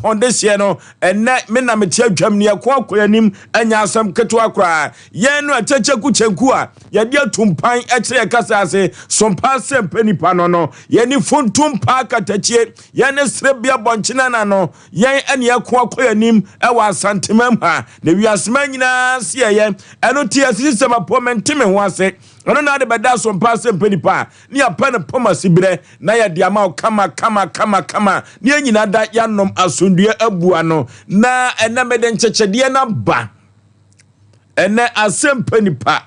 on this year no and me na me tia dwam ne akwa akoyanim anya asam ketwa kra ye no acheche kuchenku a ye dia tumpan ekire kasa ase Sompa Asem Mpe Nipa no ye ni funtum pa katachie ye ne srebia bonchina na no ye ane akwa akoyanim ewa asantemam ha na wiasema nyina se ye eno tia system appointment me ho ase ono na de beda Sompa Asem Mpe Nipa ni apane poma sibire na ye dia ma kama ni nyina da yanom asundue abua no na ena mede nchechede na ba ena Asem Mpe Nipa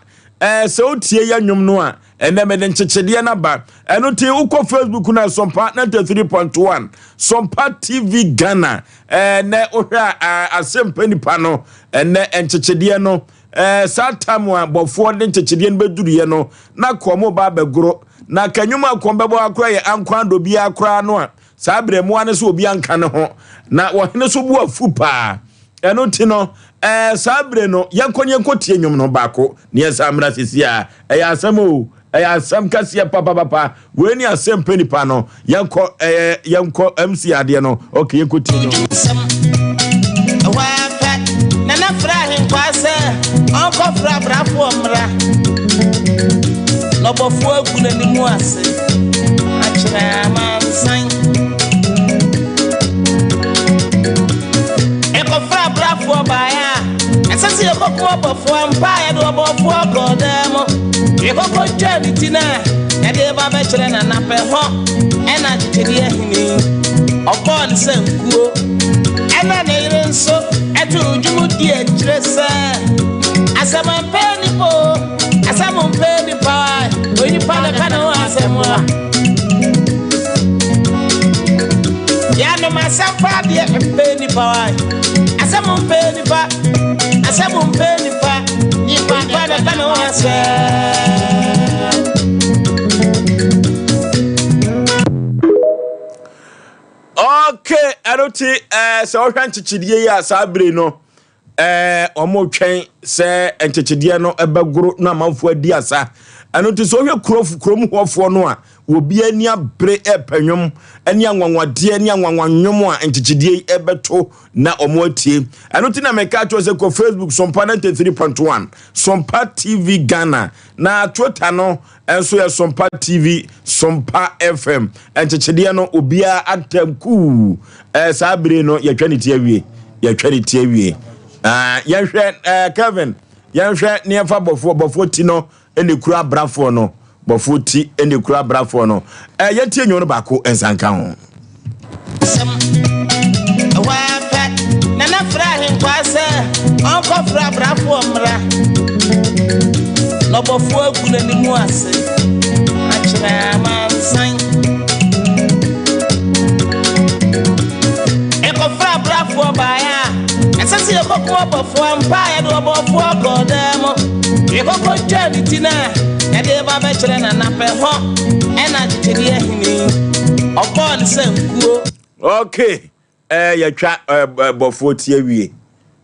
se otie ya nwom no a ena mede nchechede na ba eno tie uko Facebook na Sompa 93.1 Sompa TV Ghana na ohwa Asem Mpe Nipa no ena nchechede no satam wa bofo de nchechede no beduriye no na komo ba begoro na kanyuma kombebo akra ye ankwando bi akra no a sabre mu ane so obi anka ne ho na wo hene so bu afu pa eno ti no sabre no yankonye nkotie nwom no baako ne yasamra sisi a asem o asem kase papa we ni Asem Mpe Nipa no yanko MC ade no okay yankotie no nana frahin kwase onko fra brafo mra no bofo aguna ni mu ase achira mansan eko fra brafo baya asasi eko ko bofo empire do bofo godemo eko ko jani tina e de ba be chire na nape ho e na chiri ehini obon sankuo ena ne irenso etu jumu die chire se Asem Mpe Nipa Asem Mpe Nipa oni pa kana asemwa ya no masafa de Mpe Nipa Asem Mpe Nipa Asem Mpe Nipa ni pa kana asemwa okay eroti se o hwan chichidie ya sabre no omo twen se enchechedie no ebegoro na manfo adi asa eno ti so hwe krom hofo no a obi ani abre epanwom ani anwanwade ani anwanwanwom a enchechedie ebeto na omo atie eno ti na meka to se ko Facebook Sompa 93.1 Sompa TV Ghana na Twitter no enso ya Sompa TV Sompa FM enchechedie no obia atamku sabre no ye twaniti awie yanhwe Kevin yanhwe ne fa bofo ti no ene kura brafo no bofo ti ene kura brafo no yantie nyono baako ensanka ho nana frahin kwase onko fra brafo mra no bofo aguna ni mu ase achira mansan eko fra brafo baya asasi eko ko bofo empire do bofo godemo eko ko jani tina e de ba be chire na nape ho e na chiri ehini obon sankuo okay yatwa bofo ti awie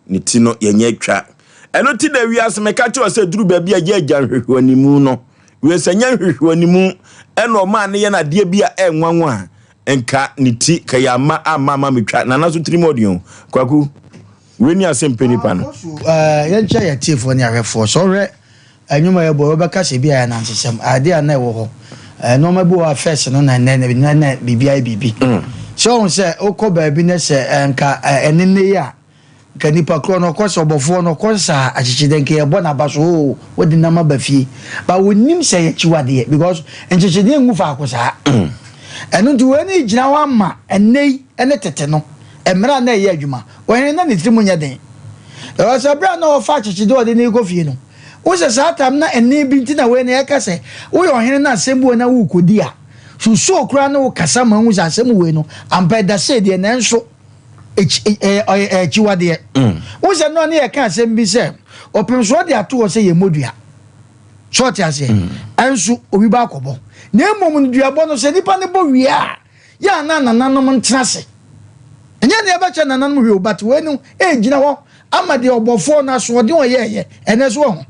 ni ti no yenye twa eno ti na wi asmeka che o se duru ba bia je hwehwanimu no we sanya hwehwanimu eno ma ne ye na de bia enwanwa enka ni ti kayama ama metwa na naso trimodion kwaku we ni Asem Mpe Nipa no yencha ya tifo ni ahwefo so re anwuma ye bo be ka se bia na nsesem ade a na ewo ho no mabu wa first no na bibia bibi so on se okoba bi ne se enka enene ya ka nipa kro no ko so bofo no ko sa achichide nke ebo na baso wodi na mabafie ba wonim se ye chiwade because enchichide ngu fa akosa enu du eni gina wa ma enei ene tete no emra na ye adwuma ohene na ne trimunya den e so bra na o fa achichide odi ni kofie no wo se satam na ene bi ntina we na yakase wo yo ohene na asembu na wo kodi a so kura na wo kasa ma hu asemu we no ampa da se de na enso chiwade wo se no na ye ka asem bi se opemso de ato wo se ye modua short ase enso obi ba akobo na emom nduabo no se nipa ne bo wi a ya na nanom ntrase enya ne eba cha nanom wi but we no gina ho amade obofo na so de oyeye ene so ho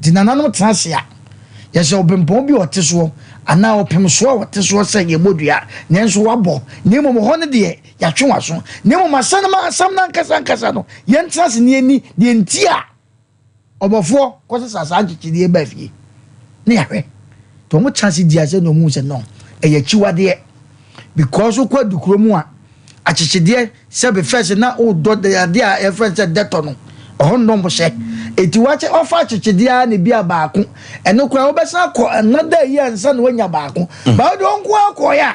di nanom trase a ye se obempo bi oteso ana opem so wote so se ye modua nenso wabo nemo mo ho ne de ya twenwa so nemo masana asam na nkasa no ye ntrase ne ani de ntia obofo ko se sasa agikide ba fie ne yahwe to mo chance dia se no mu se no eye chiwade because ko dukuro mu a achichide se be first na o do de ade a e first deto no o no mo se eti wache ofa achichide a ne bia baako eno kura obesa ko another year nsa no nya baako ba do nko akoya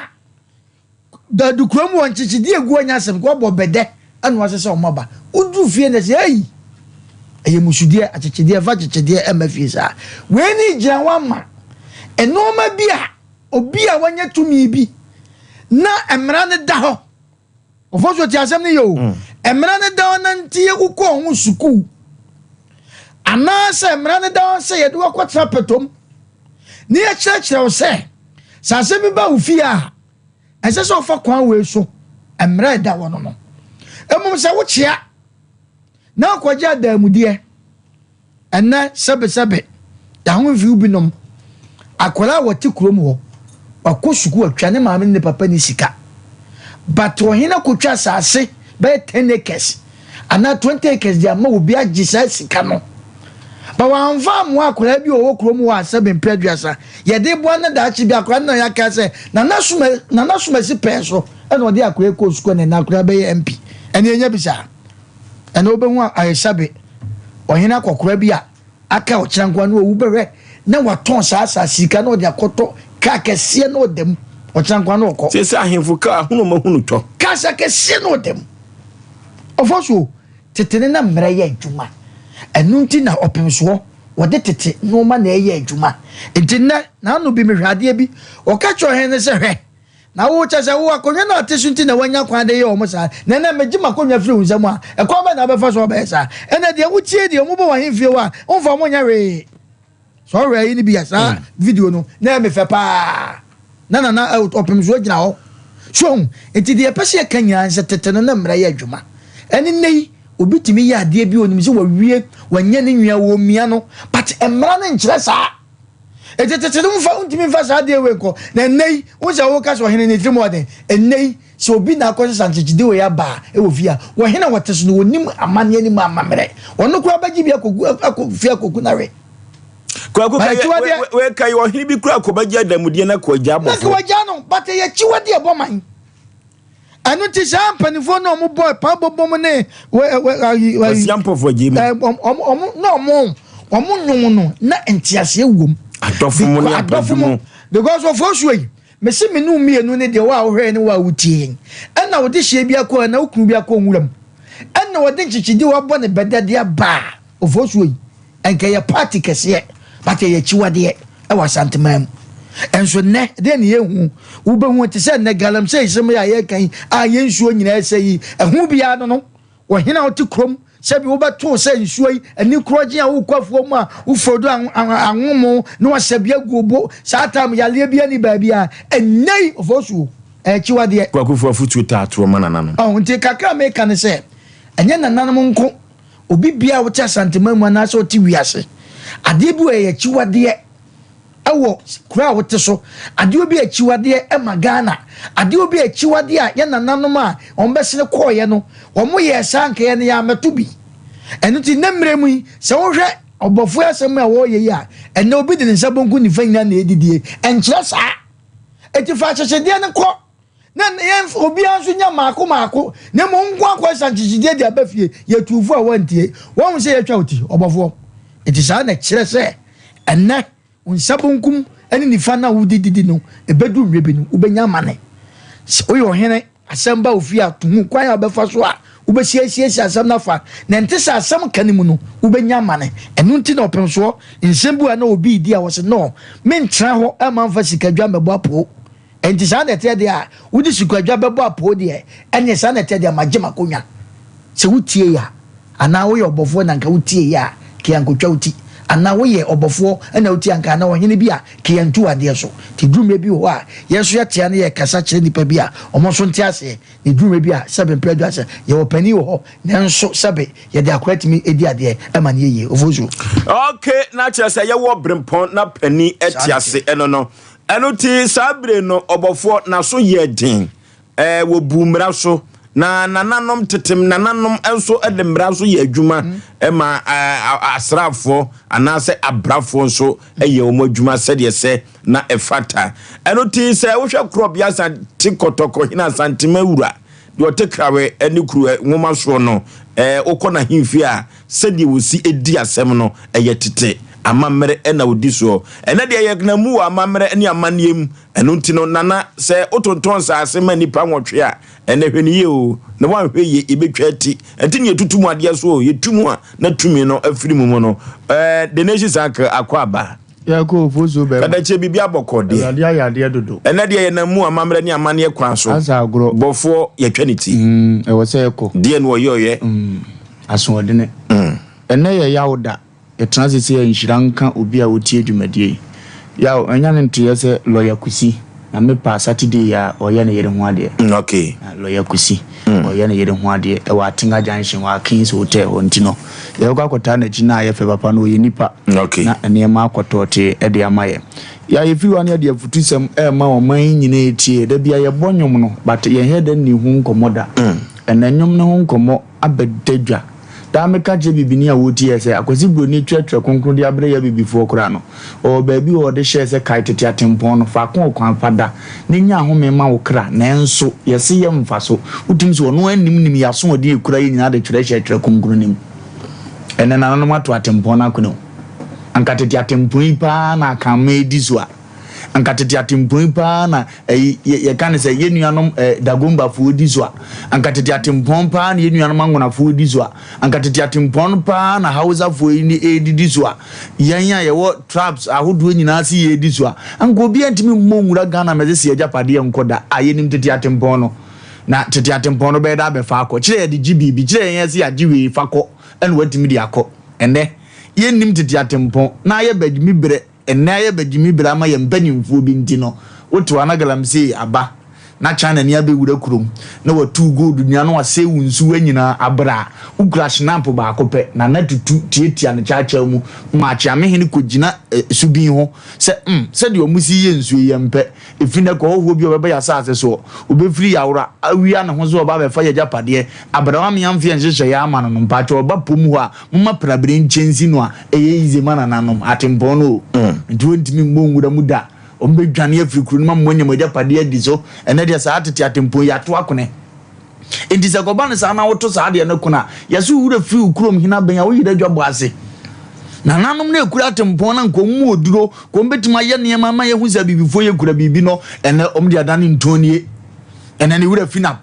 da dukuro mu achichide egu anya asem ko bo bede anu ase se o maba udu fie ne se ei eye musudie achichide fa achichide emafie sa we ni gira wama eno ma bia obi a wanya tumi bi na emra ne da ho ofoso ti asem ne yo emra ne da na ntie kuko ho suku ana se emra ne da se ye do akwatra petom ni e church se sa se bi ba ufi a ese so fa kwan we so emra da wono no emum se wo chia na kwaja da mudie ena sebe da ho vi ubinom akola wati kurom ho akosuku atwa ne maame ne papa ni sika but ohina kotwa sase be 10 acres ana 20 acres dia ma obi agisa sika no ba wanfa mo akola bi owo kurom ho Asem Mpe aduasa ye de bo na da achi bi akola na ya ka se na nasuma si penso e no de akola ko suku ne na akola be MP ene enya bisa ene obehu ayesabe ohina kokora bi a aka o kirankwa no owu bewe na waton sasa sika no de akoto ka kese no dem o kirankwa no ko se ahemfu ka hunu mahunu to ka sa kese no dem ofoso tetene na mra ye adwuma enunti na opemso wode tete no ma na ye adwuma entinna na no bi mehwade bi o ka cho he ne se hwe na wo cha se wo akonye na atesunti na wanya kwan de ye o mo sa na megima konwa firi unzam a e ko ba na be fa so be sa ena de wo tie de mo bo wa hemfie wa onfa mo nya we sorry yi ni bi asa video no na me fe pa na opemso gina ho so enti de pese kanya nse tete no na mra ye adwuma eni nei obi timi ya ade bi onim se wawie wanya ne nwia wo mia no but emra na nkyere sa tete no mfa untimi fa sa de we ko na nei unja wo ka so hene ne tiri mo den nei so obi na akọ sanchide we ya ba e wo via wo hene woteso no onim amane ni ma amamere ono kura baji bi akọ fia koku na we kwa we kai wo hene bi kura akobaji adamudie na ko gya bo na ko gya no but ye chiwade e boman anu ti sampanifo no mo boy pa bobom ne we siampofo gye mi omo nwon no na entiase ewom adofumu ne adofumu because of Osei me se me no mienu ne de wa ohwe ne wa wutie na wo de hye bia ko na okunu bia ko nwuram na wo de chichidi wa bo ne bedade ba of Osei enke ye party kese but ye chiwade e wa santemam enso ne de ne yehu wo be hu te se ne galam se isem ya ye kan a ye nsuo nyina ese yi ehu bia no wo hena wo ti krom sebi wo beto se nsuo yi ani kroje a wo kwafuo mu a wo fodo anwomo no asebia guobo satam yale bia ni ba bia enei ofosu chiwade kwakufu afutu taatro manana no nti kakra me kan se enye nananom nko obi bia wo tia santemamu na so ti wiase ade bu e chiwade ewo kura wote so ade obi achiwade e magana ade obi achiwade a ye nananom a ombesene koye no omo ye sanke ye ne ya metubi enuti nemremu yi se wo hwe obofu asem a wo ye ya ene obi de nsa bonku ni fanyina na edidie enkyere sa etifa chechede ne ko na ye obi anso nya maako ne mo nkwa kwa sanchide de abafie ye tufu a wantie wo se ye twa oti obofu etisa na kyere se enne unsabunkum eni nifa na wudididi no ebedu nwebi no ubenya mane oyo hene asamba ofia tuhu kwan ya befa so a ubesiesi asam na fa na ntesa asam kanimu no ubenya mane enu nti na opemso nsembu na obi di a wose no mentra ho amanfa sikadwa mebo apo enti sa na te de a wudi sikadwa bebo apo de ene sa na te de magema konwa se wutie ya ana wo yo obofo na nka wutie ya kiankotwa wuti ana wo ye obofo na uti anka na wo hene bi a kiantu ade so ti drume bi ho a yeso ya tia na ye kasa kire nipa bi a omo so nti ase ni drume bi a Asem Mpe aduasa ye opani wo ho nanso sabe ye de akwatimi edi ade e ma ne ye ofozu okay na kire se ye wo brempon na pani etiase eno no Enuti sabre no obofo na so ye din wo bumra so na nananom tetem nananom enso edemra so ye adwuma ma asrafo anase abrafo so eye omo adwuma sede se na efata enuti se wo hwe crop ya santi kotoko hina santima wura de otekrawe eni kru nwoma so no okona himfi a sede wo si edi asem no eye tete amamere ena odiso ena de yekna mu amamere eni amaniem eno ntino nana se otonton sa asema nipa nwotwe a ena hweni ye o na wanhwe ye ibetwati enti ne tutumu ade so yetumu a na tumi no afiri mu no the nation sak akwaba ya ko fozo be kada che bibia bokode ade ayade dodo ena de ye na mu amamere ni amane kwan so asagro bofo yetwaniti e wo se ko de no yoye aso odene ena ye yawda transit ya inshiranka obi a wotie dwumadie ya anya ne ntiye se lawyer kusi na me pa Saturday ya oye ne yere ho ade okay lawyer kusi oye ne yere ho ade e wa tinga junction wa Kings Hotel ontino ya kwa kwata na jina ya fe papa no ye nipa okay na ne ma akotote e de amaye ya ye fiwa ne de afutusem e ma o man nyina etie da bia ye bonyom no but ye head ni hu nkomoda enanyom ne hu nkomo abedadwa da meka je bibini a woti ese akwasi broni twetwe konkro de abre ya bibifo kora no o baabi o de hye ese kai tete atempon no fa kon kwan pada ne nya home ma wo kra nanso yese ye mfaso utim so no anim ya so de ekura yi nyina de twere hye twere konkro nim ene na no mato atempon na kono anka tete atempon pa na kan me di so a anka tete atempon pa na ye kan se ye nuanom dagomba fu di so a anka tete atempon pa na ye nuanom angona fu di so a anka tete atempon pa na hausa fu ni di so a yanya ye wo traps ahodo nyina si ye di so a anka obi antimi mmowura Ghana meze se ajapade enkoda ayenim tete atempon no na tete atempon no be da be fa akọ kire ye di GBB kire ye se agiwe fa akọ en watimi di akọ ene ye nim tete atempon na ye bagimi bre ena ye bagimi bre ama ye mpanyimfo bi ntino wotu anagalam sei aba na China ni abewura kurom na watu gold nia no ase wunsu anyina abra ukra snap ba akopɛ na na tutu tietia ne chacha mu ma chia me hene kogina subi ho se de omusi ye nsu ye mpɛ efina ko ho bi obeba ya saase so obefiri yawra awia ne ho so oba be fa ya japade abra wa me amfie nhyehyɛ ya ama no mpacho oba pomu ho a mma prabre nchensi no a eye ize mana nanom atempɔ no ntimi mbonwura mu da ombe dwane afiri kru no ma nyam japade adi so ene de sa atete atempɔ ya to akone enti se ko ban sa na woto sa de ne kuna yeso wura firi krom hina ben ya wo yida dwabo ase na nanom na ekura atempɔ na nkomu oduro ko mbetima ye ne ma ye huza bibifo ye kura bibi no ene omde adane ntonie ene ne wura fi na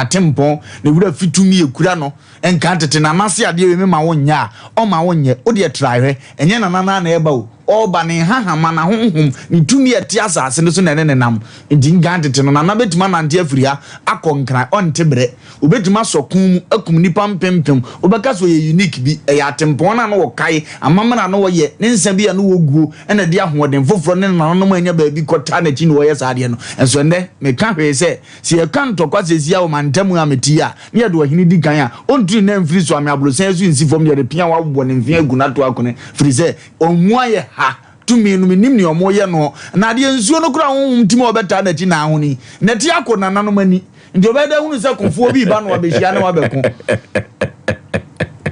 tempɔ ne wura fitumi ekura no enka tete na mase ade we ma wonya o ma wonye o de trahwe enye na na eba o oba ne hahama na honhom ni tumi eti asase no so na ne nam enti ngantete no na betima nante afiri ha akonkran onte bre obetima sokun akum nipa mpempem obeka so ye unique bi e ya tempon na no wokai amama na no wo ye ne nsa bi ya no woguo ena de ahoden foforo ne na no manya ba bi kota na chi no wo ye saade no enso ne me ka hwe se e kan to kwase sia wo mantamu ameti a ne ye de ohini di kan a ontri na mfiri so ame abrosan so nsi fom ye de pia wa bo ne mfia gu na to akone firi se onwa ye ha tumi no minim ne omo ye no na de nsuo no kura honhom timi obeta na chi na ahoni na ti akona nanom ani ndi obeda hunu se konfo bi ba no abehia na wabeko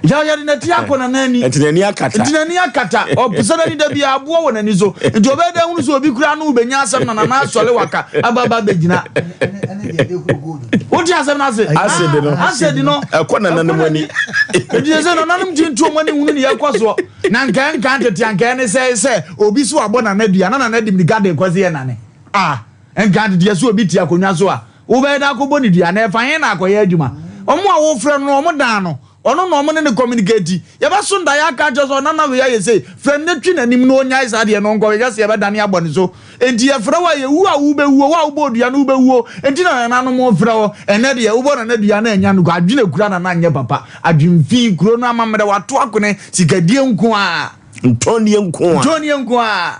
ya de na ti akona nani entinani akata opusana ni da bia abo wo nani so ndi obeda hunu so obi kura no ubenya asem na na asole waka ababa begina oti asem na se asedi no ekona nanom ani ndi se no nanom tintu omani hunu ni yakoso na nkan tete ankan ne se obi so abo na nadua na na dim ni garden kwase ye nane nkan tete so obi ti akonwa so a wo be da ko boni dua na efa yen na akoye adwuma omo a wo frɛ no omo dan no ono no omo ne communicate ye ba so nda ya ka jo so na we ye say frɛ ne twi na nim no onyai sa de no nko ye se ye be dan ya bɔne so enti ye frɛ wa ye wu a wo be wu wa wo bodua no be wu enti na na no mo frɛ wo ene de ye wo bo na dua na anya no adwene kura na na anya papa adwemfi kuro no amamre wato akone sikadie nko a ntonie nko a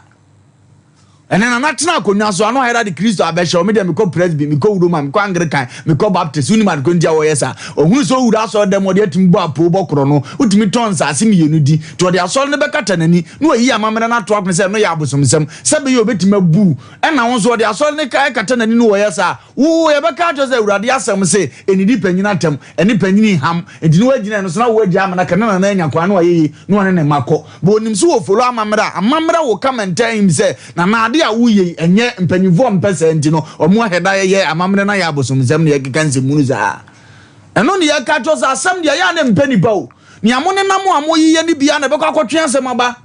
And then anatena akonya so ano hera de Kristo abehye me de me ko presby me ko Roma me ko Anglican me ko Baptist uni man ko ndia wo yesa ohunu so wura so de mo de timbo apo bokoro no utimi tons ase me yenu di to de asol ne bekata nani no yi amamena na to apne se no ya abosomsem se be yo betima bu e na won so de asol ne kai kata nani no wo yesa wo ye beka to se urade asem se enidi panyina tem eni panyini ham edi no wagina no so na wo agi amana kana na anya kwa no ayeyi no ne mako bo onim so wo follow amamra wo comment time se na ade a wuye enye mpanyivo mpese nti no omo heda ye amamre na ya abosomsem ne yekeka nsemu za eno ne yeka za asem dia ya ne Mpe Nipa o ni amone na mo amoyiye ni bia na beko akotwe asem aba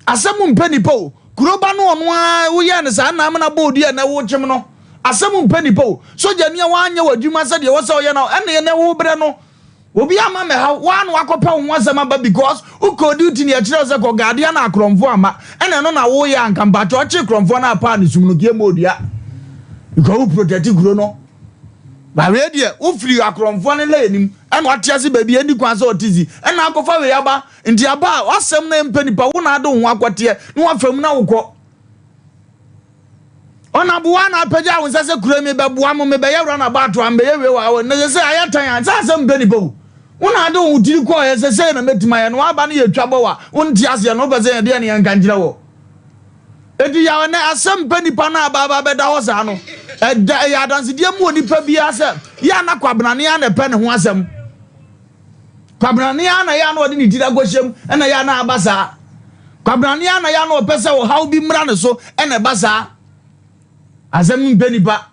asem Mpe Nipa o kuroba no ono a wo ye ne sa na amna bodi na wo kyem no asem Mpe Nipa o soja ne wa anya wadwuma se de wo se ye no ene ne wo bre no obi ama me ha wa no akopa wo asem aba because uko duty ne akire se ko gadia na akromfo ama ene no na wo ye ankamba to chi kromfo na pa ne sum no gie modia because who protect gro no ba we die wo free akromfo ne la enim ene watiase ba bi eni kwan se otizi ene akofa we aba nti aba asem na Mpe Nipa wo na ado ho akote no afam na wokọ ona buwa na apeja wo se kuro mi be buwa mo me be ye na ba to am be ye we wa ne se ayatan sa asem Mpe Nipa wo una ado udiri ko yesese na metima ye no aba na ye twabo wa unti ase no be se de ne yanka njira wo edi ya ne Asem Mpe Nipa na aba be da ho sa no eda ya danse die mu onipa bi ase ya na kwabrane ya na pe ne ho asem kwabrane ya na ya na odi ni dira gohyem na ya na abasa kwabrane ya na ya na opese wo how bi mra ne so na basa Asem Mpe Nipa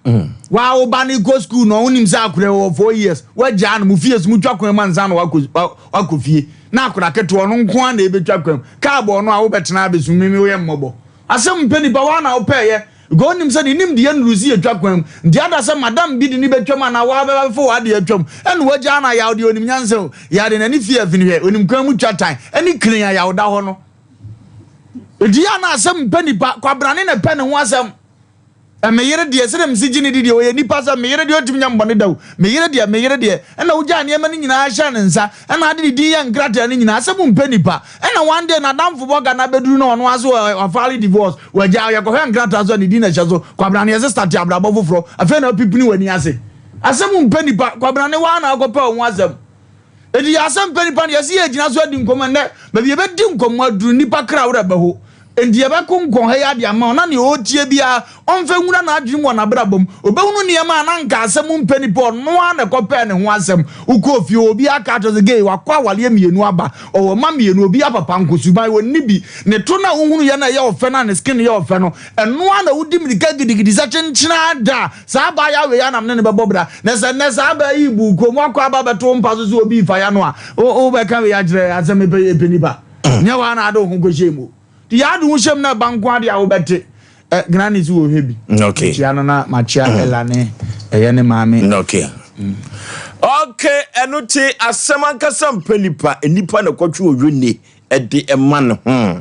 wa obani go school no unim za akure wo 4 years wa ja no mu fies mu twakwan man za no wa fie na akura keto no nko na ebetwakwan ka bo no a wo betena abesumimi wo ye mmobo Asem Mpe Nipa wa na opeye go nim se nim de nruzi etwakwan ndi ada se madam bi de ni betwam na wa be fo wa de etwam ene wa ja na ya de onim nyanse ya de na ni fie afini hwe onim kwan mu twatan ene kren ya wo da ho no edi ya na Asem Mpe Nipa kwabrane na pe ne ho asem meyere die se dem sigini die o ye nipa sa meyere die otimi nya mbone daw meyere die na uja ne ma ni nyina ahya ne nsa na ade di ya nkrata ne nyina Asem Mpe Nipa na one day na damfo boga na beduru na ono aso afali divorce waja ya ko hwe nkrata so ne di na hya so kwabrane ye start abrabo foforo afa na pipini wani ase Asem Mpe Nipa kwabrane wa na akopa onwo asem edi Asem Mpe Nipa ye si ejina so adi nkomo ne ba bi e be di nkomo aduru nipa kra wo ba ho endi ebe konkon he ya dia ma na ne otie bia onfe nwura na adwum wona brabom obehunu ne ma na nka Asem Mpe Nipa no na kope ne ho asem uko fie obi aka to ze gay wakwa wale mienu aba owo ma mienu obi apapa nkosuban woni bi ne to na uhunu ya na ya ofe na ne skin ya ofe no eno na wudi mirika gidigidi sa chenchina da sa ba ya we ya na ne bebobra ne sa ba ibu ko mo akwa ba beto mpaso so obi fa ya no a o be kan we ya gire Asem Mpe Nipa nya wa na ado hu ko shemu di adu hushem na bankwa dia wo bete grani zu wo hebi okay chia no na machia elane eye ne maame okay okay enuti Asem ankasa Mpe Nipa enipa na kwatwe odwone ede ema ne ho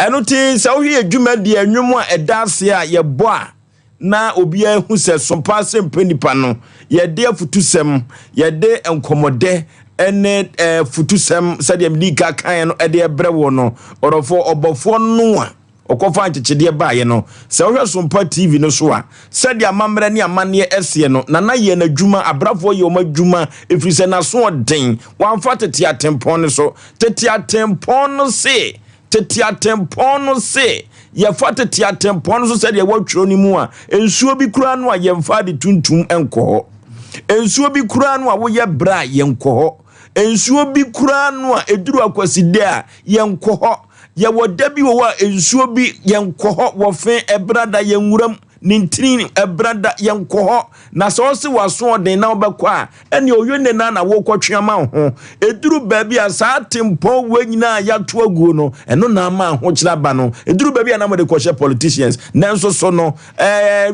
enuti se wo hwe adwuma de anwum a edase a ye bo a na obi ahu se Sompa Asem Mpe Nipa no ye de afutusem ye de enkomode ene futusem sadia mlika kan no ede ebrewo no orofo obofo no a okofa nchechede baaye no se wohwe Sompa TV no so a sadia mamre ne amane ese no na ye na dwuma abrafo ye omadwuma efrise na so den wanfa tete atempon no so tete atempon no se ye fa tete atempon no so sadia watwro ni mu a ensuo bi kura no a ye mfa de tuntum enko ensuo bi kura no a wo ye bra ye enko ensuo bi kura no a eduru akwaside a yenko ho ye woda bi wo a ensuo bi yenko ho wo fe ebrada yenwuram nintini ebrada yenko ho na so se waso den na obekọ a ene oyone na wo kwotwe ma ho eduru baabi a sa tempo wanyina ya to aguo no eno na ma ho kira ba no eduru baabi a na mo de kwhye politicians nanso so no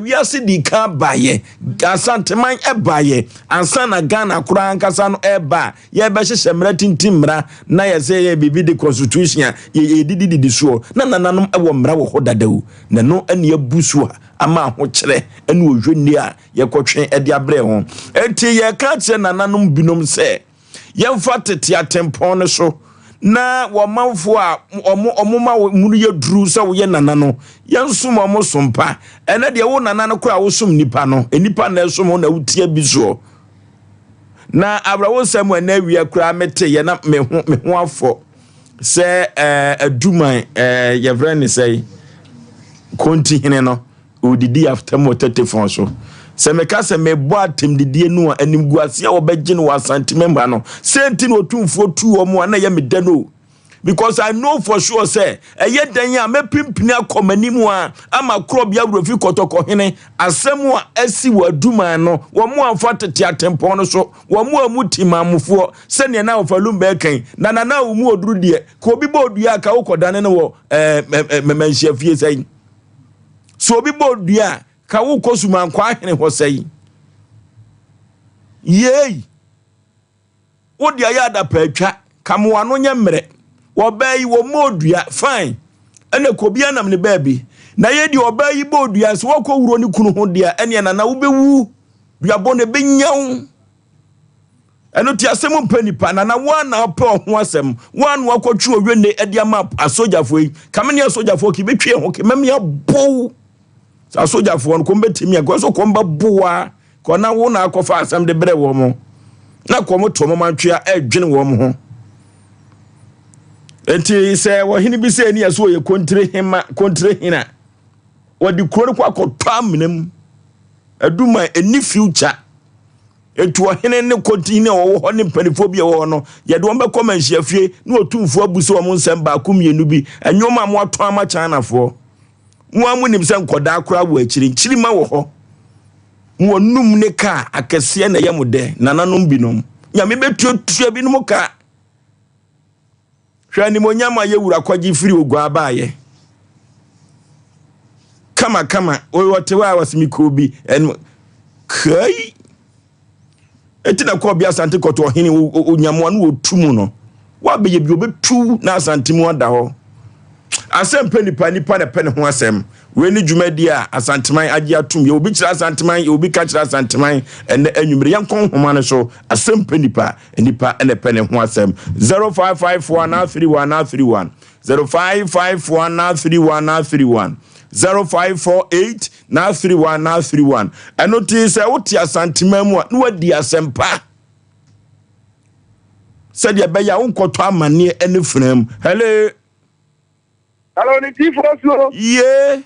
wiase di ka baye asanteman ebaye ansa na Ghana kura ankasa no eba ye be hyehye mra tintimra na ye se ye bibi de constitution ye dididi so na nananom ewo mra wo hodadawu na no ene abusu ama ho kire ene ohwonni a ye kotwe ede abre ho enti ye ka kire nananom binom se ye mfa tete atempon so na womanfo a omoma munu ye duru se wo ye nana no yensum omo sompa ene de wo nana no kra wo som nipa no enipa na som na wutia bi so na abrawo sam na awia kra mete ye na me ho afo se aduman ye vrani sei konti hene no odidi after mo 34 so se meka se mebo atem didie nu anim guase a obegye no asantememba no senti no tumfo tu omo na ye meda no because I know for sure say eye dan ya mepimpini akomanimu a ama krobia brofi kotoko hene asem a asi waduman no wo mo amfa tete atempo no so wo mo amutimamfo se ne na ofalum be kan na wo mu oduru de ko obi bo odua aka wo kodane no wo memanhia fie sai so obi bo odua ka wo kosuman kwa hene ho sai yei wo dia ya da patwa kamwa no nyemre obayi wo modua fine ene ko bia nam ne baabi na ye di obayi bodua so wo ko wuro ni kunu ho dia ene na wo bewu duabo ne benyaw eno ti Asem Mpe Nipa na wana pe ho asem wan wo akotwe owene edi ama asojafo yi kamene asojafo ki betwe ho ke memia bo asojafo no ko betimi akoso ko mba boa ko na wo na akofa asem de bere wo mo na ko mo to mo mantwea edwene wo mo ho enti se wo hini bi se ni aso ye kontre hina wodi kuro ko akotwa amnam aduma eni future etu wo hini ne kontine wo ho ne panifobia wo no ye de wo be komanhia fie na otumfo abuse wo nsem ba komienu bi anyoma mo ato ama chanafo mo amunim se nkoda akora wo akiri nchirima wo ho mo num ne ka akese na ye mode nananom binom nyame betuatua binom ka hwani monyama ye wura kwaji firi ogwa baaye kama wotewa wasimiko bi en kai etina ko bia asante koto hini onyamo no otumu no wa beye bi obetu na asante mu ada ho Asem Mpe Nipa na pene ho asem we ni dwumadi a asanteman agi atum ye obi kira asanteman ye obi ka kira asanteman ene anwumre yankon homa ne so Asem Mpe Nipa ene pene ho asem 0554931931 0554931931 0548931931 eno ti se woti asanteman mu na wadi asempa said ya be ya wonkoto amane ene fram hello ni tifoso yeah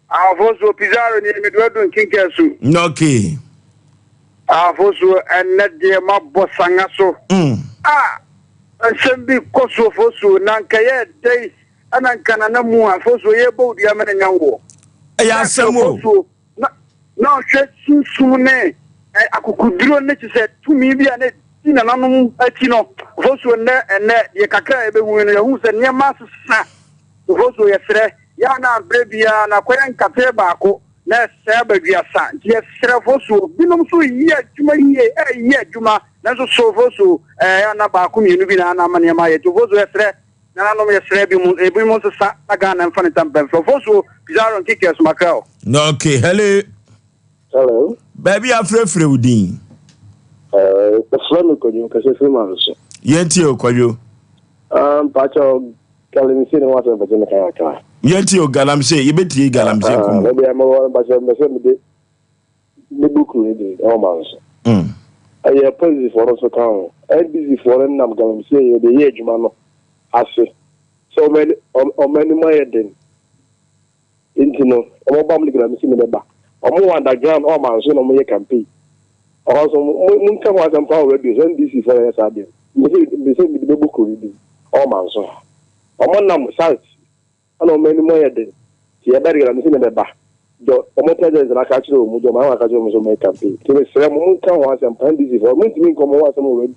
afoso pizarro ni medwedo kinkesu okay afoso enede mabosanga so sembi koso foso nankaye dei anankana na mu afoso yebo dia menenya wo ya asemo na hwe susune akukuduro ne chise tumi bia ne tina nanom akino foso ne ye kakra ebe hu no hu se ne masesa foso yesre ya na brebia na kwere nkate baako na sebadua sa yesre foso binom so yi adwuma yi adwuma na so foso ya na baako mienu bi na amane ma ye foso yesre na no yesre bi mu so sa aga na mfa ne tampen foso pizarro nkike so makao okay hello baby afrefre udin Personne connu que c'est vraiment ça. Yenti okwayo. Pacho galamse ne wasa baje na kaya. Yenti o galamse, yebeti galamse ko. Maybe am one baje me de buku ni o manso. Aye police for us kan. NBC for nam galamse ye de ye adwuma no ase. So many o many more den. Intino, o bam ni galamse me ba. O mo underground o manso no mo ye campaign. Also, mun kan wa kan power radio NBC for us ade. Me say me de buku ni o manso. O nam site. Ano many more den. Ti e bari galamse me ba. Do o mo tell us na ka chiro mu do ma wa ka chiro mu so me campaign. Ti me say mun kan wa kan NBC for mun ti min ko mo wa so mo radio.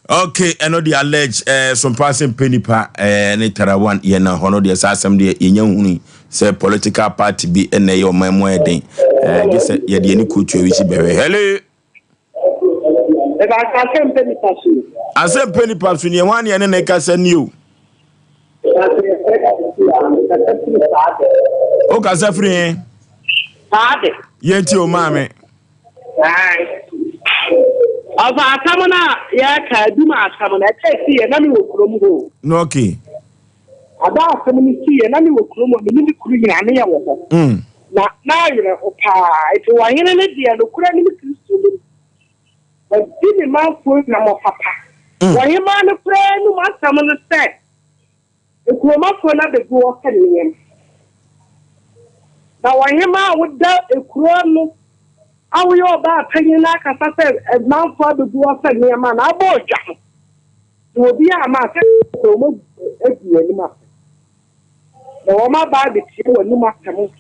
Okay, and the alleged some Asem Mpe Nipa ne Tarawan ye na hono de asem de yenya hunu say political party bi na ye o memo eden gese ye de ni kutu wi si bewe hello Asem Mpe Nipa su Asem Mpe Nipa su ne wan ye ne na ka sa ni o o ka sa free Ade ye ti o mame Aba atamona ya ka duma atamona kesi ye na mi wokurom ho. No okay. Ada atamoni si ye na mi wokurom ho ni kuru nya ne ya wo. Na yere opa iti wa hene ne dia no kura ni Kristo ni. Wa dini man fo na mo papa. Wa hema ne kura ni ma atamona se. Ekuroma fo na de go o kaniem. Na wa hema wo da ekuro no awo yo ba panyin na kasa se man fo de go o kaniem na aboja. Obi a ma se ko mo egu ani ma. Na wo ma ba de ti wo ni ma tamo.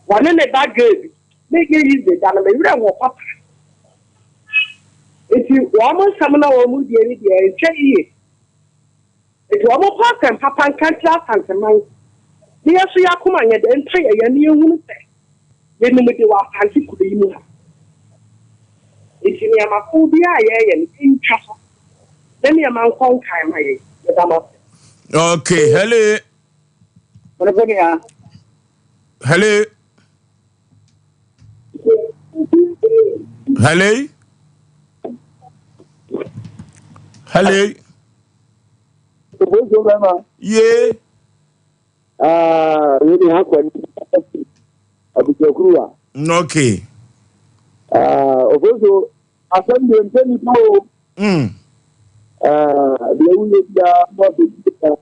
One ne da good. Make it easy. That me really want papa. If you want someone or mood the idea, check it. If you want papa and papa can't class and some man. The answer you come on the entire year you won't say. Then you do what fancy could you know. If you are a phobia, and in trust, then you are my phone time. Okay, hello. Hello. Hello. Hello. Yeah. Really happen. Okay. Also, Asem Mpe Nipa. The only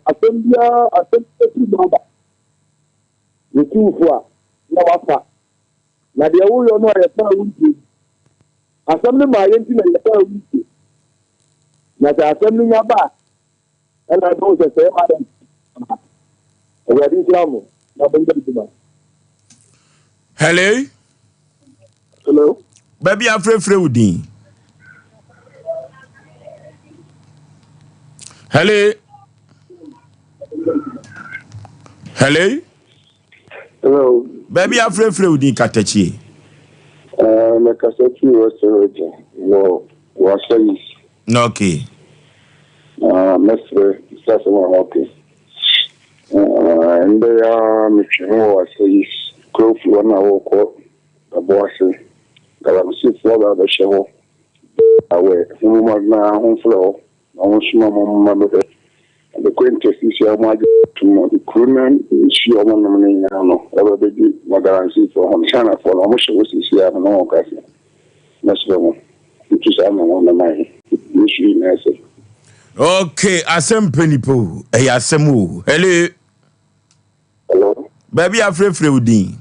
Asem Mpe Nipa. The two for no. Na de wo yo no e fa wuti asem ne ma yenti na e fa wuti na ta asem ne nya ba na do se ma dem e wa di tramu na benda di ba. Hello baby afrefre udin. Hello baby afrefre udin katachi. Me kasachi Osei no wasai. No okay. Mesre sasa ma okay. And they are mchimo wasai krofu wana woko aboase. Kala msifo ba sheho. Awe huma na honflo na honshima mama the quintess is your mother to the crewman, she or one no, ever be my guarantee for him, China for almost was here no occasion. That's the one. It is on the mind. Usually, I say. Okay, Asem Mpe Nipa, Asemu. Hello. Baby, afrefre udin.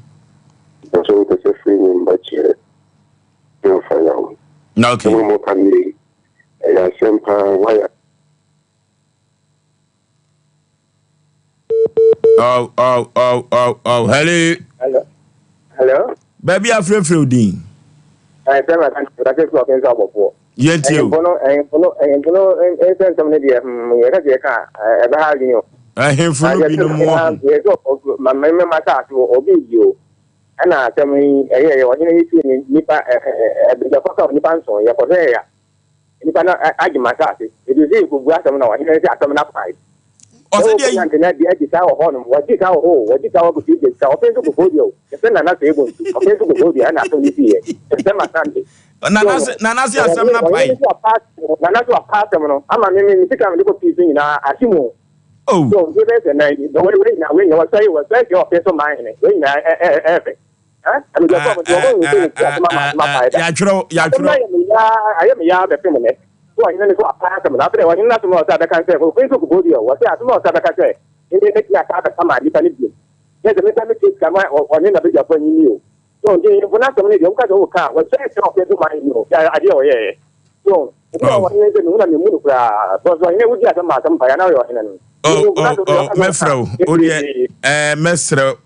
So that's a free name, but you'll find out. Okay. No more can be a simple wire. Oh, hello. Baby, afrefre udin. I tell my country that is what is up before. Yet you. I hear from you more. My memory, my car will be you. And I tell me, Nipa, the fuck of Nipan, so you're for there. Nipa, I give my car. It is if we got some now, and it's a coming up fight. Also, the what did our hole, what did our good to go you? If they're not able to go there, and I don't see it. Nanasi Asem Nana pass them. I'm a minute to come to piece in Asimo. Oh, so give us a night. The way now when you were saying was like your face of mine. When I am a feminine. So I know a pass them. After I know nothing more that I can say, well, Facebook video, what I know that I can say. It makes me a car come out, depending. There's a little bit come out or in a bit of when you knew. So, we're not coming to your car. What's that? I do, yeah. So,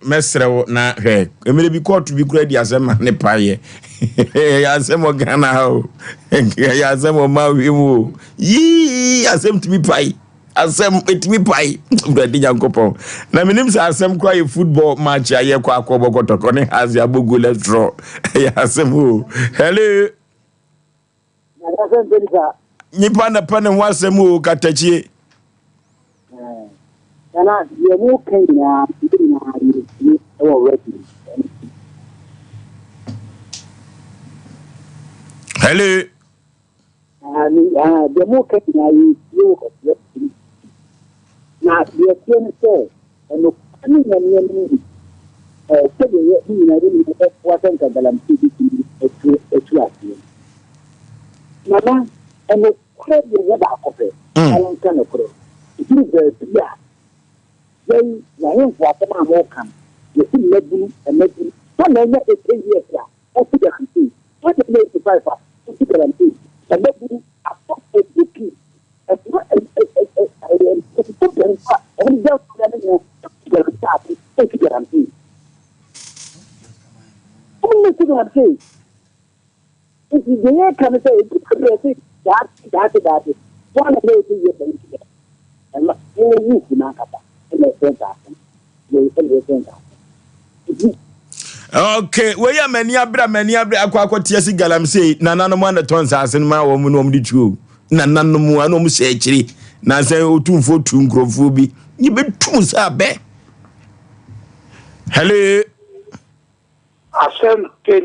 mesro na he emere bi court bi kura di Asem ne paye Asem Ghana ho Asem ma wimu yi Asem timi pai Asem etimi pai bradi Nyankopon na menim se Asem kwa ye football match aye kwa akobokotoko ne has ya bogo let's draw Asem ho hello Nipa na pane Asem ho katachie Hello. the more cutting I use, now the attorney said, and the coming and wasn't a galamity a two. Mama, and the crab is about it. I don't kind of crow. It is the then Lion Waterman welcome. You see, maybe and maybe some men make it 10 years. I put a complete. What is the five to put a complete? And maybe a fox a cookie. And what and just take it and see. Only to have said. If you can say, that. One of those years, and you can okay, we are many abra akwa tiasi galamsey na nanom an tons asen ma wo mu no mdi tuo na nanom anom se akiri na se otumfo tu nkrofo bi ni betum sa be hello Asem Mpe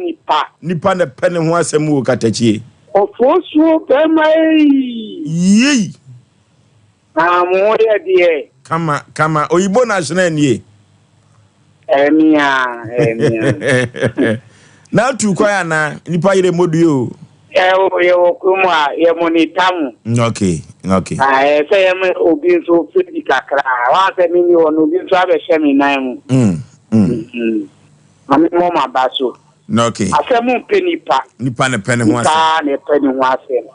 Nipa na pene ho asem wo katachie Oforisuo be mai yi na mo ye de kama oyibo national nie Emia na tu kwa na nipa yire modu yo ye okuma ye monitamu okay say ye me obi so fiti kakra wa se mi ni wonu obi so abe hye mi nan mu mami mo ma baso okay Asem Mpe Nipa na pene ho asem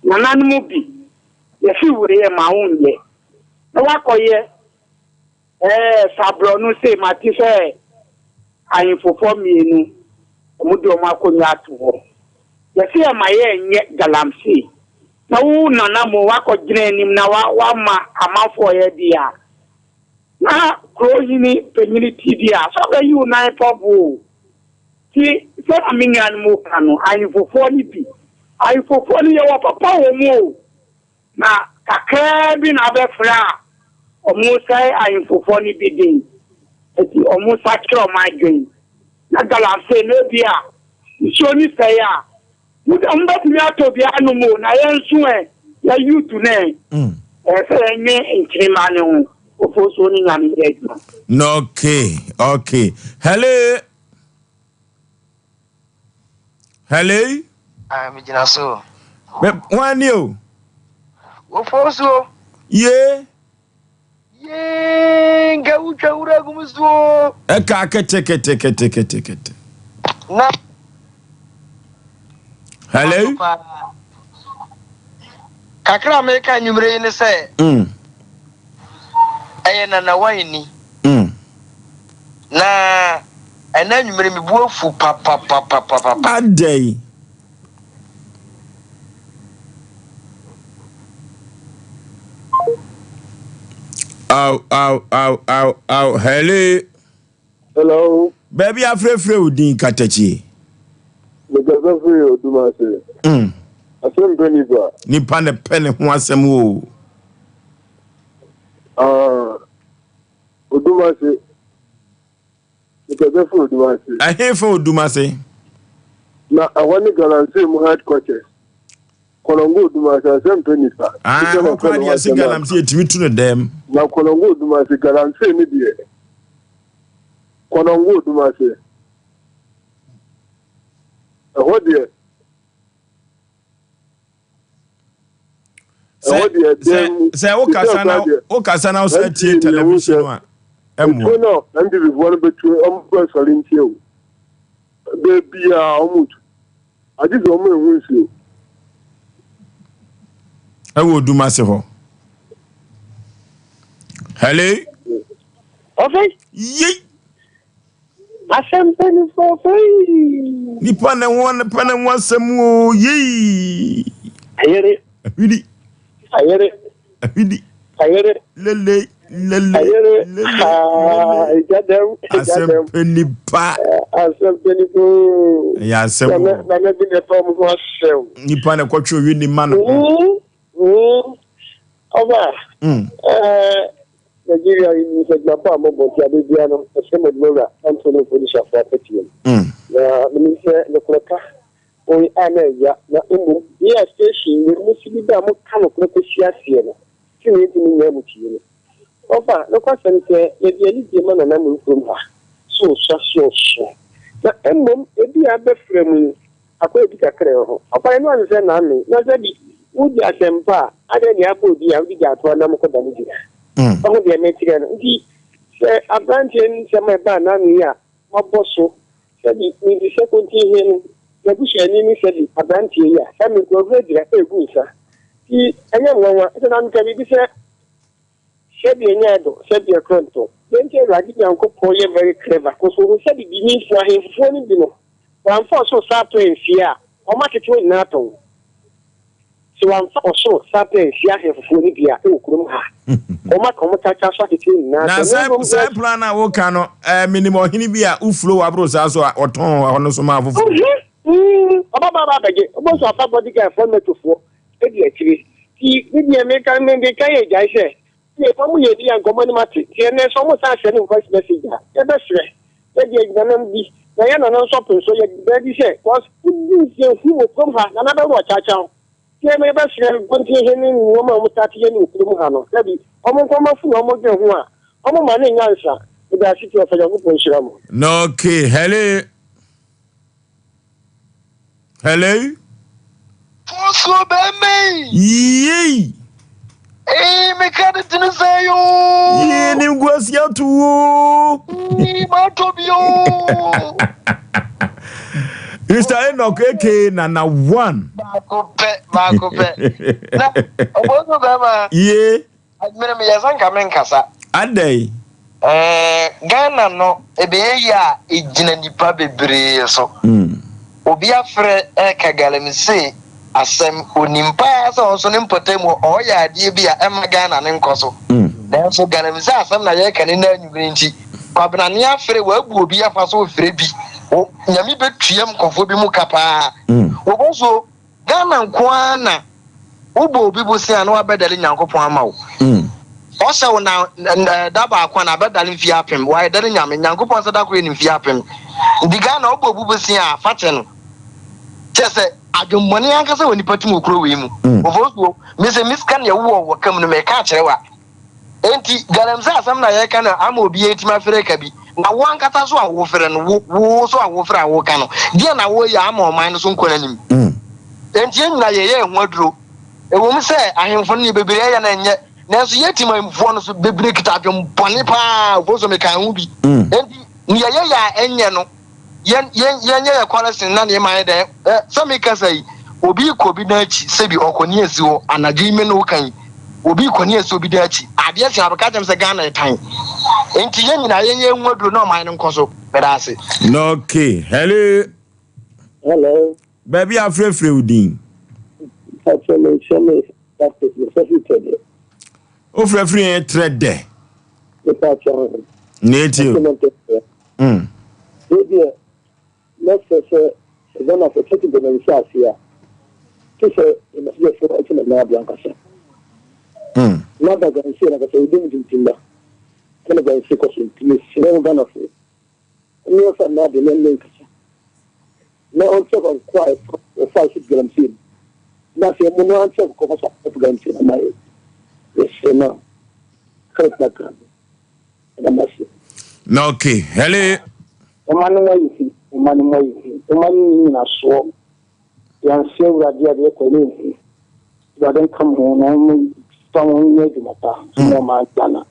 na nanu bi ye fi wure ye ma wonye na wakoye sabro no say mati say ayinfofo mienu omudi o makonya atuwo ye say amaye nye galamsey na wu nana mo wakogina nim na wa ma amafo ye dia na krohini penyiniti dia so be you na pobu ti so amingan mo kanu ayinfofo ni bi ayinfofo ni ye wa papa wo mo na kakra bi na be fra Omusai ayinfofo ni bidin eti omusa kiro ma gwen na galamsey no bia nso ni say a mba tumi atobi anu mo na yensu ya youth ne say enye nkirima ne ho Oforisuo ni nyame ejuma no okay hello mi jina so wani o Oforisuo yeah nga ucha ura gumzo eka kete na hello kakra me ka nyumre ni se ayena na wani na ana nyumre mi bu afu pa adai Ow. Hello. Baby, afre udin katachi. Because free odumase. Asem Mpe Nipa. Nipa na pene ho asem wo. Odumase. Because free odumase. I hear for odumase. Na awani galamsey mu headquarters. Kolongo odumase Asem Mpe Nipa. Kwa dia se galamsey etimi tu no dem. Na kolongo odumase galamsey ni die. Kolongo odumase. Ehode. Say o kasana o say tie television wa. Emo. No, and the one between solidity o. Baby omutu. Adi zo mo ehunsi. Ewo odumase ho. Hello. Okay. Ye. Asem Mpe Nipa. Nipa na won asem o ye. Ayere. Afidi. Lele. Asem Mpe Nipa. Asem Mpe Nipa. Ya asem. Na me bi ne tom ho asem. Nipa na kwatwo wi ni ma no. Oba. Nigeria is a Japan mobile Tiabiano, a semi Mura, Anthony Felicia for Petium. The Minister, the Clocker, o ya na emu ya station we mu sibi da mo ka no ko hia no ti ni ti ni mu ti ni ofa no kwa sente ye bi ali di ma na mu from ha so na emu ebi abefre mu akwa ebi kakre ho ofa no an se na me na se bi udi Asem Mpe ade ni abodi ya udi ga to na mo ko da ni di oho de me ti no ndi se abranche se me ba na ni ya maboso se bi ni se ko ti he no ya busha ni se bi abranche ya se me ko regira egu sa ti anya nwa se na nka bi se bi enya do se bi ekronto denje radi yanko poye very clever ko so se bi ni fo ahemfo ni bi no wan fo so sato enfia o ma tete na to si wan fo so sato enfia ahemfo ni bia e okurum ha o ma ko mo tacha so tete na to na sai plan na wo ka no minimum hini bia uflo abro sa so oton hono so ma afofo baba bege o so afa body guy for metofo e di akiri ti ni me ka ye jai se ye pamu ye di ankomo ni mati ye ne so mo sa se ni voice message ya be sre ye di egbanam bi na ye na no so so ye be di se cause you se fu mo from ha na be ro cha cha ye me be sre gonti he ni wo ma mo ta ti ye ni okuru ha no bi o mo ko ma fu o mo gbe hu a o mo ma ni nyansa e da city of ya ko nshira mo no okay hello Fosu beme. Yee. Me kada tinisayo. Yee ni ngwasia tu. Ma tobio. Mr. Enoch eke na 1. Bako pe. Na obozo bema. Yee. Admire me yasanka menkasa. Adai. Ghana no ebe ya ejina nipa bebre so. Obi afre ka galamse asem onimpa so so nimpotemu o ya ade bia ema Ghana ne nkoso na so galamse asem na ye kan na anyubiri nti kwabena ne afre wa bu obi afa so ofre bi o nyami betuam kofo bi mu kapa oboso Ghana nkwana ubo obi bo sia na wabedale nyankopon ama wo o se na daba akwa na bedale mfi apem wa edale nyame nyankopon se da kro ni mfi apem ndi Ghana obo obi bo sia fate no chese adwummoni ankasa woni patum okro we mu ofosuo mise miskan ye wo kam no me ka kirewa enti galamse asam na ye kana ama obi etima freka bi na wo ankasa so awo fere no wo so awo fere awo ka no dia na wo ya ama oman no so nkona nim enti enuna ye hu aduro ewo mu se ahemfo ni bebere ya na enye nanso yetima mfo no so bebere kita adwumboni pa ofosuo me kan hu bi enti ni ye ya enye no yen ye kwalasin na ne ma de so me kasai obi ko bi na chi sebi okoni esiwo anaji me no kan obi koni esi obi da chi ade esi abaka jam se Ghana tan enti yen nyina yen nwoduro na man nkoso bedase no okay hello baby afrefre udin o frefre trede native let's say then of taking the mensaje here to say in the for it's na blanca sa na da gan se na ka se din tinda kana ga se ko sun ni se na gana fu ni o sa na de len ka sa na on so on quiet o fa shi gram sin na se mo no an so ko fa sa gram sin na yes na ka ka na masi no okay hello Umani na so yan se uradia de ko ni ba den kam ho na mu tawon ne di mata no ma jana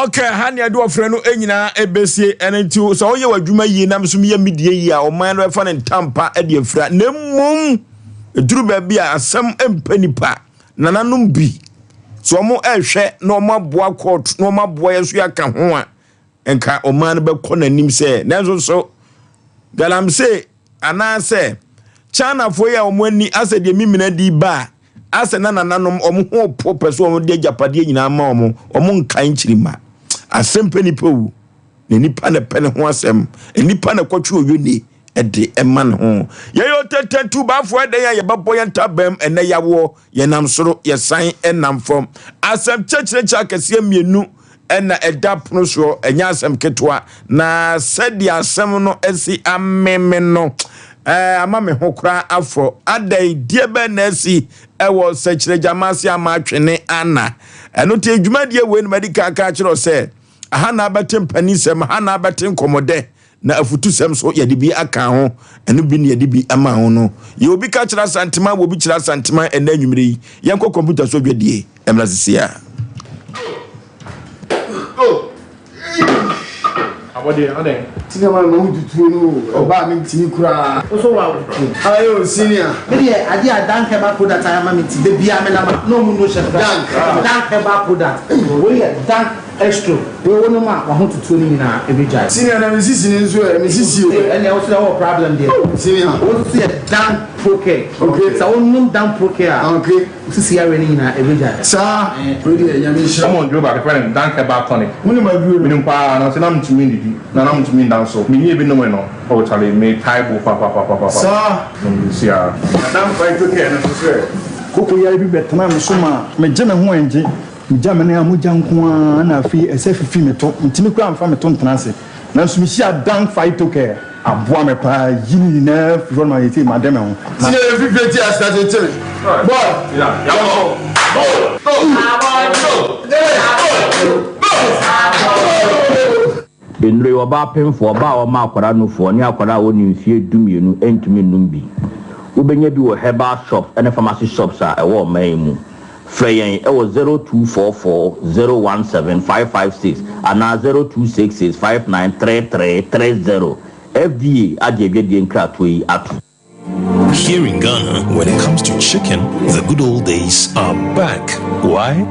okay hania do ofre no enyina ebesie enenti so oye wadwuma yi na mso me medie yi a o man no fa ne ntampa e de afra na mum eduru ba bi a Asem Mpe Nipa nananom bi so mo ehwe na o maboa court na o maboa yeso ya ka ho a enka o man be kona nim se nanzo so galamse anase China fo ya omani ase de mimina di ba ase nananom omho po peso om de japade nyina ma om nkan kirima Asem Mpe Nipa wu ne nipa na pene ho asem nipa na kwatwe oyoni ede eman ho ye yo tetetu ba fo ede ya babo ye ntabam ene yawo ye nam soro ye san enam fom asem chechrecha kase mienu ɛna ɛda pono so ɛnya asɛm ketewa na sɛde asɛm no asi ameme no ama me ho kora afro adai die bɛ na asi ɛwɔ sɛkyerɛ gyamase ama atwene ana ɛno te adwuma die wei no medika ka kyerɛ sɛ aha na abɛte mpanisɛm aha na abɛte nkɔmɔdɛ na afutu sɛm so yɛde bi aka ho ɛno bi ne yɛde bi ama ho no yɛ obi ka kyerɛ santima wo bi kyerɛ santima ɛna anwumere yi yɛnkɔ computer so dwadie ɛmra sisia Ade. Senior man no tutu no. Oba mi ntimi kura. So wa. Ayo senior. Me dey ade adan heba product I am ti be bia me na no mu no chef. Dan heba product. We dan extra. We wonu ma wa ho tutu ni na ebejai. Senior na me sisi ni nso e me sisi o. And also no problem there. Senior. What see dan poke. Okay. So wonu dan poke a. Okay. Sisi ya we ni na ebejai. Sir. We dey yami sha. Come on, do back friend dan heba tonic. Wonu ma bi o. Me npa na se na mtumi ndidi. Na mtumi ndan so. Me nie bi no no. O chale me taibo papa. Sir. See ya. Dan fight okay na so sir. Koko ya bi betena me so ma me je me ho enje me ja me na amugya nko a na afi ese fifi me to ntimi kura amfa me to ntena se na so me hia dan fight okay aboa me pa yini na firo na yeti ma dem ho ti e fifi ti asate ti boy yeah Benre oba pemfo oba o ma akwara no fo ni akwara wo ni mfie dumienu entumi num bi ubenya bi wo herbal shop and pharmacy shops a ewo man mu freyen ewo 0244017556 ana 0266593330 FDA adjebedie nkrato yi atu. Here in Ghana, when it comes to chicken, the good old days are back. Why?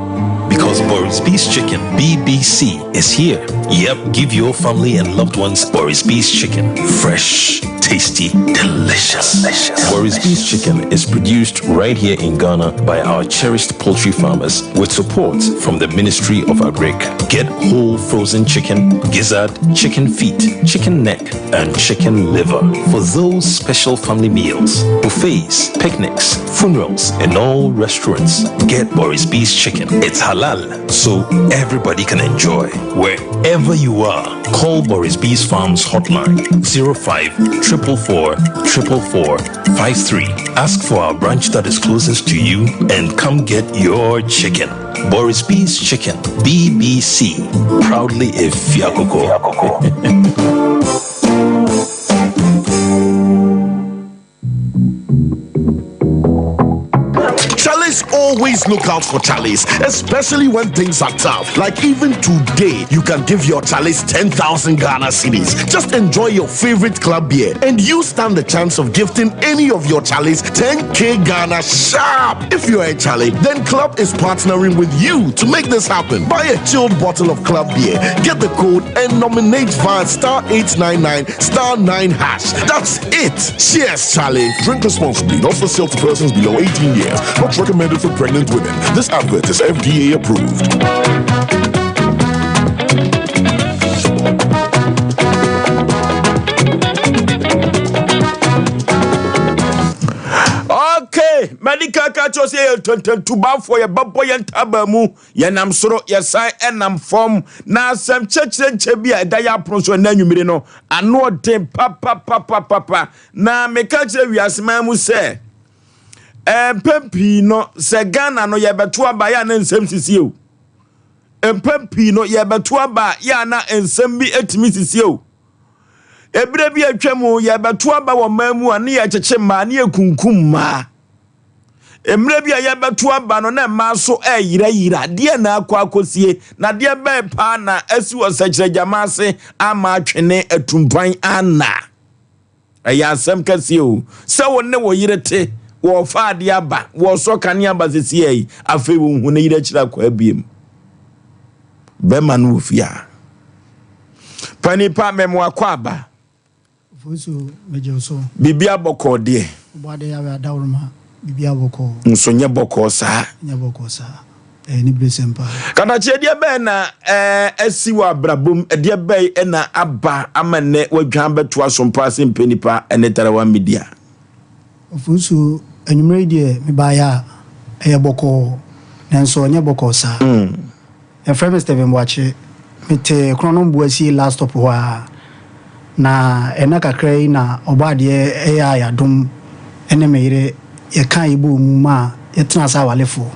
Because Boris Beef's Chicken, BBC, is here. Yep, give your family and loved ones Boris Beef's Chicken. Fresh, tasty, delicious. Boris Beef's Chicken is produced right here in Ghana by our cherished poultry farmers with support from the Ministry of Agric. Get whole frozen chicken, gizzard, chicken feet, chicken neck, and chicken liver for those special family meals, buffets, picnics, funerals, and all restaurants. Get Boris Beef's Chicken. It's halal, so everybody can enjoy. Wherever you are, call Boris Beef's Farms hotline 05-444-444-53. Ask for our branch that is closest to you and come get your chicken. Boris Beef's Chicken, BBC, proudly a Fiakoko. Always look out for Charlies, especially when things are tough. Like even today, you can give your Charlies 10,000 Ghana cedis. Just enjoy your favorite club beer, and you stand the chance of gifting any of your Charlies 10K Ghana sharp. If you're a Charlie, then Club is partnering with you to make this happen. Buy a chilled bottle of club beer, get the code, and nominate via *899*9#. That's it. Cheers, Charlie. Drink responsibly. Not for sale to persons below 18 years. Not recommended for pregnant women. This advert is FDA approved. Okay, medical catcho say to ba for your babo yen tabamu yenam soro yesai enam form na sem cheche bia da ya proso na nwumire no ano den papa na me catch we asema mu say Pempi no se Ghana no yebeto aba ya na nsem sisie o. Pempi no yebeto aba ya na nsem bi etimi sisie o. Ebre bi atwam yebeto aba wo mamu ane ye cheche ma ne ekunkum ma. Emre bi yebeto aba no na ma so yira de na akosie na de be pa na asi wo sekire jamase ama atwene atumpan ana. Aya asem kasie o. Se wo ne wo yirete wo fa de aba wo so kane aba sesi yi afi wo hu ne yira kira kwa biem be man wo fia pani pa memwa kwa aba Oforisuo meje so bibia boko de oboade ya wa dawruma bibia boko nso nye boko sa ni blesempa kana che de be na asi wa brabom de be na aba amane wadwan beto Sompa Asem Mpe Nipa enetarawa media Oforisuo anwumre die me ba ya boko nanso onye boko sa e frame Steven Boache mete krono mbuasi last stop wa na ena kakra yi na obade eya yadom ene meire ye kan ibu mu ma ye tena sa walefo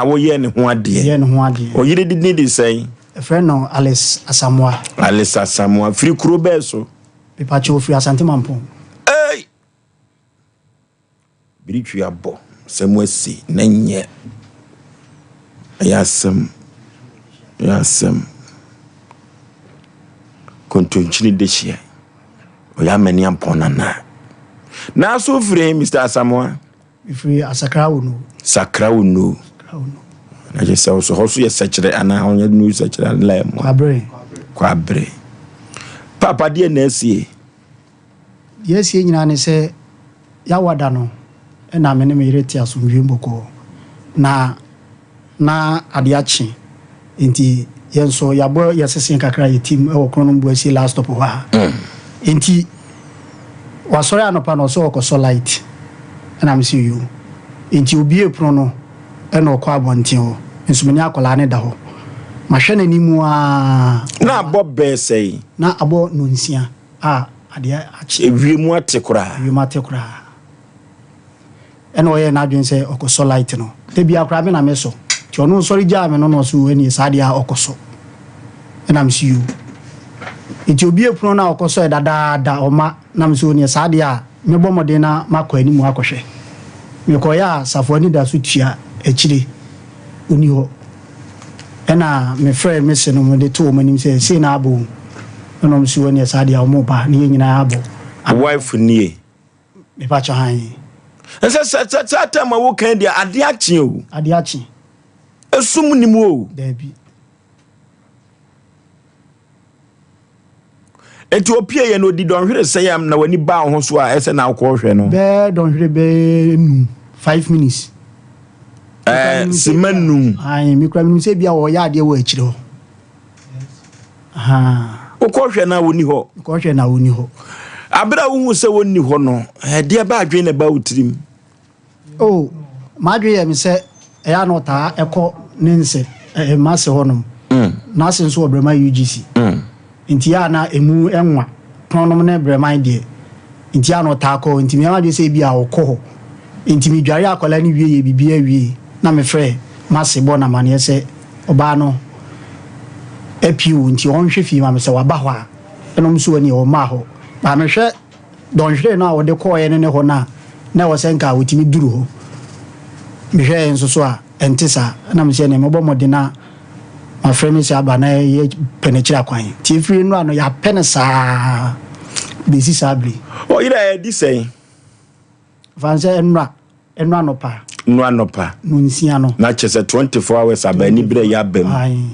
wo ye ne ho ade o yire didi di say friend no Alice Asamoah free kuro be so pipa cho free Asante Mampong biritu abo semwesi nanye yasem kontonchini deshia oya mani ampona na so free Mr. Asamoah free Sakra Uno na je se so hoso ye sechere ana onye nu sechere la mo kwabre papa de na asie nyina ne se ya wada no na me ne me reti asomdwe mboko na adiachi enti yenso yabo yesesen kakra ye team e wokrono mbuasi last stop ha enti wasore anopa no so okoso light na me see you enti obi epro no e na okwa abonten ho nsumani akola ne da ho mahwe na nimu na abo be sei na abo no nsia adia achi ewiemu atekura eno ye na adwen se okoso light no te bia kra me na me so ti ono sori ja me no so eni sadia okoso na me see you enti obi epro na okoso e dada oma na me so eni sadia me bomode na makọ ani mu akohwe me koya safoni da so tia echire oni ho ena me friend me se no mo de to manim se na abo no me so eni sadia omo ba ni nyina abo wife nie me pa cha han Esa time wo kan dia ade achi esum ni mu o dabi Ethiopia ye no di don hwere sayam na wani ba ho so a ese na akọ hwe no be don hwere be nu 5 minutes simanu ai mi kra mi se bia wo ya ade wo akire ho ukọ hwe na woni ho abra wo se woni ho no de ba adwen na ba utirim madwe ye mi se ya no ta ekọ nense mase honom na senso obrema UGC inti ya na emu enwa tonom na brema de inti ya no ta ko inti mi amadwe se bia okọ inti mi dware akola ni wie ye bibia wie na me frɛ mase bo na mane se oba no epiu inti on hwe fi ma me se waba ho a enom so ani o ma ho ba me hwɛ don hwɛ na wo de ko ye ne ho na wo se nka wotimi duru ho me hwɛ enso so a entisa na me se ne mo bo modena ma frɛ me se aba na ye penechira kwan ti free no ano ya penesa besi sabri ira e di sei vanse enwa anopa no nsia no na chese 24 hours abani bre ya bam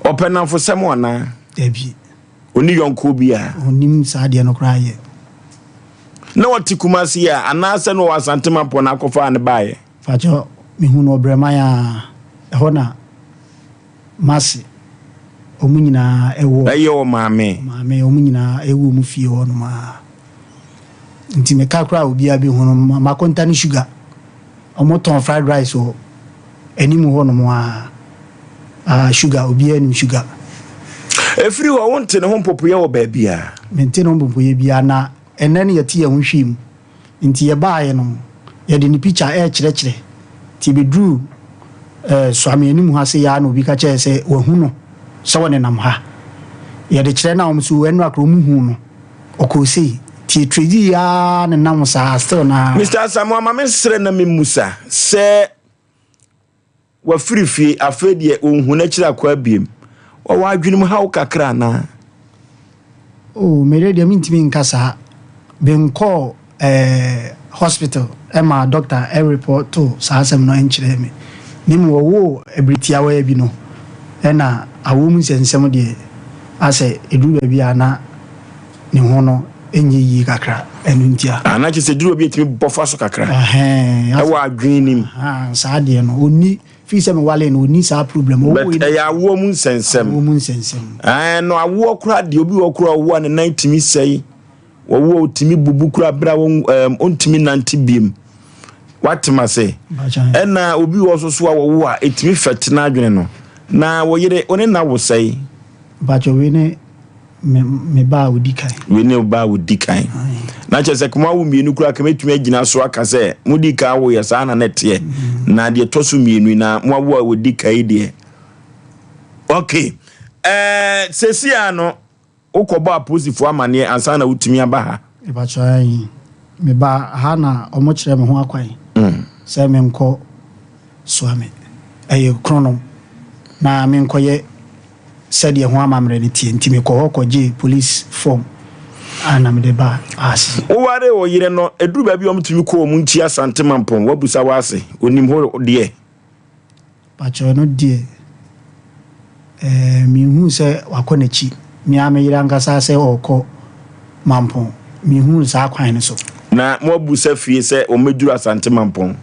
open for someone na debi oni yonko bia onim saade no kra ye na watikumasi ya anase no Asante Mampong na akofa ne bae fajo mehu no brema ya ehona masi omunyina ewo ayo maame omunyina ewo mu fie ho no ma nti me kakra obi abi ho no ma konta ni sugar omoton fried rice o enimu ho no ma sugar obi eni sugar efiri ho wonte ne ho popoye wo ba bia mente no popoye bia na enene yete ye ho hwim nti ye baaye no ye de ni picture kire ti be drew so amenim ha se ya no bi ka che se wahu no so woni nam ha ye de kire na o mso enu akro mu hu no okosi ti tredi ya na nam sa still na Mr. Asamoah ma mesre na memusa se wa firifie afedie onhu na kire akwa biem wa adwenim ha wo kakra na mere de mintimi nkasa benko hospital ema doctor report to saasem no enchire me nim wo ebritia wa bi no na awom sensem de ase edu ba bia na ne ho no enye yi kakra enu ntia ana che se duru bi etimi bofa so kakra wa adwenim saa de no oni fi se me wale no oni saa problem o but ya wo mu sensem no awo kura de obi wo kura wo na 90 sei wo timi bubu kura bra on timi 90 biem watima se ena obi wo so so wo a etimi fetena adwene no na wo yire one na wo sei bacho we ne me ba wo dikai we ne ba wo dikai na chese kuma wo mienu kura kametumi agina so aka se mudika wo ya sa na nete na de tosu mienu na mo wo dikai de okay sesi ano ukoba aposifo amane ansa na wutumi aba ha bacho ai me ba ha na omo kire me ho akwan se me nko soame ayo kronom na me nko ye said ye ho amamre ne tie ntimi ko hokoje police form ana me de ba asi wo ware wo yire no eduru ba bi omtumi ko mu nti asante mampon wabusa wase onim ho de pacho no die mi hu se wakonachi mi ameyira ngasa se oko mampon mi hu sa kwan ne so na mo busa fie se o meduru asante mampon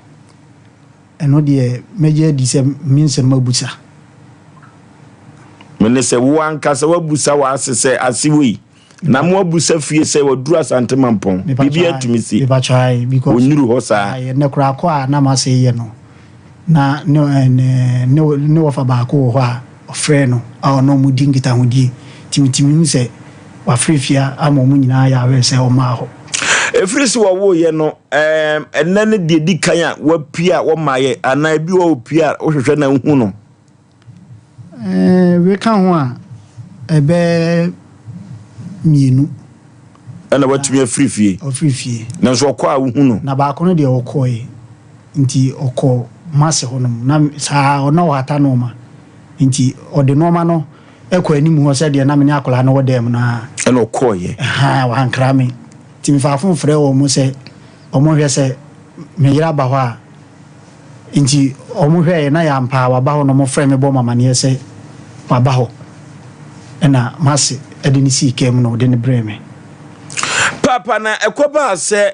eno die meje di se minse mabusa mene se wo ankasa wabusa wase se asiwi na mo busa fie se waduru asante mampon bibia tumisi be bachai because onyuru ho sa ne kura ko a na ma se ye no na ne wo fa ba ko ho a ofre no a no mu dingita hodi timtimi se wa frefia ama mu nyina ya we se o ma ho efrisi wo ye no enane de dikan a wapia wo maye ana bi wo pia wo hwehwe na hu no we kan ho a ebe mienu ana watumi afrifie ofrifie na so kwa hu no na ba ko no de okoe nti oko mase ho no na sa ono wata no ma nti ode no ma no ekwa ani mu ho se de na me akola no wodem na ana okoye ha wa hankra me timi fa fun frɛ wo mu se omo hwɛ se me yira ba ho a nti omo hwɛ na ya mpa wa ba ho no mo frɛ me bo mama ne se wa ba ho na mase ede ni si kem no de ne brɛ me papa na ekoba se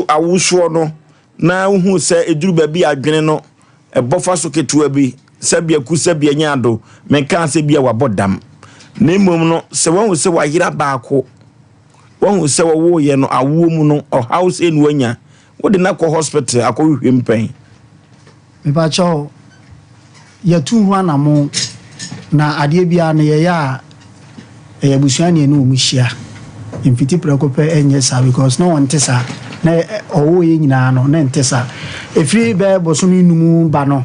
awusu no na hu se eduru ba bi adwene no ebofa so ketua bi se bia ku se bia nyado me kan se bia wabodam na mmom no se won se wa yira baako won se wo ye no awo mu no o house enu anya wo de na ko hospital akohwe mpan me ba cho ya tu ho na mo na ade bia na ye ya e busuani enu mu hia imfiti prekope enye sa because no one tesa na owo ye nyina no na ntesa efiri be bosomi numu ba no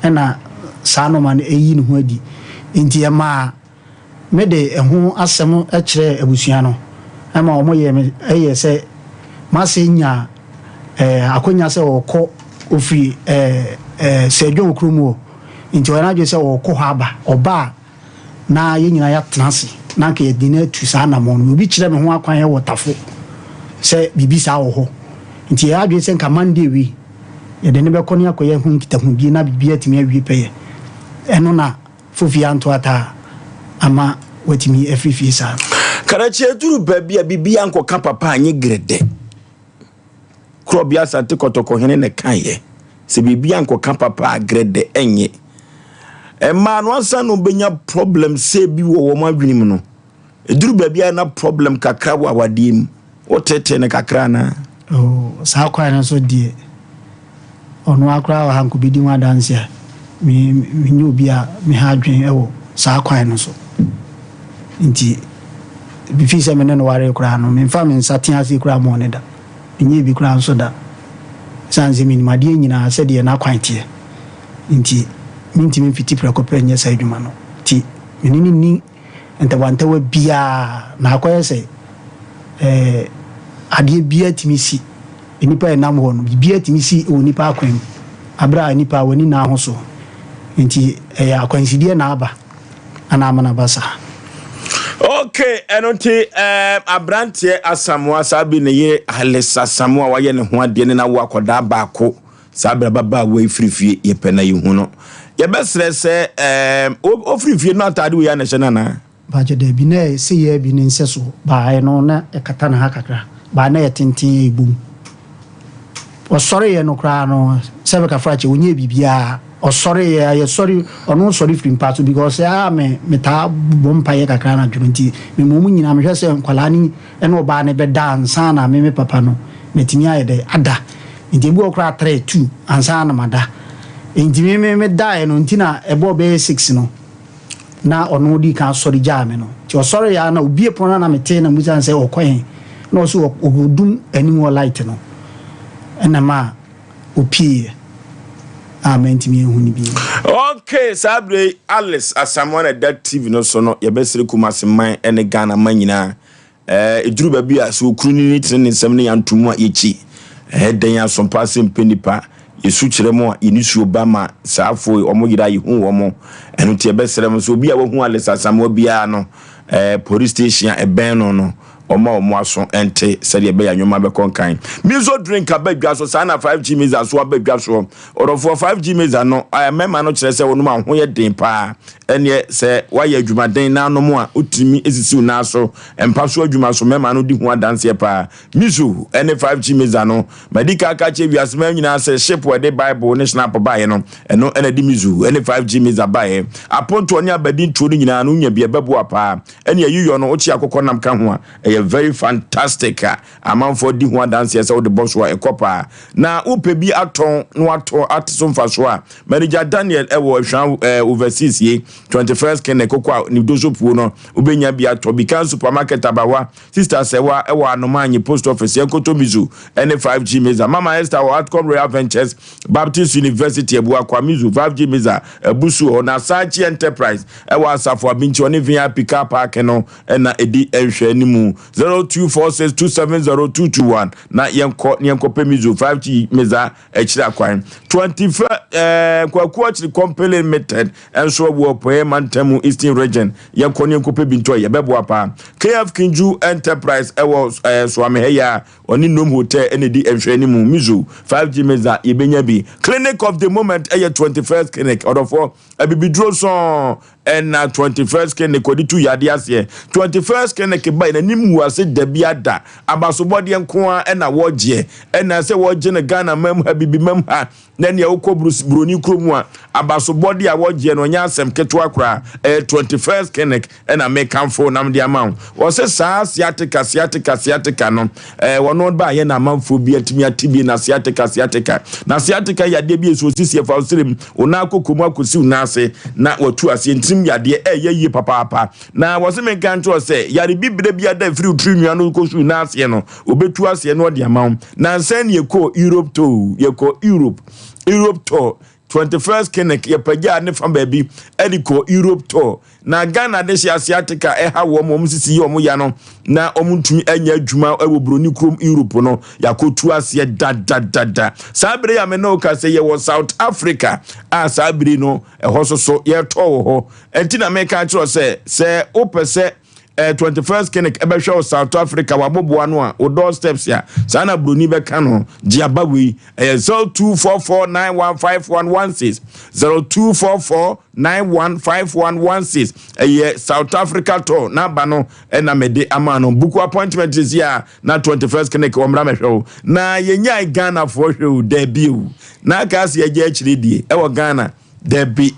na sa no man eyi ne ho adi nti e ma me de eho asem e kire abusuan no ama omo ye me eye se masenya akonya se okọ ofiri sedwo okrumu nti wana je se okọ ha ba oba na ye nyina ya transi na ka ye dina tu sa na mo no bi kire me ho akwan ye wotafo se bibi sa wo ho nti ya adwe se nka mande wi ye de ne be koni akoye hu nkitahu bi na bibi atimi awi peye eno na fofi anto ata ama watimi afifi sa karachi eduru babi a bibi anko ka papa anye grede krobia sante kotoko hene ne kanye se bibi anko ka papa grede enye ma no ansa no benya problem se bi wo mo adwenim no eduru babi na problem kakra wa wadiem otete ne kakra na sa kwa na so die onu akra wa hanku bidi wa dance a mi nyobi a mi ha adwen ewo sa kwa na so nti bifi se mene no ware kura no me mfa me nsaten ase kura mo ne da enye bi kura nso da sanze mi ma die nyina se de na kwantie nti minti mi fiti prekope enye sa adwuma no ti menini ni ntawanta wa bia na akoye se adie bia timisi enipa enam ho no bia timisi onipa akwem abra enipa wani na ho so nti akwansidie na aba ana amana basa. Okay, enonti abrantie Asamoah sabi ne ye Alessa Asamoah waye ne ho ade ne na wo akoda baako sabra baba we frifie ye pena ye hu no ye besre se o frifie no atade we ya na hye na ba je de bi na se ye bi ne nseso ba ye no na e kata na ha kakra ba na ye tenten ebum o sori ye no kra no se be ka frache onye bibia o sorry ye sorry onu sorry from part because me ta bompa ye kakra na dwunti me mo nyina me hwese nkwala ni ene oba ne be dansa na me papa no metimi aye de ada nti bu okra 3 2 ansa na mada ntimi me die no ntina ebo be 6 no na ono di kan sori jame no ti o sori ya na obi epono na mete na musan se okwen na so ogudum animal light no ena ma opie amen ntimi ehu ni bi. Okay, sabre Alice Asamwana that TV no so no ye besere kumase man ene Ghana man nyina eduru ba bi aso kruni ni tene nsem ne yantumu a yechi den ya Sompa Asem Mpe Nipa yesu kire mo inisuo bama saafo omo yira yihu wo mo eno te besere mo so obi a wo hu Alice Asamwa bia no police station eben no omo aso ente said ye be ya nwoma be konkan mizo drink abadwa so sana 5G meza so abadwa so orofo 5G meza no mema no kire se wonu ma ho ye den pa ene se waye adwuma den na no mo a otimi esisi na so empa so adwuma so mema no di hu adanse pa mizo ene 5G meza no medical ka che wiasema nyina se ship we the bible ne snap bae no eno ene di mizo ene 5G meza bae aponto oni abadin tuo nyina no nya bia bebo apa ene yuyo no ochi akokọ nam ka ho a very fantastic amount for di ho dance yes all the boss wa ekopa na upebi aton no ato atisom faso a manager Daniel ewo hwan overseas ye 21st ken ekokwa ni dozopuo no ubenya bi ato bikan supermarket abawa sister sewa ewo anomanyi post office ekotomizu ene 5G meza mama Esther wa Outcome Royal Ventures Baptist University ebuwa kwa mizu 5G meza ebusu na Sachi Enterprise ewo asafo abinchi oni via pick up park no na edi ehwe nimu 0246270221 na yenko pemizo 5G meza echira kwan 25 kwa actually company limited enso wo poe mantemu Eastern region yenko pebinto ye bebo apa KF Kinju Enterprise ewo swame heya oni nom hotel enedi ehwani mu mizo 5G meza yebenya bi clinic of the moment 21st clinic odofo abibidro so and 21st clinic odi tu yade ase 21st clinic by na nimu ase dabiada abasobode enko a na woje na se woje ne Ghana mam habibi mam ha na ne ukọ broni kromu a abasobode a woje no nya asem keto akra 21st clinic na make am for nam dia man wo se sa siatica no wono ba ye na manfo bi atimi atibi na siatica na siatica yade bi eso sisi fa osirem ona akokomu akosi unase na watu ase ntim yade ye papa na wo se menka nto se yare bibire bia da free trinua no kosu unase no obetu ase no de amam na nsan ye ko Europe to 21st clinic ye pagya ne fam baby ediko Europe tour na Ghana de Asiatica ha wo mom sisi ye omo ya no na omuntumi anya adwuma ewo broni krom Europe no yakotu ase da sabre ya me no ka se ye wo South Africa sabre no ehososo ye to ho enti na me ka kiro se opese 21st clinic ebehwe South Africa waboboa no a o doorsteps ya sana broni be ka no giaba we 0244915116 0244915116 South Africa to na ba no na mede amano buku appointment is here na 21st clinic omra mehwe na yenya Ghana for hwe debut na ka se ye akire die e wo Ghana Debbie.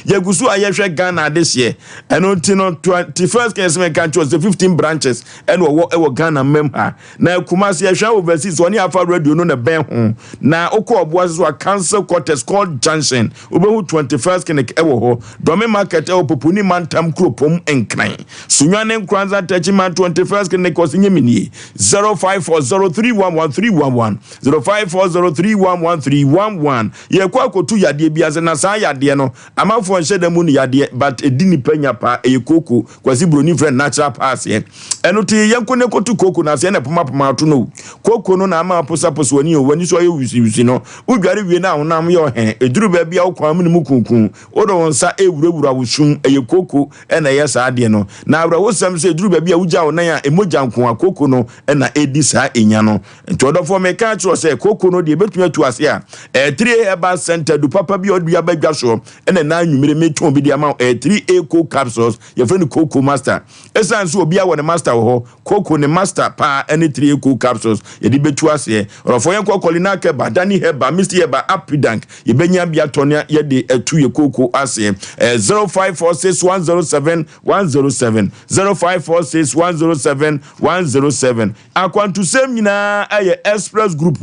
Yagusu ayehwe Ghana this year. And until 21st case me can choose the 15 branches and wo Ghana memha. Na Kumasi yehwe overseas one afa radio no na ben ho. Na okọ oboaso so council quarters called Junction. Obehu 21st clinic ewo ho. Dome market ewo popuni mantam kropom enkran. Sunwane nkranza techima 21st clinic osinyemini 0540311311 0540311311 yekwa kotu yade biase na sa yade no amafo nhede mu ni yade but edini panya pa ekoko kwasi broni friend natural pass ye eno ti yenko ne kotu koko na se na poma ato no koko no na ama posaposo wani wani so ye wisi no udware wie na honam ye ohe eduru ba bia okwan mu ni mukunkun odo wonsa ewurawura wusum ekoko ena ye sa ade no na awra wosam se eduru ba bia wuja wonan a emoja nko akoko no ena edi sa enya no nti odofo me ka kiro se koko no de betumi atu ase a 3 herbal center du papa bi odua badwa so ena na nwumire meton bi de ama 3 eco capsules ye friend koko master esan so obi a won master ho koko ne master pa ene 3 eco capsules ye di betu ase orofo yen kokolina ke badani heba mr heba apidank ye benya bia tonia ye de atu ye koko ase 0546107107 0546107107 akwantu sem nyina aye express group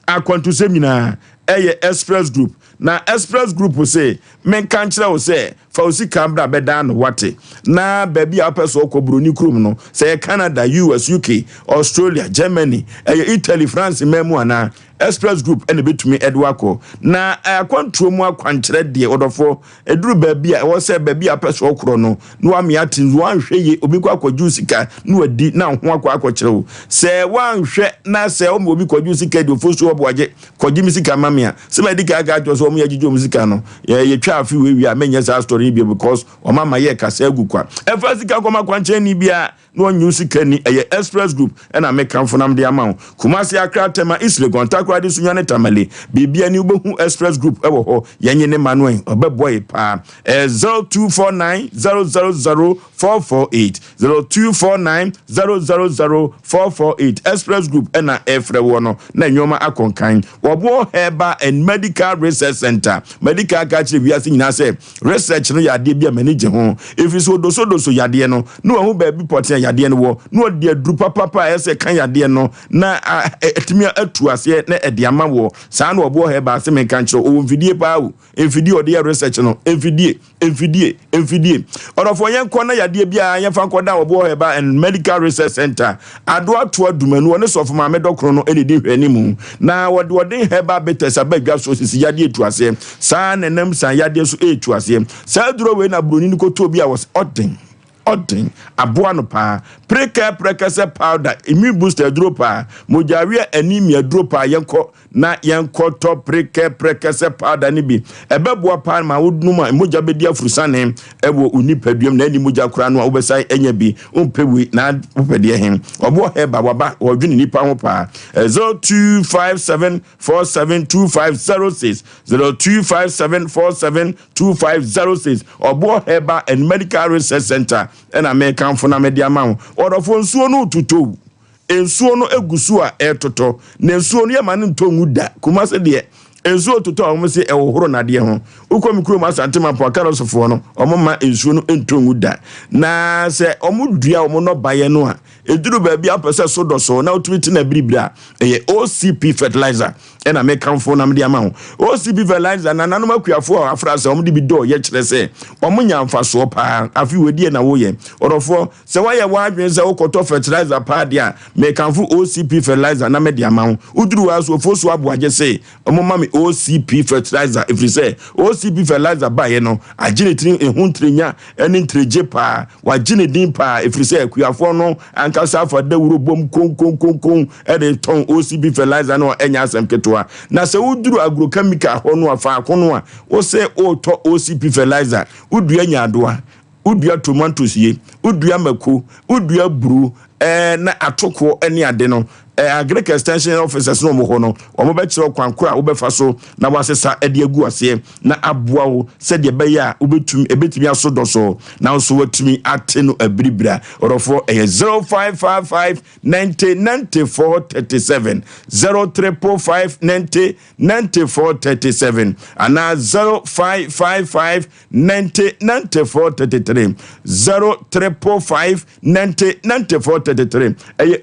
akwantu sem nyina Express Group na Express Group will say men kanchira will say fa osika bra beda no wate na baby a person okobru ni krum no say Canada, US, UK, Australia, Germany, Italy, France memu ana Express Group ene betumi edwako na akwantuo mu akwankyere de odofo eduru baby a wo say baby a person okro no no amiati wanhwe ye obi kwa akwadwu sika no adi na ho akwakyere wo say wanhwe na say o obi kwadwu sika de Oforisuo Aboagye kodimi sika mamia se ma dika aga to so o mu yagidwo mu sika no ye twa afi we a menye sa story bi because o mama ye kasa agukwa efa sika koma kwankyere ni bia no nyu sika ni Express Group ena mekamfo nam de ama Kumasi Accra Tema Isle Gontakwa de sunyane tamale bibia ni ubehu Express Group ewo ho yenye ne manuel obeboy pa 0249000448 0249000448 Express Group ena efre wono na nyoma akonkan wobo Herbal and Medical Research Center medical kachi biase nyina se research no yade bia manage ho if so doso yade no no ho ba bi poten yade no wo no de adru papa ese kan yade no na etimi atu ase na ediama wo saa na obo Herbal Asem kanchiro o mfidie pa wo mfidie ode research no mfidie orofo yen ko na yade bia yen fa ko da obo Herbal and Medical Research Center ado ato adumanu ne sofo ma medokro no ene di hwanimu na wode Herbal betes abadwa so sisi yade etu ase saa nenam san yade so etu ase saa duro we na broni ni ko to bi a was ording aboano pa prekase powder immune booster dropa mojawe anemia dropa yenko na yenko to prekase powder ni bi ebeboa pa ma wodnuma moja bedi afurusane ewo unipaduam na ni moja kura no obesai enya bi umpewi na upede hen obo Herbal waba wodwini nipa ho pa 0257472506 0257472506 obo Herbal and Medical Research Center ena American funa media ma orofo nsuo no tutu ensuo no egusu a etoto na ensuo no yema ne ntongu da Kumasi de ensuo tutu a omse ewohoro na de ho ukomikro ma santema po akarosofo no omma ensuo no entongu da na se omudua omo no baye no a eduru ba bia pese so doso na otumiti na bribra OCP fertilizer ena American funa media ma OCP fertilizer na nanom akuafo afrase omde bi do ye kire se omunya mfaso pa afi wedie na woye orofo se waye wadwen se okoto fertilizer pa dia mekanfo OCP fertilizer na media ma uduru waso Oforisuo Aboagye se omoma me OCP fertilizer if say OCP fertilizer ba ye no agine trin ehuntrenya eni ntreje pa wagine din pa if say akuafo no ankasa fa dawuro bom kon e de ton OCP fertilizer no enya asem keto na se uduru agrochemical ho no afa akono a wo se o to OCP fertilizer udua nyadoa udua tomatoes ye udua mako udua buru na atoko eni ade no agric extension officers no mo ho no omo be kire kwankora wo be fa so na wasesa ede agu ase na aboa wo se de be ya ebetumi aso doso na so watumi ate no abribra orofo 0555909437 0345909437 ana 0555909433 0345909433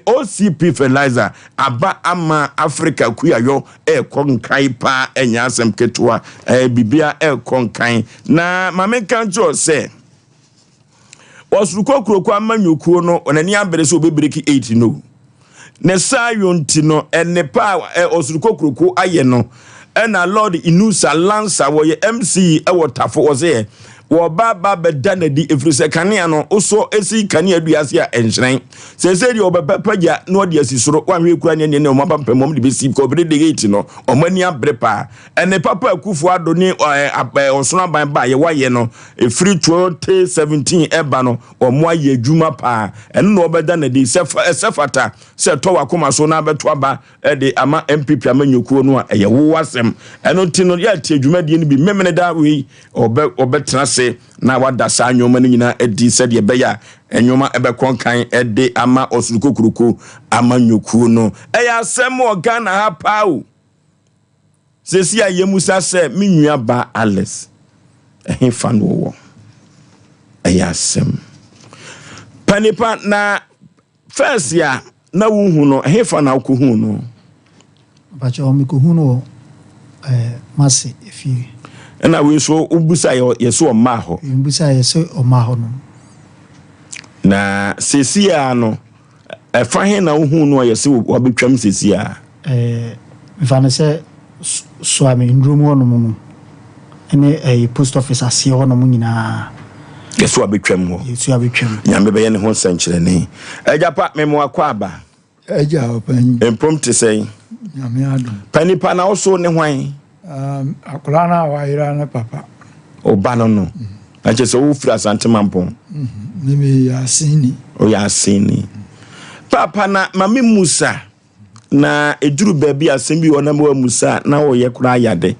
OCP fertilizer aba ama Africa kuyayo konkai pa enya asem ketua bibia konkai na mamenka jo se osuruko kuroko amanyokuo no onani abere se obebireki 8 no ne sayonti no enepa osuruko kuroko aye no ena Lord Inusa Lancer wo ye MC wotafo oze wo baba bedana di efrise kanea no oso esi kanea duase a enhran sese di obepapaja no de asisoro wanwe kura ne ne omaba mpemom de besi ko bre de gate no omani abrepa ene papa akufo adoni osona ban ba ye waye no efiri 2017 eba no omo aye adwuma pa ene no obedana di sefata se to wakoma so na beto aba de ama MPP amanyokuo no a ye wo asem eno ti no ya ti adwuma die ni bi memene da we obetena na wada sa nyoma no nyina edi se de beya enyoma ebe konkan ede ama osurukokuruku ama nyokuo no eya asem Ghana ha pau sesi ayemusa se menua ba Alex ehfa no wo eya asem panipa na first ya na wuhu no ehfa na okuhu no bacha omikuhu no Masi if you na we so ubusa yeso oma ho ubusa yeso oma ho no na sesia no efa he na hu no yeso wabetwam sesia mfana se swami ndrumu no mu ene post office ase ho no mu nyina yeso wabetwam ho yeso wabetwam nyambe be ye ne ho sankyere ne ajapa memo akwa aba aja opan impromptu say nyame adu panipa na oso ne hwan akura na waira na papa obano no ache so wo fira asante mampon mimi yasini o yasini papa na mame musa na ejuru baabi asembi wona ma musa na wo ye kura yade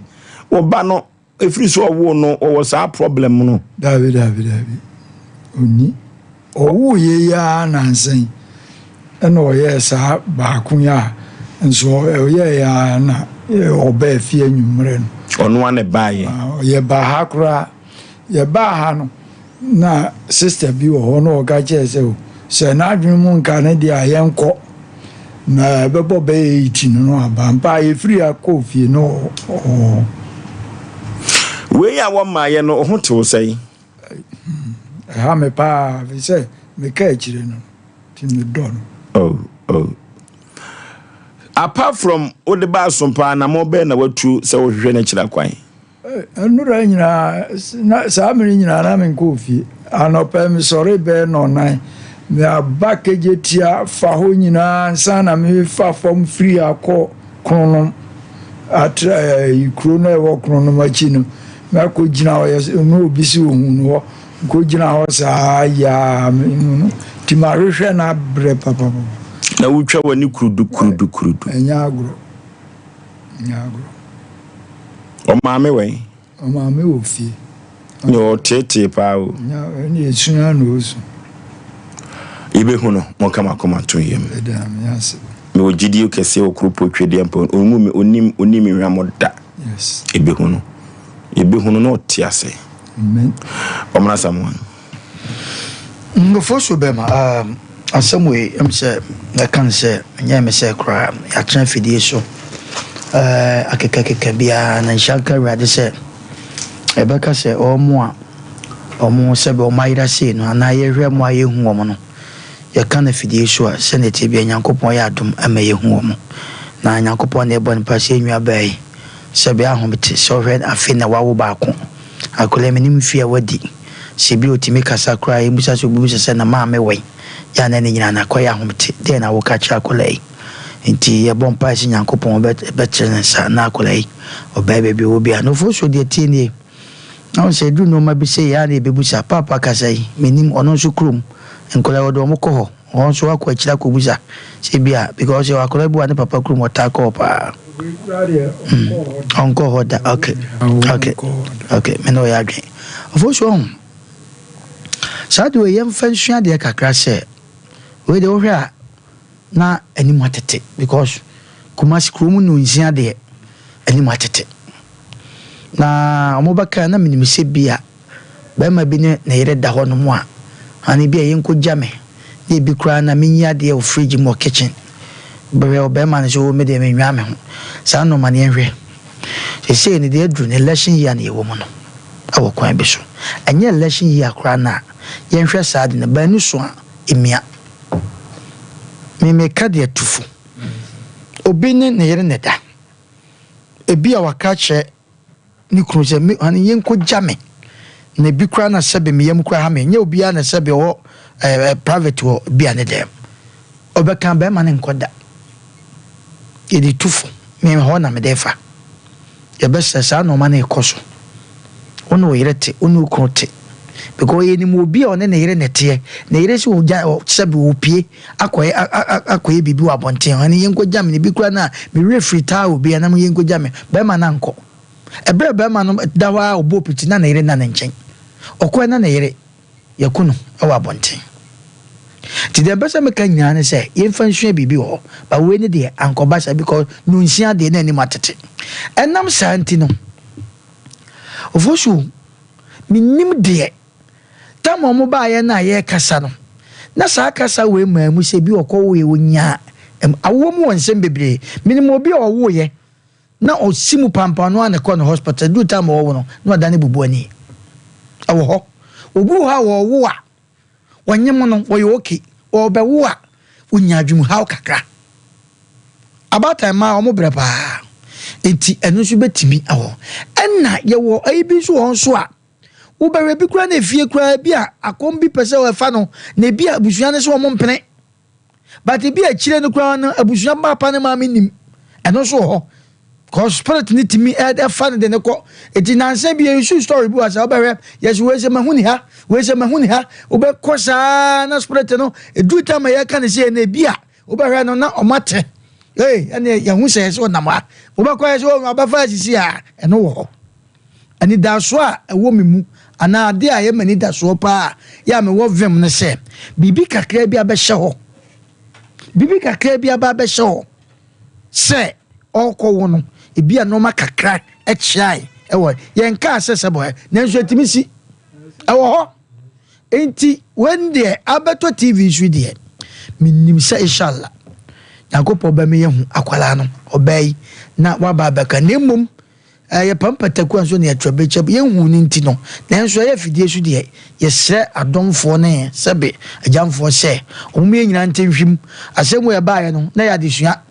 obano efiri so wo no wo sa problem no david oni owu ye ya nansen ena o ye sa ba kunya nso ye ya na oba fie nwumre no ono ane baaye ye ba hakura ye ba ha no na sister bi wo no ga jese o se na adwun mu nka ne dia yenko na bebo be 18 no abampa ye free akofie no we ya wo maye no ho te wo sei ha me pa vi se me ka chire no ti me do no apart from Odeba Sompa na mo be na watu se wo hwehwe na kira kwan enura nyina na sa amiri nyina na me nkofie anopa me sore be no nan me abakeje tia fa ho nyina sana me fa fom free akọ krono atra ikro na ewo krono machi no me ko gina ho no obi si ohun no ko gina ho sa ya no ti ma rehwe na bre papa na wutwa wani kurudu enya agro o maame we o maame wo fie no tete pa o nya ni esuna no osu ibe huno mo kama koma to yem edam yase me ogidi o kese o krupo twede ampo omu onim hwamoda yes ibe huno no tiase amen omna samwan ngofo so bema Asem we say I can say nyame say kra ya tran fidie so akekeke bia na nshaka rade say ebeka say omo se be o mayira say no na ye hwe mo aye hu omo no ya kan fidie so a se ne tie bia nyankopon ya adom ama ye hu omo na nyankopon na ebo npa se nwa bai se bia homete so hwe afi na wawo ba ko akole menim fia wadi se bi otimi kasa kra e musa so bubu se na ma me we ya na nyina na koya homte de na wo ka cha kolai nti ye bompa si nyankopon betre sa na kolai obabe bi wo bia no fo so de tinie na se du no ma bi se ya na bebusa papa kasai menim ono so krum nkola wodo mo ko ho on so akwa chira ko busa se bia because you akola bu ani papa krum wota ko pa onko hoda okay me no ya dwen fo so sadu yem fansua de kakra se we de ohwa na animu atete because kumasi krumu no nsia de animu atete na omobaka na minimise bia ba ma bi ne na yere da ho no mo a ani bia yenko jame de bi kra na minya de o fridge mo kitchen bere o ba ma ne so me de me nwa me ho sa no ma ne enhwe se ne de adru ne election year na yewo mo no awo kwan bi so anya election year kra na yenhwe sa de ne ba ni so a emia me ka de tufu obi ne yere ne da ebi a waka che ni kru je me ani yenko jame na bi kra na sebe me yem kra ha me nya obi a na sebe wo private wo bi ane dem obeka ba ma ne nkoda edi tufu me ho na me defa ye be sesa no ma na ekoso ono yirete ono krote because ye ni mo bi one na yire nete na yire si oja sebe opie akoye bibi wa bonten ani yenko jam ne bi kra na me refree ta obi na me yenko jam ba ma na nko ebre ba ma no dawa obo piti na yire na nchen okwa na yire yakunu awa bonten ti de besa me kan nyane se ye fansua bibi ho ba we ne de ankobasa because no nsia de na ni matete enam santi no ofosu minim de tamo mo ba ye na ye kasa no na sa kasa we mamu se bi okwo we wonya awo mu wonsem bebre minim obi owo ye na osimu pampa no ana kɔ no hospital do time wo no na wadane bubu ani awo ho obu ha wo a wanyem no wo yoke wo be wo a unya adwum ha kakra about time ma omo bre pa enti eno so betimi awo enna ye wo ayi so won so a wo be bi kura na fie kura bi a akom bi pese wo fa no na bi abusua ne so omo mpene but bi a chire no kura no abusua ba pa ne ma menim eno so ho cause spirit ni timi e fa ne ko enti nanse bi e show story bu asa oberre yes we se mahuni ha obe kosa na spirit no e do time ya kan se na bi a oberre no na omate ene ya hu se so na ma obe ko so no abafa sisi a eno wo ani da so a ewo memu ana ade a ye mani da so pa ya me wo vem ne se bibi kakra bi abehye ho se okwo wo no ebi anoma kakra echiai ewo yenka asese boy nanso etimisi ewo ho enti when there abeto tv show there minim se inshallah yakopo ba me yehu akwala no obey na waba beka nemum ye pampataku anso ne atwabecha yehu ni nti no nanso ye fidie show there ye sre adomfo ne sebe agyamfo se omu nyina ntenhwim asemu ye baaye no na ya desua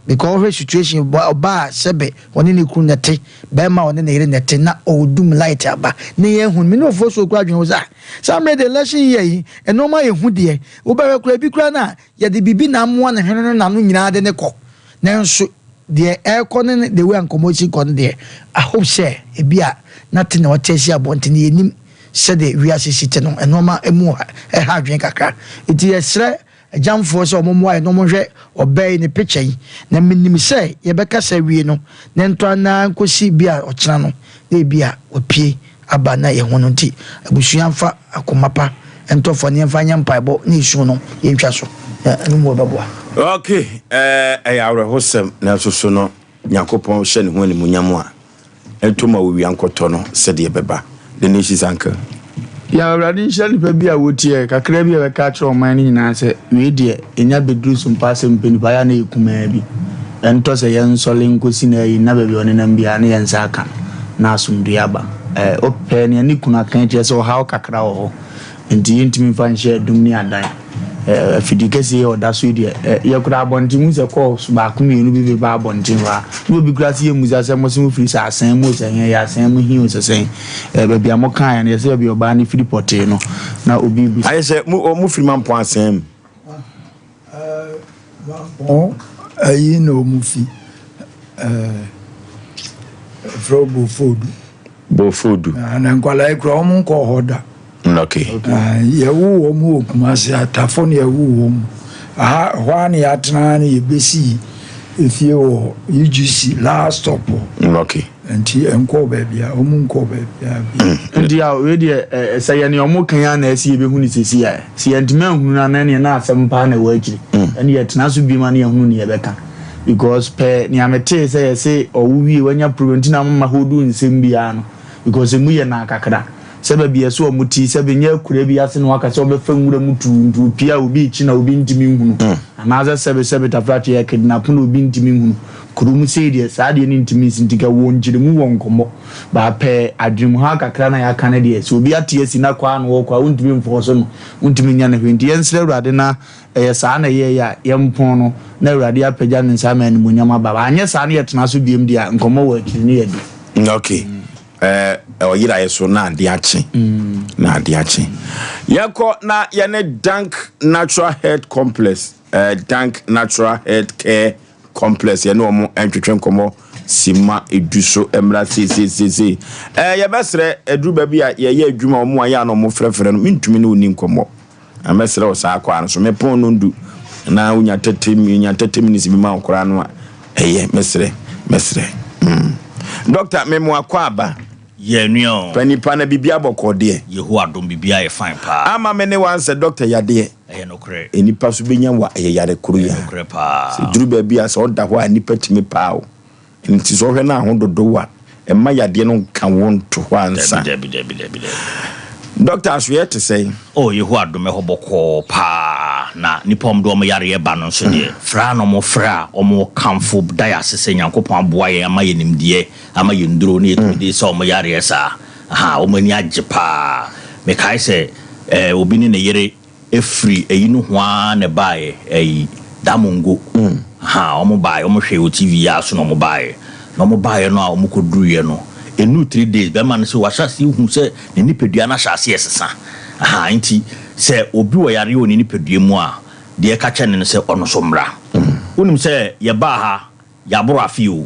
because her situation ba sebe woni ne kru nete be ma woni ne yire nete na odum light aba ne ye hu me no fo so kra dwen za some the election ye e no ma ye hu de wo ba kra bi kra na ye de bibi na mo na hwene na no nyina de ne ko nanso de e ko ne de we ankomochi ko de I hope say e bia nothing na watesi abonte ne nim se de wi asisite no e no ma emu e ha dwen kakra iti esre jamfo so omomo ay no mo hwe obey ne picture yi na minim se ye beka sa wie no ne nto na nkosi bia ochena no na bia opie aba na ye hono nti abusuanfa akomapa entofo ne mfa nyampaibo ne isu no ye ntwa so anu mo babo okay ayawre hosem na soso no yakopon hye ne ho ne munyam a entoma wo wi ankoto no se de beba the nations anka ya already shall be a wotie kakra bi e ka tro man ni nyina se we de enya bedru Sompa Asem Mpe Nipa ya na ekuma bi ento se yen sole nkosi na yi na bebe one nam bia na yen saka na asumdua ba ope ne ni kuna kan je se o ha kakra wo enti ntimi fa nhye dum ni adan afidikese o da so de ye kura abonti mu se ko ba ku mienu bi ba abonti wa no bi kura se ye muza se mo se mu firi sa asan mu se ya asan mu hi o se sen ba mo kan ya ne se bi oba ni firi pote no na obi bi aye se mu firi man po asan bon ayi no mu fi fro bofodu na nkwala ikra o mu ko hoda okay yewu wo mu okumase atafo ne yewu wo mu hwani atna ne yebesi efie wo UGC last stop okay enti enko bebia omu nko bebia ndi a we de say ne omu kan ya na esi ebehu ni sesi ya si entime hunu na na ne na Asem pa na wa akiri ene ye tena so bi ma ne hunu ne yebeka because pe ni amete say owuwie wanya prevent na mama hodu nsem bia no because emu ye na kakra sebe bia so omuti sebe nya kure bia se no waka se obefa nwura mutu pia obi chi na obi ntimi hunu anaza sebe tafrati ya kidnap na obi ntimi hunu kurum se dia sa dia ni ntimi sintika wonjire mu wonkomo ba pe adwum ha kakra na ya kana dia so obi atie si na kwa no kwa untimi mfo so no untimi nya na hwenti yensre urade na sa na ye ya yempon no na urade apagya ne nsa ma ni munyama baba anya sa na yetena so biem dia nkomo wa kiri ne yadu okay oyira yeso na adiache na adiache yako na yene Dank Natural Health Complex Dank Natural Health Care Complex yene omo entwetwe nkomo sima eduso emra cc ye besre edru ba bia ye adwuma omo aya na omo frefre no mintumi na oni nkomo amesre o sa akwa so me pon no ndu na unya 30 minutes bi ma okora no eye mesre Doctor memo akwa aba ye nyo panipa na bibia bokode yehu adom bibia ye fine pa ama me ne wan se doctor yade no kre enipa so benya wa yare kuru ya no kre pa se duru ba bia se oda ho anipa timi pa o nti so hwe na ahododo wa emma yade no kan wonto ho ansa debi doctor so yet say oh yehu adom e hoboko pa na nipom do mo yare ba no so de fra no mo fra o mo kamfo dias se Nyankopon aboa ye ama ye nimdie ama ye nduro ne etudi so mo yare sa o mani agyepa me kai se obi ni ne yere efri eyinu hwa ne bae damongo o mo bae o mo hwe o TV ya so no mo bae no mo bae no a o mo koduye no enu 3 days be man se wa hyase hu se ne nipadua na hyase esesa nti se obi wo yare oni nipadua mu a de ka kyene ne se ono so mra unim se ye ba ha ya boro afi o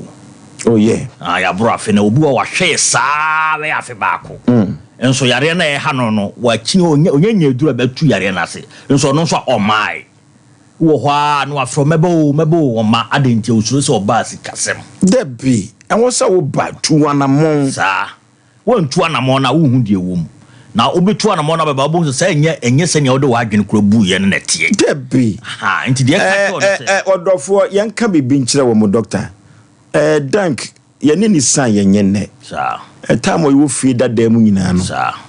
oh yeah ya boro afi na obi wo hwe saa we afi baako enso yare na ha no wa chi onye duru abatu yare na se enso no so omai wo hwa no afro mebo oma adenti osuro se oba sikasem debi enwo se wo ba tu anamon saa won tu anamon na wo hu de wom na obetu anamon na baba bo se enye se ne wo de wa adwene kro bu ye ne tie debi nti de ka to se odofo yenka bibi nkire wo mo doctor dank ye ni san ye nyenne saa time wo fi dada mu nyina no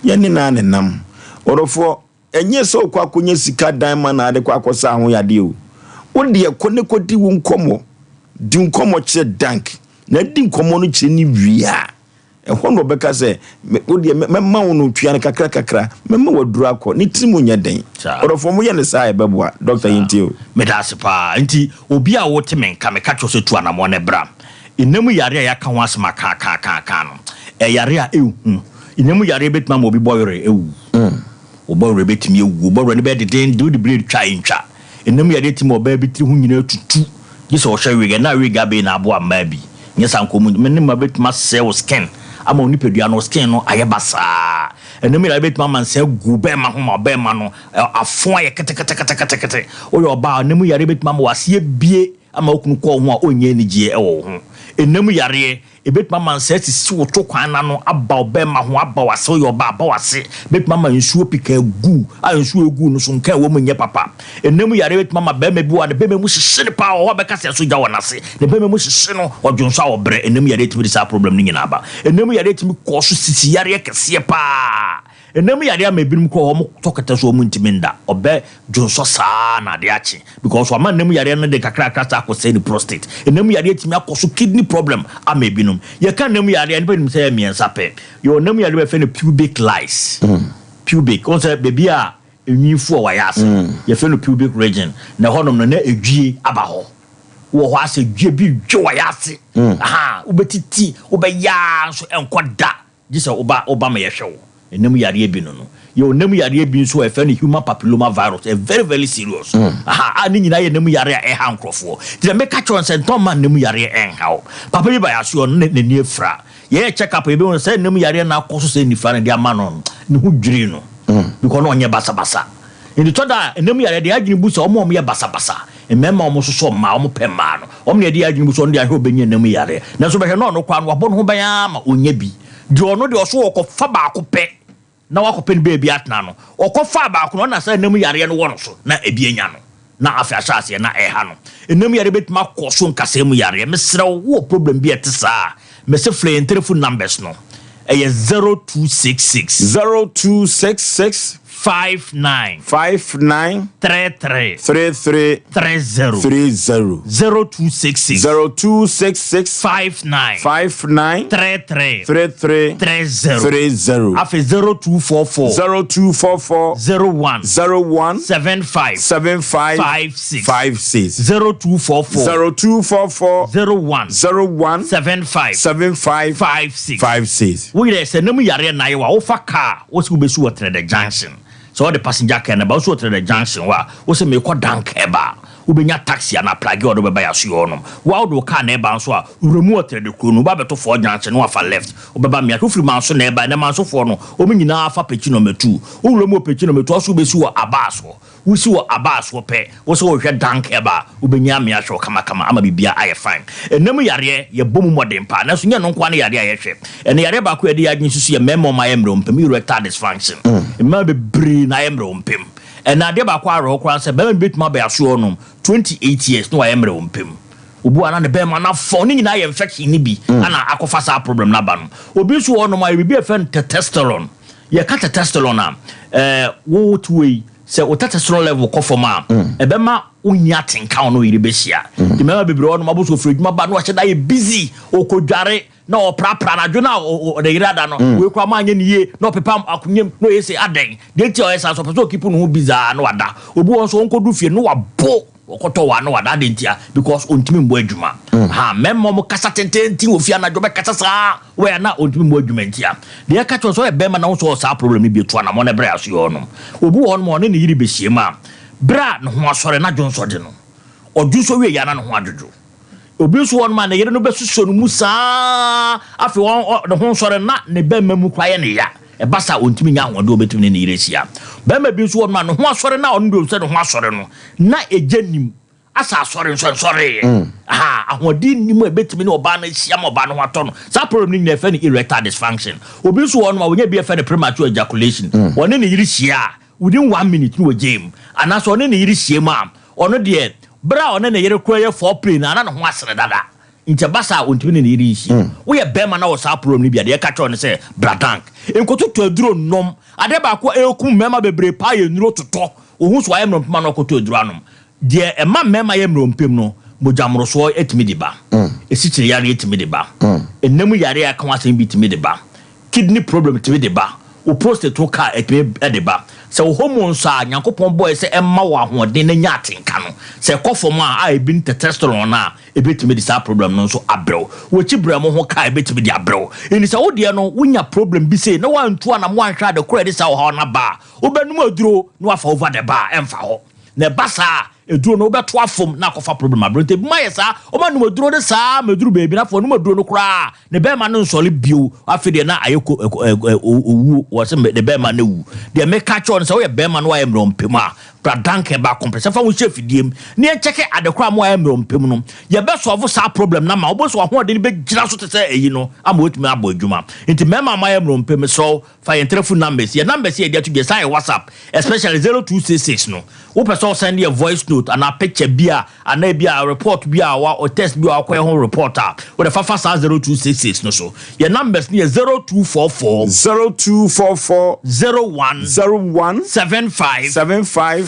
ye ni na nam odofo enye so kwa akonya sika dan ma na ade kwa akosa ho yade o wode ye kone kodi wo nkomo di nkomo kire dank na di nkomo no kire ni wia ho no beka se wode memma wo no twia kakra memma waduru akọ ni tirimu nya den odofo mo ye ne sa ebeboa doctor yintio medase pa nti obi a wo te menka me ka cho se tu anamo ne bra inamu yare ya ka ho asema ka no yare a ehu inamu yare betima mo obi boyore ewu obo rebetimi ewu obo ne be de do the blade twa intwa enam yade timo oba bitiri hu nyina tutu gise o hwe na wega be na abo amma bi nyesa nkomu me ma betima sell skin ama oni pedua no skin no ayebasa enam yade betima man se gu be ma ho ma be ma no afon aye kete oyo oba enam yade betima ma wase bie ama okunu ko ho a onye nigie ewo ho enam yare ebetma man se si woto kwan na no aba obema ho aba wase yo ba wase betma man nsuo pika gu a nsuo egu no so nka wo munye papa enemu yare betma ma be bi wa de be mu hye pa wo be ka se so gya wonase de be mu hye no odwonso a obre enemu yare timi sa problem ni nyina ba enemu yare timi ko so sisi yare kese pa enemu yare ma ebinim ko wo tokata so mu ntiminda obe dwonso saa na de achi because wa man enemu yare no de kakra kasa ko say ni prostate enemu yare timi akoso kidney problem ama ebinim ye kan enemu yare ni benim say miensa pe yo enemu yare be fe no pubic lice pubic on say baby a enyifu wa yase ye fe no pubic region na honom no na edwie aba ho wo ho ase dwie bi dwe wa yase ubetiti ubeya so enkoda gise oba ma ye hwe wo enemu yare bi no yo enemu yare bi so e fe no human papilloma virus e very very serious ani nyina ye enemu yare e ha nkrofo ti me ka chon se nton man enemu yare en ha papa bi ba ya so no ne ni efra ye check up e bi won se enemu yare na akoso se ni fra ne dia ma no ne hu dwiri no because no onye basa in the toda enemu yare de agini bu se omo ye basa emema omo so ma omo pema no omo ne de agini bu so ndi ahwe obenye enemu yare na so be hwe no kwa no abo no ho ban ama onye bi de ono de oso okofa ba akopɛ na wakope ni baby atna no okofa ba akno na sa enemu yare no wono so na ebienya no na afi asase na eha no enemu yare betima koso nkasemu yare mesrɛ wo problem bi etesa me se flay telephone numbers no eye 0266 59 33 30 0266 59 33 30 afi 0244 01 75 56 0244 01 75 56 we dey say nemu yare na ye wa wo fa car wo se besu wo the junction so the passenger car na ba so the junction wa wo se me ko dank eba ubenya taxi na plage odo beba ya so yonom wa odo car na eba so a uremu otre de kro no ba beto for junction no afa left obeba me atofiri man so na eba na man so for no o menyina afa pekino metu uremu pekino metu so besu wo abaso wusi wo abaso pe wo so wo hwe dank eba ubenya me ahwe kama ama bibia aye fine enemu yare ye bomu modern pa na so nya no kwa na yare aye hwe ene yare ba ko edi agin susu ye memo ma yemro mpem erectile dysfunction ma be bri na yemro mpem ena de ba kwa ro kwa se be bitma ba yaso onum 28 years no yemro mpem obu ana ne be ma na fo ni nyina ye infection ni bi ana akofa sa problem na ba no obi so onum aye bi e fen testosterone ye ka testosterone na wo tuwe se o testosterone level ko for ma e be ma unya tenka no yiri be hia the mema bebre ono mabo so friduma ba no hye da ye busy o kodware na o prapra na dwona o de yirada no we kwa ma anye niye na opepam akunyem no yesi aden de ti o yesa so person keep no busy na wada obi won so onkodu fie no wabo okoto wa no wada de ntia because ontimi mbo adwuma ha memmo mo kasa tententi wo fie na dwobe kasa sa we na ontimi mbo adwuma ntia de ka cho so e be ma na so sa problem ni bi to na mo na bra aso yo no obi won mo ne yiri be hie ma bra no ho asore na dwonso de no odu so we ya na no ho adwojo obi so won ma na yere no besuso no musa afi won no ho sore na ne be mamu kwaye ne ya e basa ontimi nya ho de obetimi ne yire sia be ma bi so won ma no ho asore na onu do so no ho asore no na ejenim asa asore sore aha ahodi nimu ebetimi ne oba na sia ma oba no ato no sa problem ni na fe ne erectile dysfunction obi so won ma wonya bi fe ne premature ejaculation woni ne yire sia within 1 minute no game anaso woni ne yire sia ma ono de bra one na yere kroye for play na no ho asere dada ntia basa ontimi ne yiri shi wo ye bema na wo sa problem ni bia de ka cho ne se bradank enkoto to aduro nom ade ba ko ekum mema bebre pa ye nuro toto ohun so ayem mpema no koto aduro anom de e ma mema ye mrompem no mojamro so etimi de ba esichiri yare etimi de ba enemu yare aka wasen bi etimi de ba kidney problem etimi de ba o prostate to ka etimi de ba se hormones a nyankopon boy se emma wo ahoden na nya atenka no se kofom a ebin testosterone na ebetimi dis problem no so abrew wo chi brem ho ka ebetimi di abrew eni se wo de no wonya problem bi se na wantu ana mo anhwa de kora de sa wo ha na ba obenum aduro no afa over the bar emfa ho na basa eduro no beto afom na kofa problem abronte bi mayesa o ma no eduro de sa meduru beebi na fo no eduro no kura ne be ma no nsole bio afede na ayeko owu wo se de be ma na wu de me catch on so ye be ma no ayem rompema bradanke ba compressor fa wo chef diem ne cheke adekora mo ayem rompem no ye be solve sa problem na ma wo so ho de be gira so te say eyi no ama otumi abo adwuma enti me ma ayem rompem so fa your telephone numbers ye dey to be sign WhatsApp especially 0266 no wo person send your voice note and a picture bia and a bia report bia or test bia or home reporter with a fafa 0266 no so your numbers near 0244 01 75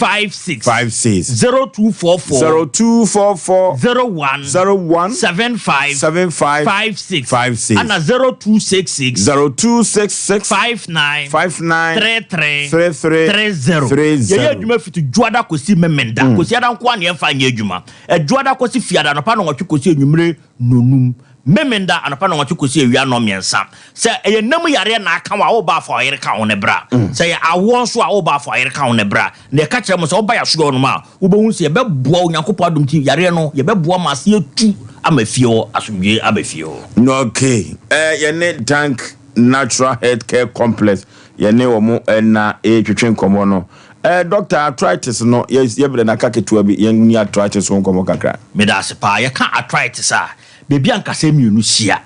56 0244 01 75 56 and a 0266 59 33 yeah you may fit to juada kosi memenda kosi ada nko ane emfa anye adwuma juada kosi fiada no pa no nwatwe kosi enwumre nonum memenda anapa no nwatwe kosi ewia no miensa se eye nam yare na aka wa wo ba fa oyere ka one bra se ye awon so a wo ba fa oyere ka one bra na ka kire mo se wo ba ya so no ma wo be hu se ye be boa onyankopɔ adom ti yare no ye be boa ma se etu amafio asomdwe amafio no okay ye ne tank natural healthcare complex ye ne wo mo na twetwe nkomo no doctor arthritis no yes ye be na kaketua bi ye ni arthritis won komo kakra me da se pa ye ka arthritis a bebi anka se mienu sia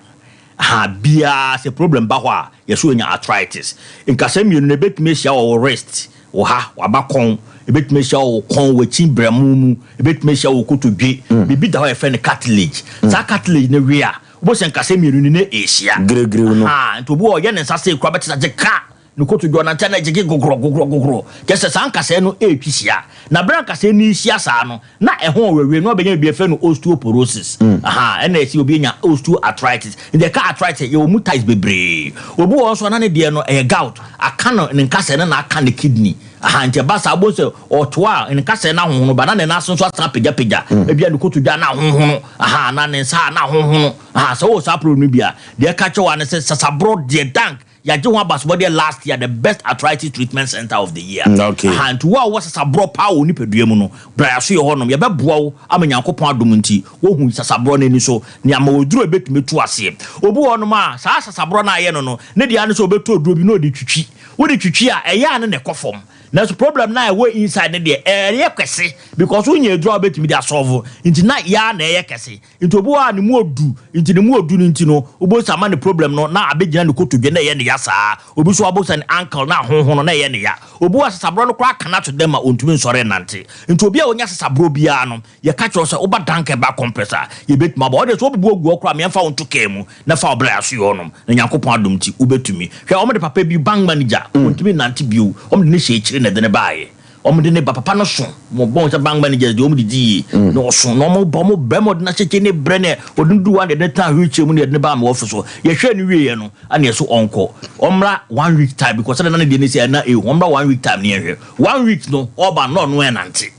ha bia se problem ba ho a ye so nya arthritis nka se mienu ne betime sia wo wrist wo ha wabakon ebetime sia wo kon wachi bramu mu ebetime sia wo kotodwe bebi da ho e fe ne cartilage sa cartilage ne wi a wo se nka se mienu ne esia gregre no ha nto bo ye ne nsa se kwa betisa je ka nukoto do na tana jige gogro kese sanka se no etwisia na branka se ni hia sa no na ehon wewe no obenya bia fe no osteoporosis aha na esi obi nya osteoarthritis in the car arthritis you mutais bebre obi won so na ne de no gout aka no nka se na aka ne kidney aha ntia basa abo se otoa nka se na honhono ba na so asa pega ebia nukoto da na honhono aha na ne sa na honhono aha so wo sa problem bia de ka che wa ne se sasabro de dank ya je one basbody last year the best arthritis treatment center of the year okay and wa was sabro pa wo ni pedua mu no bra so ye honom ye beboa wo amenyankopon adom nti wo hu sasabro na ni so ne ama oduro betumi tu ase obi honom a sa sasabro na ye no ne dia ne so obeto oduro bi no de twitwi wo de twitwi a eya ne kofom na so problem na we inside ne de ye kwese because wo nya oduro betumi de solve nti na ya na ye kese nti obi wa ne mu odu nti ne mu odu nti no obo sama ne problem no na abegina ne kotodwe na ye ne yasa obi so abosa ne ankle na honhono na ye ne ya obi wa sasabro no kwa kana to dem a ontumi nsore nante nti obi a onya sasabro bia no ye ka kiro se oba danke ba compressor ye betuma ba ode so obi ogu okra me mfa onto kemu na fa obra aso yonom na nyankopon adom ti ubetumi hwe omo de papa bi bank manager ontumi nante biu omo de ne hye chire na de ne baaye omde ne papa no so mo bon se bank managers de omde di no so no mo bo mo bremo de na cheche ne brene odundu one de ta hweche mu ne de ba ma office so ye hwe ne wie no ane so onko omra 1 week time because na de ne say na omra 1 week time ne hwe 1 week no oba no no enante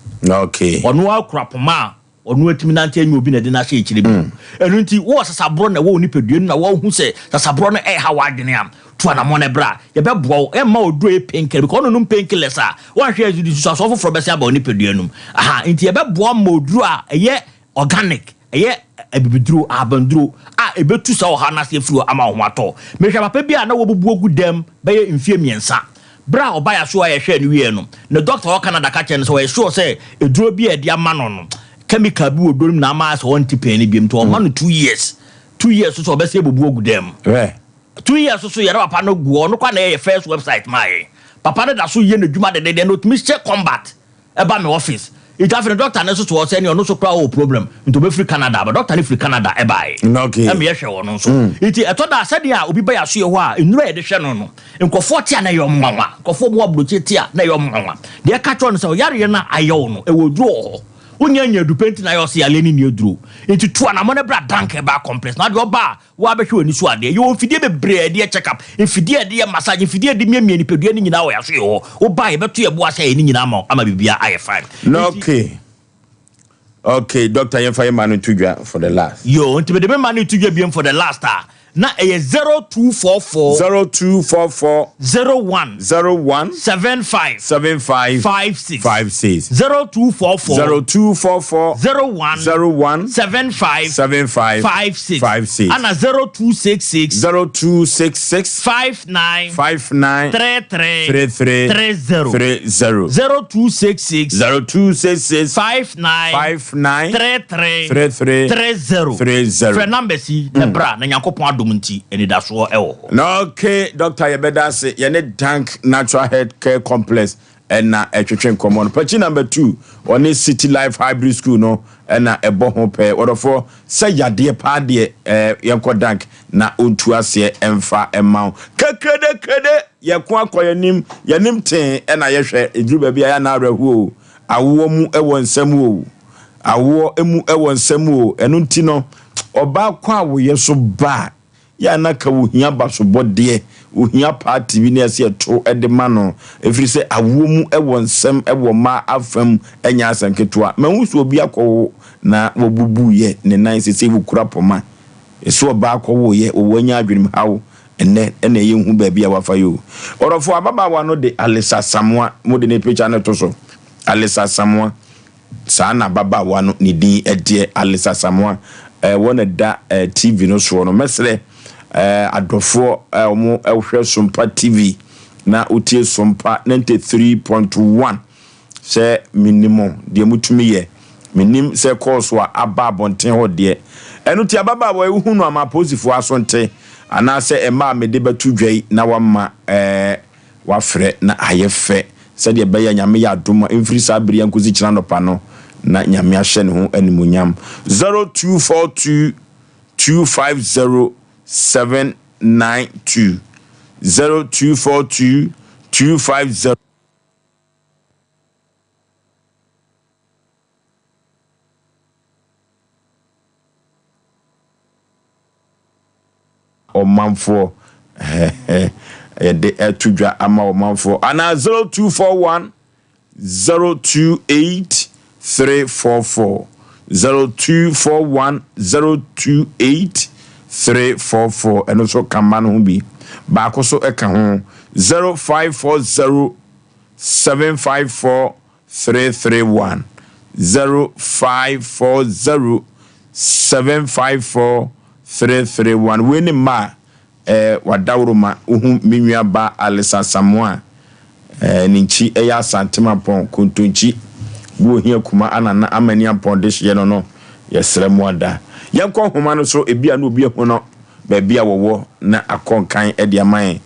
okay onu akrapoma onu atimi nante anyi obi na de na hwe ekire bi enu nti wo sasabro na wo nipadua na wo hu se sasabro no ha wadwene am to na mo ne bra ye be boa e ma odo e painkiller because no painkillers a wo hwe azudi so so for be se aba nipadua num aha nti ye be boa ma oduro a eye organic eye ebibiduro abanduro a ebetu sa wo ha na se furu ama ho ato mehwe papa bi a na wo bubu ogu dem be ye mfie miensa bra obaya so aye hwe ne wie no ne doctor wo Canada ka chen so we sure say eduro bi e dia ma no chemical bi wo dorum na ma so won tipen ni biem to o ma no 2 years so be se bubu ogu dem 2 years so yere papa no guo no kwa na ye first website my papa no da so ye na dwuma de no to me check combat e ba me office it have the doctor na so to say no so kwa problem into be free Canada but doctor ni free Canada e ba okay e me ye hwe wono so it e to da said ya obi ba ya so ye ho a enura ye de hwe no nkofo tia na ye omwanwa nkofo mo abroche tia na ye omwanwa de ka tro no so yare na ayo no e woduro unyanya dupenti na yo se aleni ni eduro enti to na mo ne bra dank e ba complex na de oba wa be hwe oni so ade yo fidie bebre de check up fidie de massage fidie de miamia ni pedua ni nyina wo ya so yo oba ye beto ye bo asa ye ni nyina ama bibia aye fine okay doctor Yemfa Manu Tudwa for the last yo enti be de Manu Tudwa biem for the last na 0244 01 75 56 0244 01 75 56 ana 0266 59 33 0266 59 33 for number si bra na yakopon Munti and that's what okay, Doctor Yebeda say you need Tank Natural Health Care Complex and na etwetwen common. Patch number 2 on this City Life Hybrid School no and na ebo ho pe order for say yade pa de yenko dank na ontu ase emfa emma. Kekede yeko akoyanim yanim ten na yehwe eduru ba bia ya na arehu o. Awo mu ewo nsam o. Awo emu ewo nsam o. Enu nti no oba kwa wo yeso ba ya na ka wo hia baso bode wo hia party bi na se to edema no efiri se awo mu ewo nsem ewo ma afam enya asanketo ma hu so obi akọ na wo bubu ye ne nan se wo kura poma eso oba akọ wo ye wo anya adwenim hawo ene ye hu ba bia wafa yo orofo ababa wa no de Alisa Samoa mo de ne picture na to so Alisa Samoa sana baba wa no ni din ede Alisa Samoa wanna da TV no so no mesle adofo omo ehwe Sompa TV na utie Sompa 93.1 se minimum de mutumi ye minim se course wa aba bonten ho de enu ti ababa wa ehu no ama posifo asonte ana se ema me de batu dwai na wama wa frɛ na ayefe se de be ya nyame ya doma emfiri sabiri yankozi kira no pa no na nyame ahye ne ho animunyam 0242 250 792 0242 250 omanfo de etudwa ama omanfo ana 0241 028 344 0241 028 344 and also Kaman Humbi Bakoso Eka 0540 754 331 0540 754 331 Winnie Ma Wadauruma Uhum Minua Ba Alisa Samoa Ninchi Eya Santima Pon Kuntunchi wo hia kuma anana amani ampon de hye no no yesremwada yenko homa no so ebia no obi hu no ba bia wowo na akonkan e de aman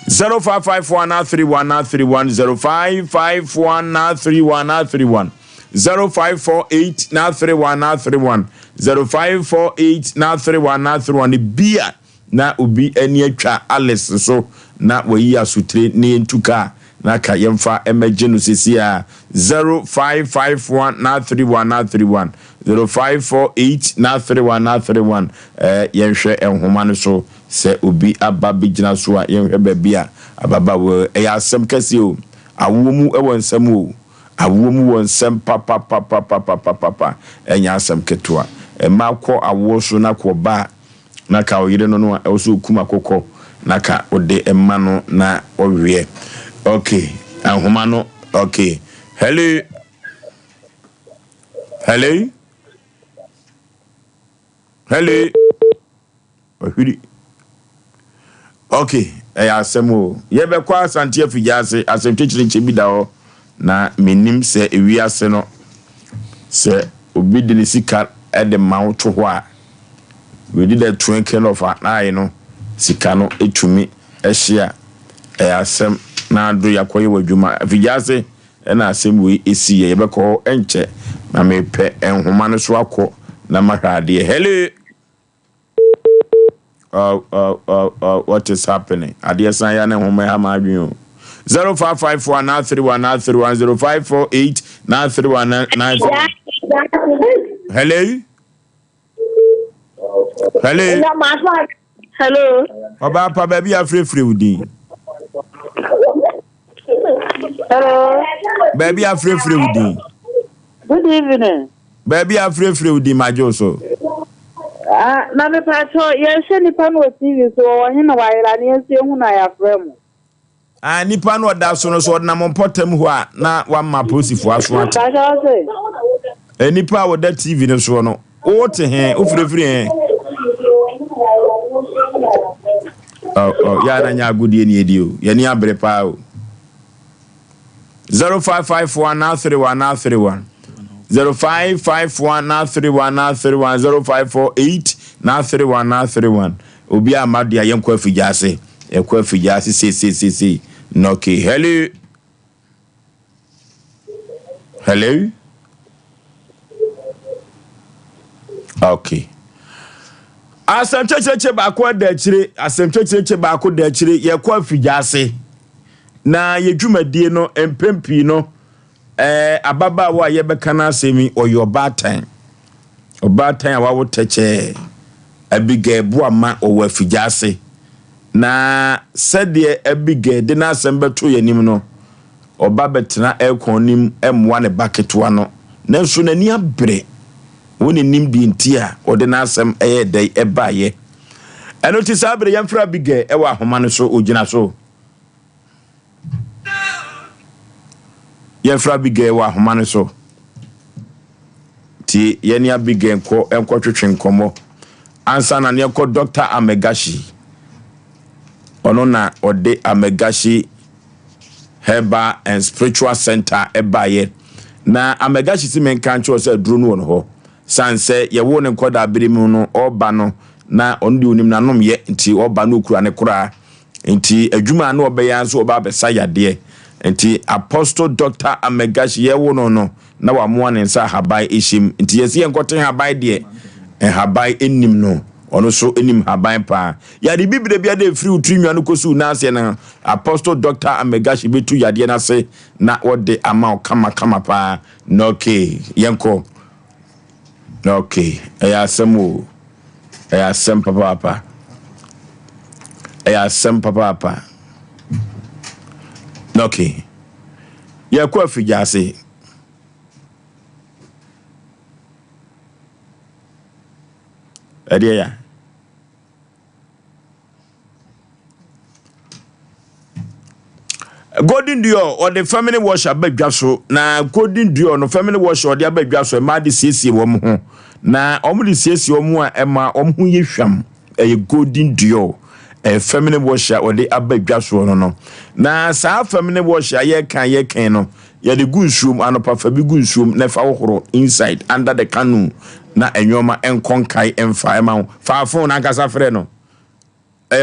0554931931 0554931931 0548931931 0548931931 bia na obi ani atwa Alice so na wayi asutre ne ntuka naka yemfa emagenu sisi a 0551 na 31 0548 na 31 yenhwe enhoma no so se obi aba bigina so a yenhwe baabi a ababa wo asem kase o awomu ewo nsem o awomu won nsem papa enya asem ketua makọ awo so na ko ba naka oyire no no also kuma kokọ naka ode emma no na owie okay ahoma no okay hello ohiri okay asemo ye be kwa asante afijase asem twetwere bi da ho na menim se ewiase no se obi de sika ede mount ho a we did a twinkle of an eye no sika no etumi ehia asem na do yakoye wadwuma afijase na asem we esi ye be ko enche na me pe enhoma no so akọ na mahade hello what is happening adia san ya na enhoma ha ma adwen 0554 na 31 0548 na 31 hello Oba pa baby afrefre udin Hello baby afrefre udin Good evening baby afrefre udin majo so na me pato ye se nipa no TV so wo he na wa ira ne se hu na ya frem nipa no da so no so na mompotam ho a na wa ma posifo aso ate nipa wo da TV no so no o te he o frefre he ya na nya agudie ni edi o ye ni abre pa o 0554 na 31 0551 na 31 0548 na 31 obi amade ya yenkwa afijase ekwa afijase se noki hello okay asemchecheche ba ko da chire asemchecheche ba ko da chire yekwa afijase na yedwumadie no empempi no ababa wa ye beka na asemi oyobatan obatan wa wo teche abige buama owa afijase na sede abige de na asembe to yanim no oba betena ekonim emwa ne baketwa no nanso nani abre woni nim di ntia ode na asem dai ebaye eno ti sabre yamfra abige ewa ahoma no so ogina so yamfra abige ewa ahoma no so ti yeni abige enko twetwe nkomo ansa na ne ko Dr. Amegashi ono na ode Amegashi Herbal and Spiritual Center ebaye na Amegashi si menkancho se duro no no ho sanse ye wo ne nkoda abirimu no oba no na ondi onim na nom ye nti oba no okura ne kura nti adwuma na obeya so oba besa yade nti Apostle Dr. Amegashi ye wo no na wa moa ne nsa habai eshim nti yesi enkote habai de habai enim no ono so enim habai pa ya de bibire bia de free utrinwa no kosu na ase na Apostle Dr. Amegashi betu yade na se na wode ama kama pa no okay yenko okay asem papa okay ya kwa fijase ya Golden Dior or the family wash abadwa so na Golden Dior no family wash or the abadwa so ma de siesie wo mo ho na omo de siesie wo mo a ema omo ho ye hwam Golden Dior family wash or the abadwa so no na sa family wash ye kan no ye de gunsuom anopa fa bi gunsuom na fa wohoro inside under the canoe na enwoma enkonkai emfa ema fa phone na kasa frɛ no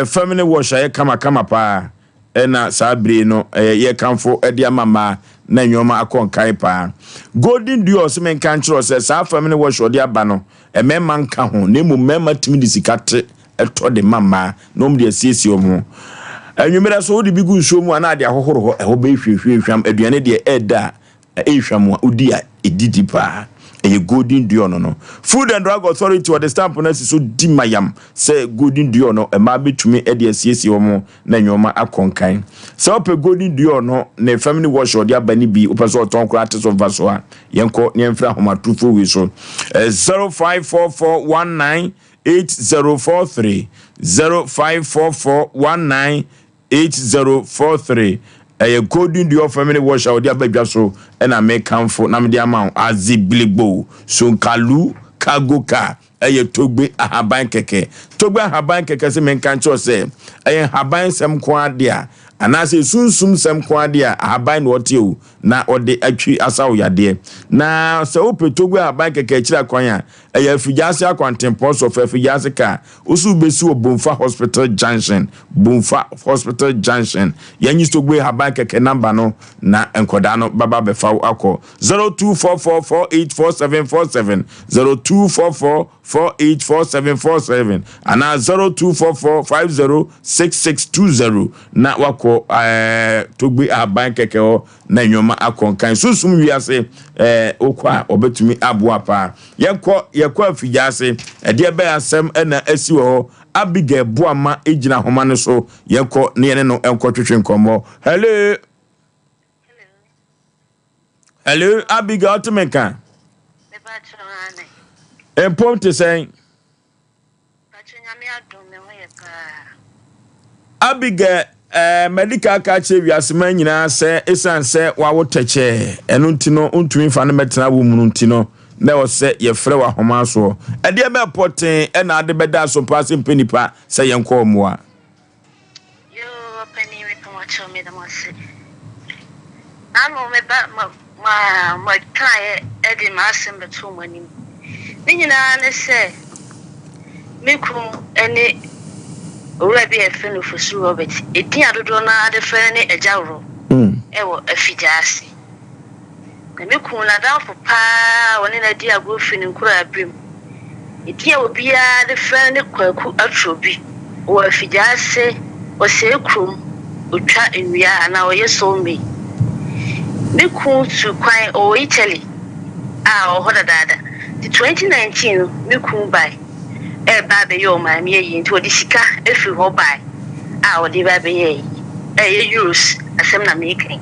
family wash ye kama pa ena sabre no ye kanfo ede amama na nwoma akonkai pa Golden Dior se men kan kiro se sa family wash ode aba no emema nka ho na emu mema timi disikate eto de mama no mde asiesie omo Enwumere so wodi bigu nsuo mu ana de ahohoro ho eho be hwehwehwam aduane de eda ehwam a odi a edidi pa a golden duo no. Food and Drug Authority or the stamp na so di mayam say golden duo no e ma betumi e de asiesie wo mo na nyoma akonkan. Say op golden duo no na family wash or dia bani bi opeso ton kra ate so vaso a yenko ne mfra homatufo wi so 0544198043 0544198043 a golden duo family wash out there baby so and I make comfort na me the amount aziblibo so kalu kagoka a togbe ahaban keke togbe ahaban keke se men kan cho se a haban sem kwa dia anase sunsum sem kwa dia ahaban no tie na ode atwi asawo yade na se opetogbe ahaban keke kira kwan a afijase akwantempo so fa afijase ka osu besi obonfa hospital junction yanyi togbe ahaban keke number no na enkoda no baba befa akọ 0244484747 0244484747 ana 0244506620 na wako togbe ahaban keke ho na nyoma akonkan susum wiase okwa obetumi aboa pa yekọ afijase de be asem na asi ho abige boama ejina homa no so yekọ ne ne no enko twetwe nkomo hello abiga otemeka Important saying Abigail medical catch wiasema nyina se esan se wa woteche enu ntino untumi fa ne metena wo mu ntino na wo se ye frɛ wa homa so e de be poten e na ade beda so pa Asem Mpe Nipa se ye nko omoa yo pani we ko wacho me da mose anu me ba ma kai e de ma Asem beto mani ninyina ne se mekum ene owura bi efe no fosu Robert edi adodo na ade fe ne ejawro ewo afijase na mekum na dan fo pa woni na di agofi ne nkura abrim edi obi a de fe ne kwaku atrobi wo afijase o se krum otwa enwia ana o yeso me mekum su kwan o Italy o hoda dada the 2019 mekum bai ba be yo ma mi yi nti odi sika efi ho bai o di ba be yi euros asem na making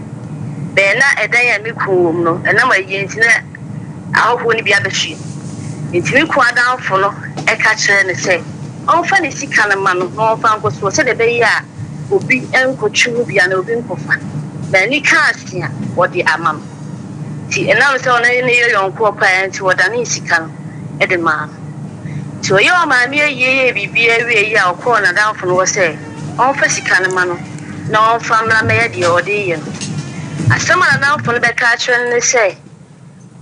be na edan ya mekum no na ma yi nti na ahofo ni bia be hwi nti mekum adan fo no ka kire ne se on fa ne sika na ma no on fa nko so se de be ya obi enkochu bia na obi nkofa na ni kaasi a odi amam ti enam se ona ne yo yonko pa nti woda ne sika no e de ma so yo ma mi ye bibia wie ya okọ na dan fo no se on fa sika ne ma no na on fa mra me de odi ye asema na dan fo no be ka kire ne se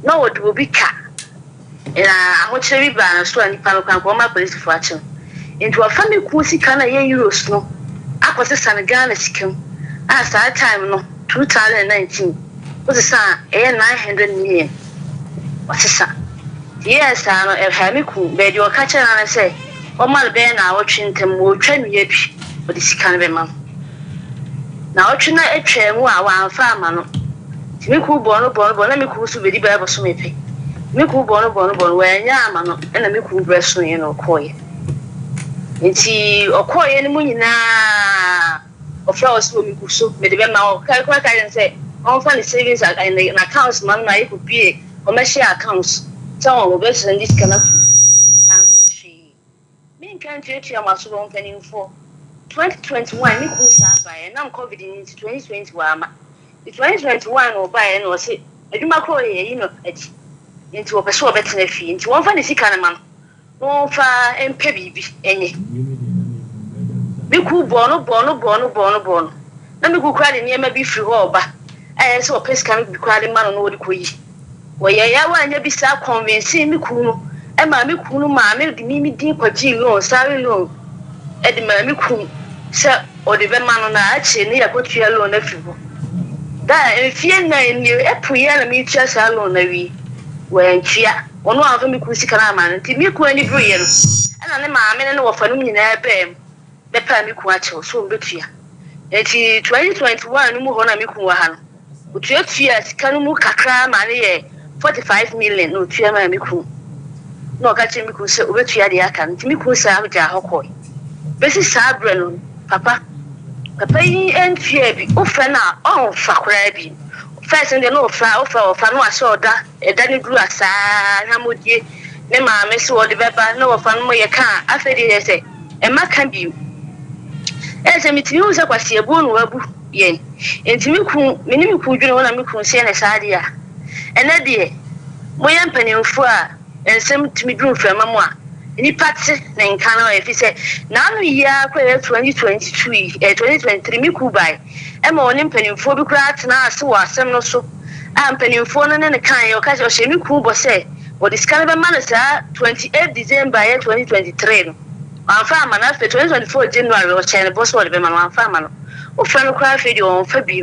na wodi obi ka ahokyere bi ba na so ani pa no kan ko ma police fo ache nti wa fa me ku sika na ye euros no akose Senegal sika a sa time no 2019 was a 900 million. What's a son? Yes, I know a hamiku, bed your catcher and I say, oh, my ben, I watching them will train me for this kind of a man. Now, watching a chair, one farmer. Miku bono, let me cool to be the Bible so maybe. Miku bono, where Yamano and a miku breast in or coy. And see, or coy any money now. Of flowers will be so, but the now, calculate and say, on funny savings and the accounts, man, I could be commercial accounts. Some of us in this kind of me can't you my so penny for 2021, me could by and I'm COVID in 2021. The 2021 or buy and was it, I do my call into a person better fee into one funny sick man. No far and pebby any. Me cool bono. Let me go cry near my beef roba. I saw a place can be crying man on the quay. Where ya want you be so convincing me cool. And mammy cool, mammy, the mimi deep or G loan, sorry loan. At the mammy cool, sir, or the man on a chin near put you alone if you go. That if you're not in you, a prayer me just alone, maybe. When she one of them could see man, till me cool any brilliant. And I'm a man and no for me in a bam. The family quacho, so good here. eti 2021 mu ho na me ku wa ha no otua sika no mu kakra ma ne ye 45 million no otua ma me ku no ka che me ku se obetua de aka nti me ku sa ja hokoi besi sabre no papa yi entua bi ofa na on fa kra bi first and no ofa no asoda eda ne duru asa na modie ne ma me so de beba no ofa no ye ka afedi ye se e maka bi ese mitimi wo se kwase ebu no wabu ye entimi ku minimi ku dwene wona me ku se ne saade a ene de mo ye mpanimfo a ensem timi duru frama mo a ni pati na nka na efi se na anu ya kwa 2022 2023 mi ku bai e ma oni mpanimfo bi kura atena ase wo asem no so a mpanimfo no ne kan ye o ka se mi ku bo se o discount be man sa 28 December 2023 no anfa ma na fe 2024 January o chen bo so be man anfa ma no o fa no kura fe di on fa bi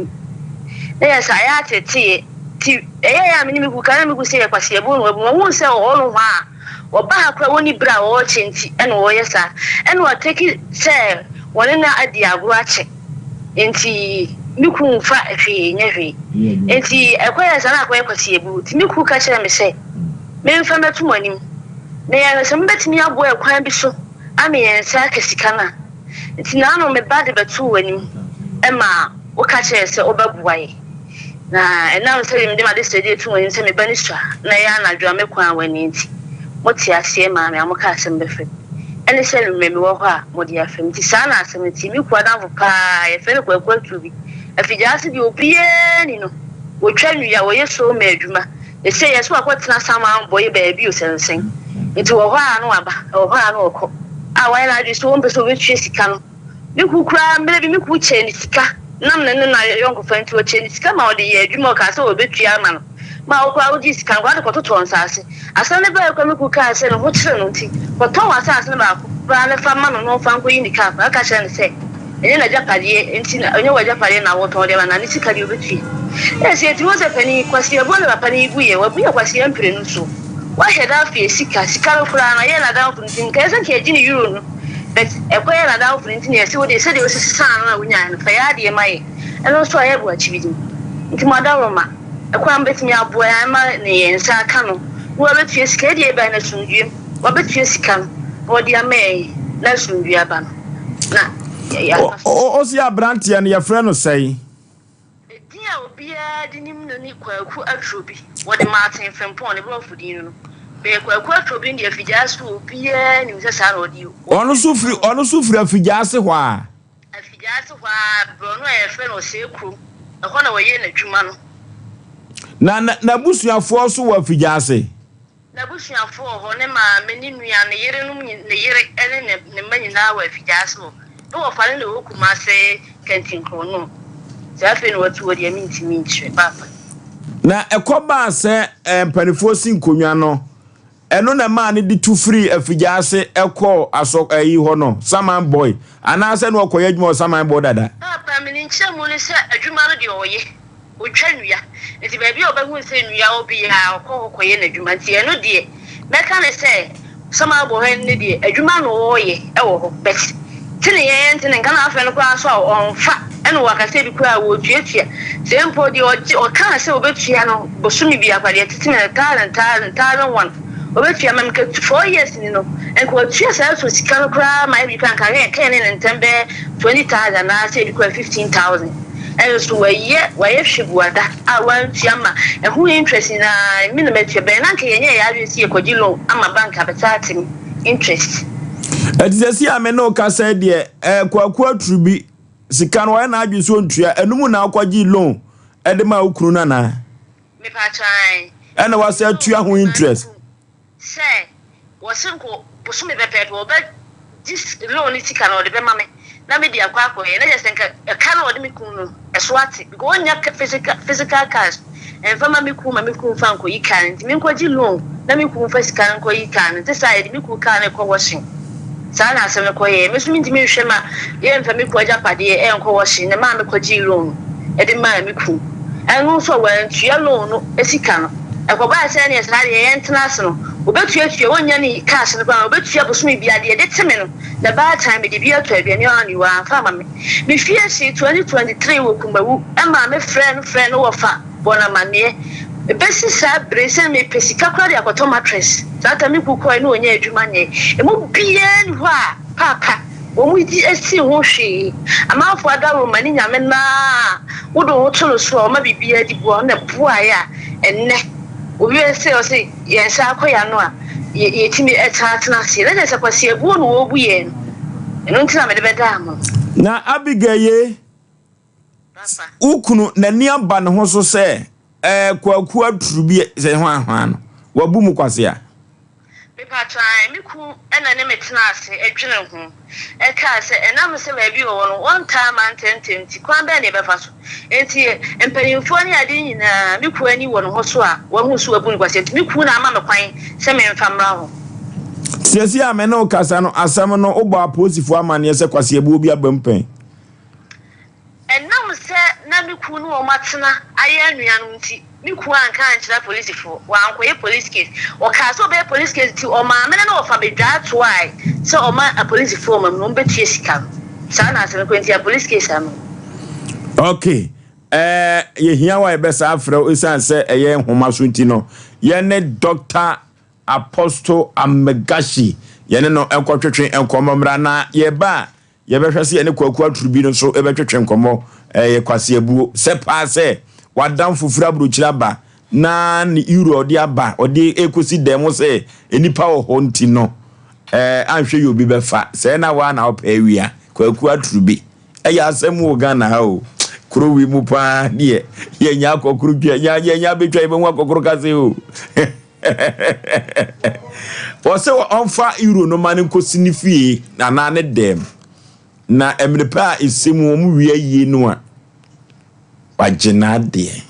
na ya sa ya tete ti ya mi ku kan mi ku se ya kwase ebo no wo se o no ha oba akwa woni bra wo chenti ene wo yesa ene wo take say woni na adi agro ache enti miku mfa hwe nyehwe enti akwaya sana akwaya kwasi ebu ti miku ka kire me say me mfa metu monim na ya se mbetimi abo akwan bi so ame yensa kasika na enti na no me bade betu wanim ema wo ka kire se obabuaye na ena so me de ma de stage tu wanim se me banisha na ya na dwa me kwan wani enti moti asie ma me amoka asem befe ene se me wo ho a modi afem ti sana asem ti mi kwa danfo pa ye fe ne kwa tubi afijase bi obie ni no wo twanwu ya wo yeso ma adwuma e se yeso akwatena sama boye ba bi o sensen nti wo ho a no aba wo ho a no okọ a wa na adu so wo mpeso we twe sika no mi ku kura mbele bi mi ku che ni sika nam ne na yonko fa nti wo che ni sika ma wo de ye adwuma ka se wo betua ma no ma o kwa odi sika kwa de kototo nsase asane ba kwa mi ku ka se no ho kire no nti koto wasase ne ba ko ba ne fa ma no fa nko yi ni ka aka kire ne se enye na japade nti na onye wa japade na wo to de ba na ni sika de obetui ese ti wo se pani kwasi ebo le ba pani buye wa buye kwasi ampire no so wa heda fi sika no kura na ye na da fu nti nka ese ke ji ni euro no but ekwa ye na da fu nti ne se wo de se de wo sisa na wonya no fa ya de mai eno so aye bu achibidi nti ma da roma ekwa mbetimi aboa ya ma ne yensa aka no wo betue sika de ba na sundue wo betue sika no wo de amai na sundue aba no na ya Osei Abrantie ne ye frɛ no sei dia obia de nim no ni kwaku atrobi wo de Martin Fempon ne bro fudin no be kwaku atrobi de afijase obia nim se sa ro di ono sufri afijase ho a bro no e frɛ no Osei krom e ho na wo ye na dwuma no na busuafo so wa afijase na busuafo ho ne ma meni nua ne yere no ne yere ene ne manyina wa afijase no wo fa ne wo kuma se kantin krono Jafe no watu wodi aminti minchwe papa na ekoba se mpanifo si nkonwa no eno na ma ne di tu free afijase ekọ aso ayi ho no saman boy ana se no okoye adwuma saman boy dada papa mini nche mu ne se adwuma no de oye otwanua enti ba bi obahu se nua obi ya okoye na adwuma ti eno de meka ne se saman boy ne de adwuma no oye ewo ho bet tini ye ntini kana afa no kwa so onfa eno wakase bi kwa wo tuatua se mpo di o kan se obetua no bosumi bi akwade titime talent one obetua mam ka 4 years ni no enko tua sa so sika no kra mai bi pan kare kan ne ntembe 20,000 na se bi kwa 15,000 eno so waye hwebuada a wan tua ma ehu interest na mi na metua be na ka yenye ya ri si ekogi loan ama bank abetati interest etizesi ameno ka se de kwaku atrubi sika no na adwe so ntua enumu na akwaji loan ede ma okunu na na me pa try ena wase atua ho interest say wasenko bosume bepedo oba this loan sika no de be ma me na me dia kwa akọ na just nka ka na ode me kunu eso ate because onya physical cash en fama me kunu fa nko yi kan nti me nkwaji loan na me kunu fa sika nko yi kan nti side me kunu kan ko washing sana asem ko ye mesumi ntimi hwe ma ye mfa me kwaja pade e enko washing na ma me kwaji loan e de ma me kunu enu so wan tua loan no esika no e ko ba se ne sare ye ntena se no obetua wonya ni cash no kwa obetua bosome bia de teme no the bad time de bia to aduane ani wa fa ma me fie si 2023 wo kumawu ama me friend wo fa bona mane besi sa brese me pesika kwa de akoto mattress tata me kuko no onya adwuma nye e mo bia ni ho a papa wo mu di esi ho hwe amafo adawo mani nyame na wo do wo tolo so o ma bibia di bo na boa ya enne obi say yes akoya no a yetimi etatena se na se kwase ebu no wo buye no ntina me de beda am na Abigaye ukunu na ni aba ne ho so se kwaku atrubi se ho ahwa no wabu mu kwase a me patran me ku ena ne metena ase edwene ho ka se enam se ba bi wo no one time and 10 kwan be ne be fa so enti empanimfo ni ade nyina me ku ani wo no ho so a wo hu so wabu mu kwase me ku na ama me kwan se me mfa mra ho Tiasi ame no kasa no asam no obo aposifo amane se kwase ebu obi abampan enam se na me ku no o matena aye anuanu nti me ku anka anchira police fo wa ankoye police case o ka so be police case ti o ma me na o fa be dwa to ai so o ma a police fo ma no be tie sika sa na se ko nti a police case am okay ye hia wa be sa afra o san se eye nhoma so nti no ye ne Dr. Apostle Amegashi ye ne no ekwotwetwe enkomomra na ye ba ye behwe se ye ne kwaku aturubi no so e betwetwe enkomo ye kwase abuo se pa se wadam fufura bruchira ba na ni euro odi aba odi ekosi demo se enipa wo ho nti no anhwe ye obi befa se na wa na opa awia kwaku aturubi ya asem wo Ghana ha o kuro wi mu pa die ye nya kokuru twa nya betwa ibe nwa kokuru kase o Ose wa onfa euro no mane nkosi ni fie na ne dem na emrepa isemu mu wi ayi no a wagena de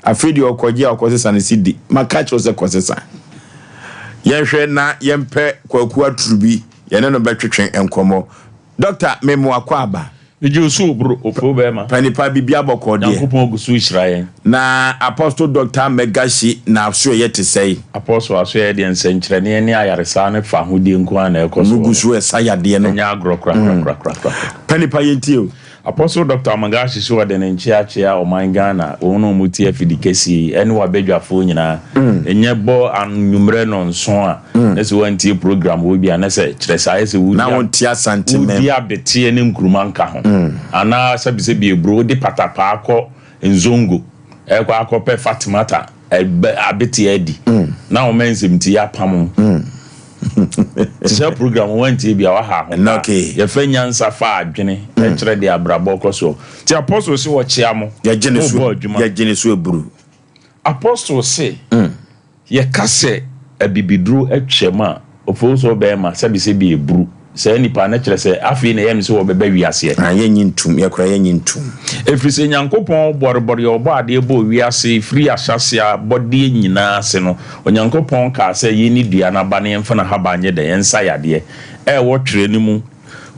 afidi okoje akosesa ne sidi makacho se kosesa yenhwe na yempe kwaku aturubi yene no betwetwen enkomo Dr. Memo Akwaba Ijusu bro ofobema panipa bibia bokode Yankopon gusu Israel na Apostle Dr. Megashi na aso yete sei Apostle aso ye de nsenkyerene ne ayaresa ne fa hodi nko ana ekoso gusu esayade no nya agro kra panipa yentio Apostle Dr. Megashi so de nchiachia o mangana ono muti afidikesi ene wa bedwafo nyina enye bo anwumre no nso a na se wanti program wo bia na se kyeresa ye se wudi na wonti asante me wudi abete ne nkruma nka ho ana sabise bi ebro de patapa akọ nzongo ekwa akọpe Fatimata abete edi na o mensem ti ya pam Tisa program wanti bia wa ha ho okay ye fanya nsa fa adwene e kire de abrabo koso ti apostle se wo chia mo ya gene so eburu apostle se ye kase abibidru atwema ofoso be ma sabise bi eburu se nipa na kire se afi na yem se wo beba wiase anyintum yakura yanyintum efrise nyankopon borbori obo ade ebo wiase free asase abode nyina se no onyankopon ka se ye ni dua na ba ne mfa na habanye de yensa yade wo twere ni mu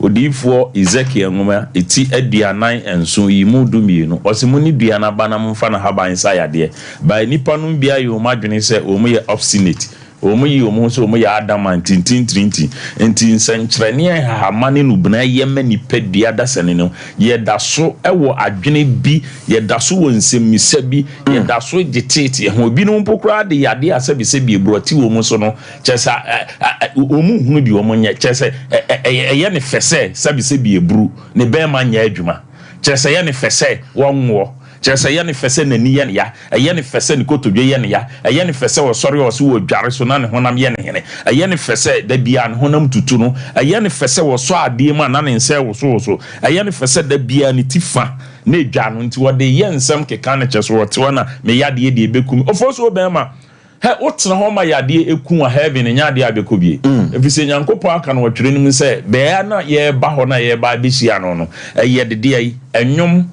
odifo Ezekiel ngoma eti aduanan enso yi mu dumienu osimu ni dua na ba na mfa na habanye sa yade ba nipa no bia yo madwene se o mu ye obstinate omu yi omu so omu ya adama tintintinti enti nsenkyerene ha mane no buna yema nipa dua dasane no ye daso ewo adwene bi ye daso wo nsemmisa bi ye daso gitete ho bi no mpokra de yade asabise bi ebroti wo mu so no kyesa omu hunu bi omu nye kyesa ye ne fese sabise bi ebru ne be ma nya adwuma kyesa ye ne fese wonwo kyesa ye ne fese nani ye ne ya ye ne fese ne kotodwe ye ne ya ye ne fese wo sori wo so wo dware so na ne honam ye ne hene ye ne fese da bia ne honam tutu no ye ne fese wo so ade ma na ne nse wo so ye ne fese da bia ne tifa na edwa no nti wo de ye nsam keka ne kyeso wo te na me yade de ebekum ofoso obema he wotena ho ma yade eku a heaven nya de abekobie efise nyankopon aka no twere nim se be na ye ba ho na ye ba bihia no no ye de de ayi enwom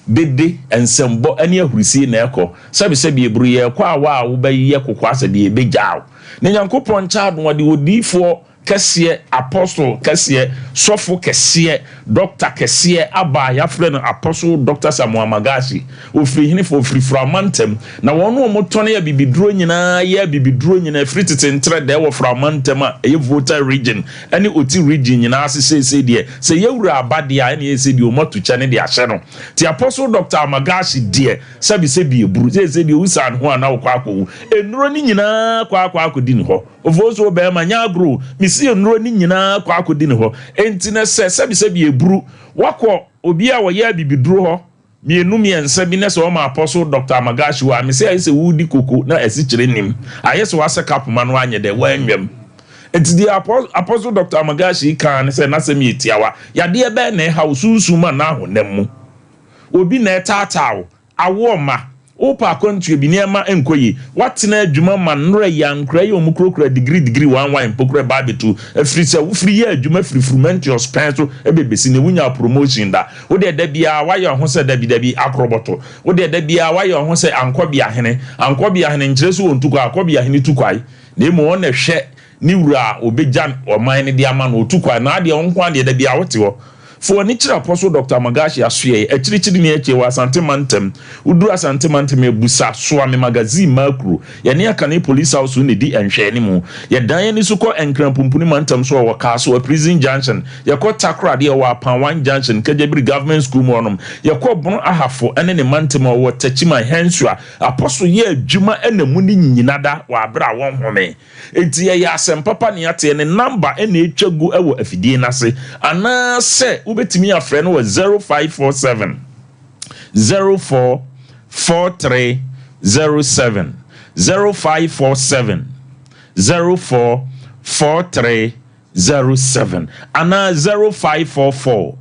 bede ensembo ane ahurisi na ekọ sabise bi eburu ye kwa wa wo ba ye kokwa ase de ebegyaw ne nyankopon cha do de odifo kɛseɛ apostle kɛseɛ sɔfo kɛseɛ doctor kɛseɛ aba yɛafrɛ no apostle Dr. Samuel Magashi ofiri hene fo ofiri framantem na wɔn mo tɔne ya bibiduro nyinaa yɛ bibiduro nyinaa firi tetentre da wɔ framantem a ɛyɛ voter region ɛne oti region nyinaa sesese deɛ sɛ yɛwura abade a ɛne yɛsɛ deɛ ɔmatu kyɛ ne de ahyɛ no ti apostle Dr. Magashi deɛ sɛbi eburu sɛ deɛ usan ho ana wɔ akɔwu enuro ni nyinaa kwa akɔdi ne hɔ ofoso bɛɛ ma nya agro misi enuro ni nyinaa kwa akɔdi ne hɔ enti na sɛbi eburu wakɔ obi a wɔyɛ bibiduro hɔ mienu miensa bi na sɛ ɔma apostle Dr. Magashi wa me sɛ ayɛ sɛ wudi koko na asi kyerɛ nim ayɛ sɛ wasɛ kapoma no anyɛ dɛ wanwam enti di apostle Dr. Magashi kan ne sɛ na sɛ mi etiawa yadeɛ bɛɛ na ɛha osunsuma na ahonam mu obi na ɛtaataw awo ma opa kontue bi niema enkoyi watena adwuma ma nnora yankra ye omukrokra degree 11 pokra babetu afiri sɛ wofiri ye adwuma firi frumentous penso ebebesi ne wunya promotion da wo de da bia wayɛ ho sɛ dabi akroboto wo de da bia wayɛ ho sɛ ankɔbia hene nkyerɛ so ontuko akɔbia hene tukwai na emu on na hwɛ ni wura obegyan ɔman ne de ama no otukwai na de onko ade da bia wote hɔ for ni chira apostle Dr. Magashi asoye ekirichiri ne eche wa santemantem udura santemantem ebusa so ame magazine makro ye ne aka ne police house ne di enhwe ne mu ye dan ne so ko enkrampumpu ne mantem so wa ka so prison junction ye ko takra de wa pan one junction kajabiri government school mo nom ye ko bono ahafo ene ne mantem wo tachima hensua apostle ye adwuma ena mu ni nyinada wa abra won home enti ye Asem papa ne ate ne number ena etwagu ewo afidie nase ana se ubetimi a friend was 0547 044307 0547 044307 ana 0544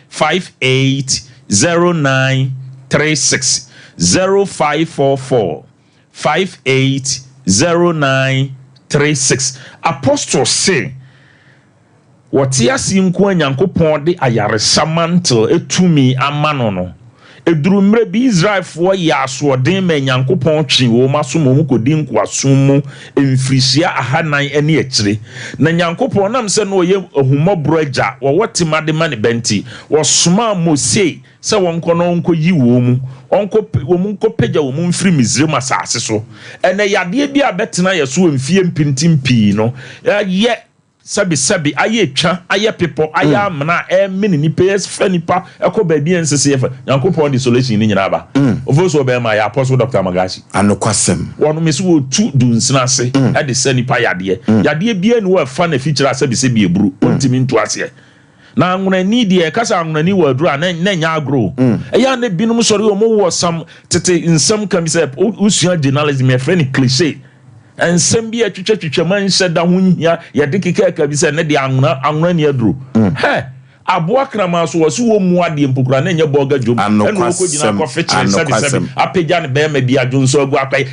580936 0544 580936 apostle say wɔte asi nko anyankopɔn de ayaresa mantle etumi amano no eduru mre bi Israelfo yɛ asoɔden ma anyankopɔn twi wo maso mo kodi nkoasom mu emfirisia ahanan ane akyire na anyankopɔn nam sɛ no ɔyɛ ahumɔbro agya wɔte made ma ne benti wɔsoma Mose sɛ wɔnkɔ no nkɔ yi wo mu wɔnkɔ pagya wo mu mfiri Misraim asase so ɛnɛ yadeɛ bi a bɛtena yɛ so mfie mpintimpii no yɛ sabi aye twa aye people aye amna mini ni PS fenipa eko baabi ensese yefa yankopon the solution ni nyina ba ofoso be ma ya apostle Dr. Magashi anokwasem wono meso wo tu dunsina ase e de senipa yade bia ni wo fa na feature sabi eburu ontimi ntu ase na anwuna ni de kasa anwuna ni wa duru na nya agro ya na binum sori o mo wo sam tete nsam kam se usua journalism e friend cliché ensem bi atwitwa man hyeda ho hia ye de kekeka bi se ne de anwuna ne aduro he aboa krama so wo so mu ade mpokura na nya boga jom eno ko gina ko feche sabi apegya ne be ma bi adwonso agu akai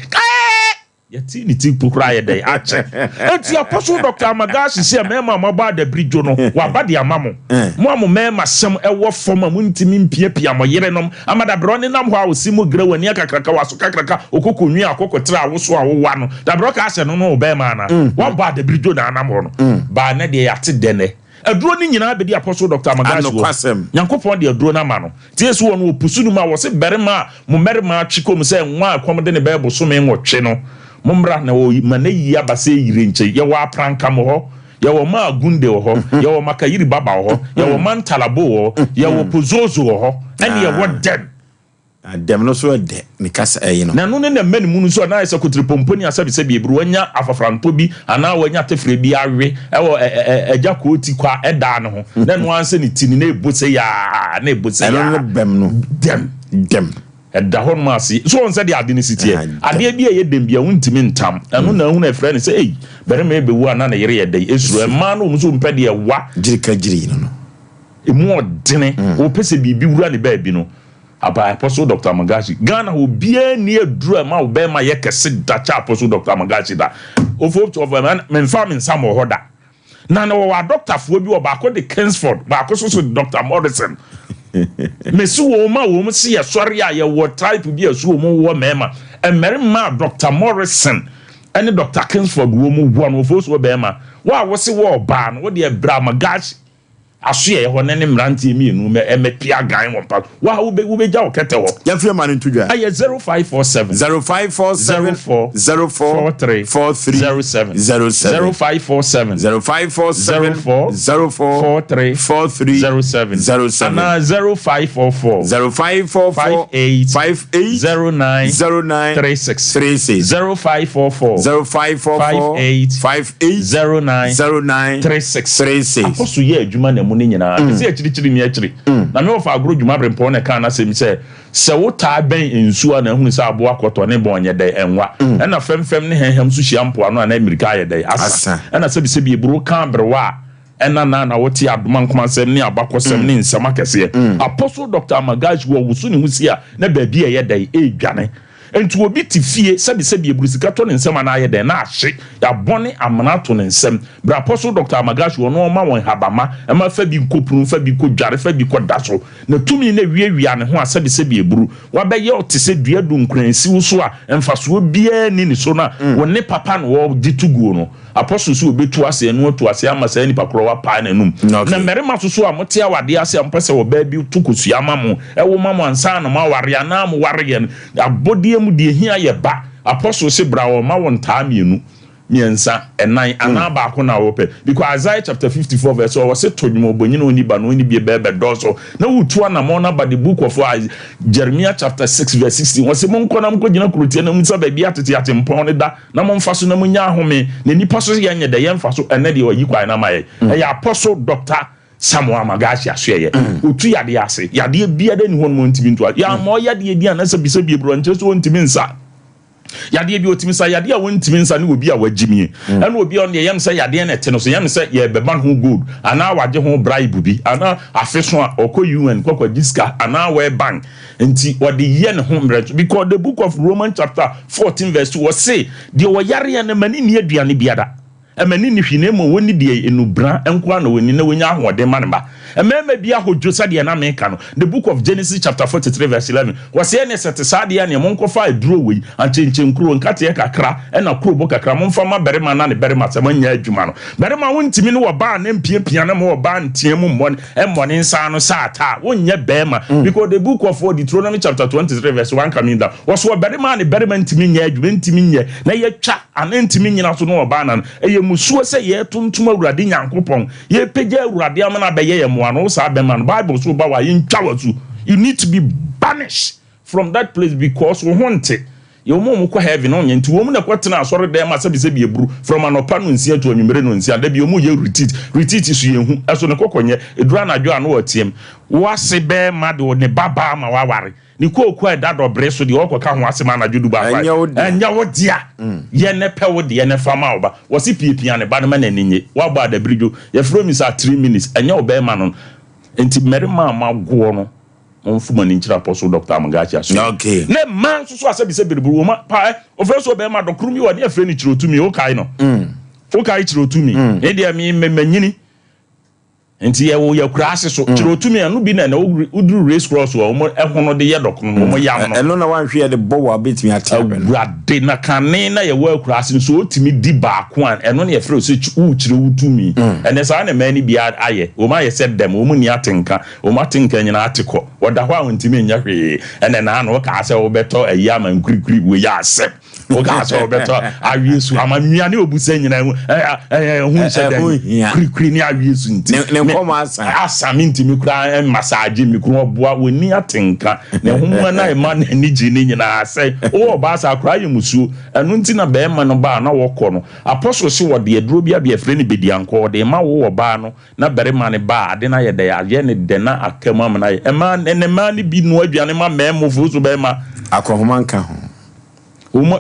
yati ni ti pokura ye dai ache enti apostle Dr. Magashi se mema maba da bridge no wa ba de amamo mo mema sem ewo foma mu ntimi mpiapia mo yerenom amada brone nam ho awosimu gra wani akakraka waso kakraka okokonwi akokotra awoso awowa no da bro ka se no no be ma na wa ba da bridge na anamo no ba na de yate dene aduro ni nyina be di apostle Dr. Magashi yankopon de aduro na ma no tie so won opusunu ma wo se berema mo merema twikom se nwa akom de ne be bosome nwotwe no mumbra na wo maneyi abase yire nche ye wa pranka mo ho ye wo ma gunde ho ye wo makayiri baba ho ye wo mantalabo ho ye wo pozozo ho ene ye wo dem no so de ni kasa no na no ne mani mu so na ese kotripomponi asabi ebru wanya afafranto bi ana wanya tefre bi awe ewo eja ko oti kwa eda no ho na no anse ni tini na ebose ya na ebose ya no bem no dem da hon masi so on said the identity ade bia ye dem bia wontimi ntam eno na hu na frɛ ne sɛ bere me bewu ana na yere ye dai esuru ma no mu so mpɛ de wa jirika no emu odene wo pese bibi wura ne ba bi no aba apostle Dr. Magashi Ghana ho bia ni aduru ma wo be ma ye kese da cha apostle Dr. Magashi da ofo of man men farming some hoda na na wa doctor fo bi wo ba ko de Kingsford ba ko so Dr. Morrison mesu wo ma wo se ye sori a ye wo type bi asu wo wo mema emerima Dr. Morrison and Dr. Kingsford wo mu wo no fo so be ma wa wo se wo ba no wo de bra magash aso ye ho ne mrantie mienu me pia gan won pa wa wo be ja wo kete ho ya free man ntudwa aye 0547 0547 04 43 07 0547 04 43 na 0544 58 09 36 0544 58 36 aposo ye adwuma na mu ne nyina se akiri ni akiri na me ofa agro dwuma brempo na kan na se mi se wo ta ben ensuo na hu se abo akoto ne bon ye de enwa na femfem ne henhem so hia mpo ano na America ye de asa na se bi se bi eburu kan brewa na woti adoma nkomasem ne abakosem ne nsema kese apostle Dr. Magaji wo wusu ne husia na baabi ye de edwane enti obi ti fie sebi ebrusika to ne nsema na aye de na ahye ya bone amana to ne nsem bra apostle Dr. Magaji wo no ma won habama ema fa bi nkopuru fa bi ko dware fa bi ko daso na tumi na wiawia ne ho sebi ebru wa be ye otise dua du nkransi wo so a emfaso bia ni so na wo ne papa no wo dituguo no apostle so obetu ase enu otu ase ama sa nipa kro wa pa na num na merema so amote awade ase ampese wo ba bi tukusu amamu ewo mamu ansa na ma ware ana mu ware ye abodie mu de hia ye ba apostle se bra wo ma won taa mienu miensa enan ana ba ko na wo pe because Isaiah chapter 54 verse o se todwuma obonyi na oni ba no oni bi be doso na wutu na mo na ba the book of Jeremiah chapter 6 verse 16 wo se monko na mko gina kurutie na msa ba bi atete atempon ne da na mo mfaso na munya ahome na nipa so ye nye de ye mfaso ene de oyi kwa na maye e ya apostle Dr. Samuel Magashi asuyeye otu yade ase yade bia de ni hon mo ntimi nto ya mo yade bia na se bi se bi ebro nche so ntimi nsa yade bi otimi sa yade a wontimi nsa ne obi a wagimie ena obi on yem se yade na te no so yem se ye beban ho gold ana waje ho bribe bi ana afeso a oko UN kokwa diska ana we bank enti wode ye ne ho mre because the book of Romans chapter 14 verse 2 was say de wo yare na mani ne aduane biada emani ni hwine mo woni de enubra enko na woni na wonya ahode maneba emema bia hojo sade na meka no the book of Genesis chapter 43 verse 11 wase ne sete sade ne monko fa aduro wi anchenchen kuro nkate kakra na kuro bo kakra monfa ma berema na ne berema samanya adwuma no berema wontimi ne wo ba na mpiapia na mo ba ntiemu mmon emmone nsa no sata wonye bema because the book of Deuteronomy chapter 23 verse 1 coming down was berema ne berema ntimi nya adwuma ntimi nye na ye twa anantimi nyina so no wo ba na musuo se ye tuntum awurade nyankopon ye pege awurade amana beye ye mo ano sa beman Bible so ba wa ye ntwawasu you need to be banished from that place because we want it you mo ko heaven on nti wo mu na kwatena asore dem asabi se bi ebru from anopa no nsia to anwumere no nsia da bi o mu ye retreat so ye hu eso ne kokonye edura na dwo ano otiem wase be ma de ne baba ma waware ni ko eda dobre so de okoka ho asema na dwudu ba enya wo dia ye ne pe wo de ne fama oba wo si piepia ne ba ne ma na ninye wa ba da bridge ye fro mi sa 3 minutes enya oba ma no enti merima ma go no onfuma ni nchira apostle Dr. Magashi aso okay ne man so asabi se biribu ma pa ofreso oba ma dokrumi wo ne afre ni chirotumi o kai no o kai chirotumi e dia mi manyini enti ye wo ya kurase so chirotumi anu bi na udru race cross wo mo ehono de ye dokno mo ya no eno na wanhwe de bo wa betimi atebe urade na kane na ye wo kurase so otimi di ba ko an eno na ye fre so chire wutumi ene sa na mani bi aye o ma ye said them o mu ni atenka o ma tenka nyina ateko woda ho a wontimi nya hwe ene na no ka se wo beto ayi ma nkurikuri we ya asem o ga so beto awiesu amamia ne obusa nyina hu se dem kurikuri ni awiesu nti asa mintimi kura massage mi kura boa woni atenka na homo na ema na niji ni nyina sai o ba sa kura yemusu enu nti na be ma no ba na wokọ no apostle se wo de aduro bia bia frɛ ni bedianko de ma wo ba no na bere ma ne ba ade na ye de ya ne de na akam am na ema ne ma ni bi no aduane ma memo fuso be ma akohoma nka ho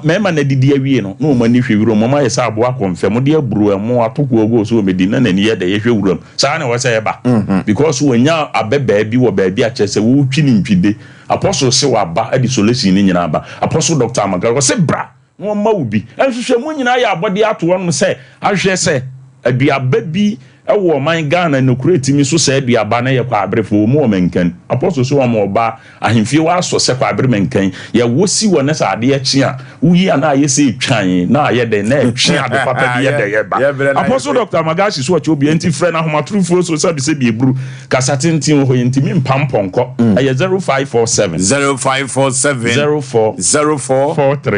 mema na didi awie no no mani hwewuro mama yesa aboa konfem de aburu emo atoko ogo so medi na nani ye de ye hwewuro sa na wo se ye ba because wonya abeba bi wo ba bi a chese wo twini ntwide apostle se wa ba adi solution ni nyina ba apostle Dr. Magashi se bra no ma ubi enhwehwe mu nyina ya abode ato won se ahwe se aduaba bi ɛwɔ man Ghana no create mi so sɛ aduaba na yɛ kwa abrefo mu o menkan apostle so am oba ahemfie wa so sɛ kwa abre menkan yɛ wosi wɔ ne sa ade akyi a wuyi ana ayɛ sɛ twan na ayɛ den na atwi ade papa bi yɛ de yɛ ba apostle Dr. Magashi so ɔkye obi enti frɛ na homatrufo so sɛ de sɛ bi ebru kasa tenten ho enti mi mpampɔnkɔ ɛyɛ 0547 04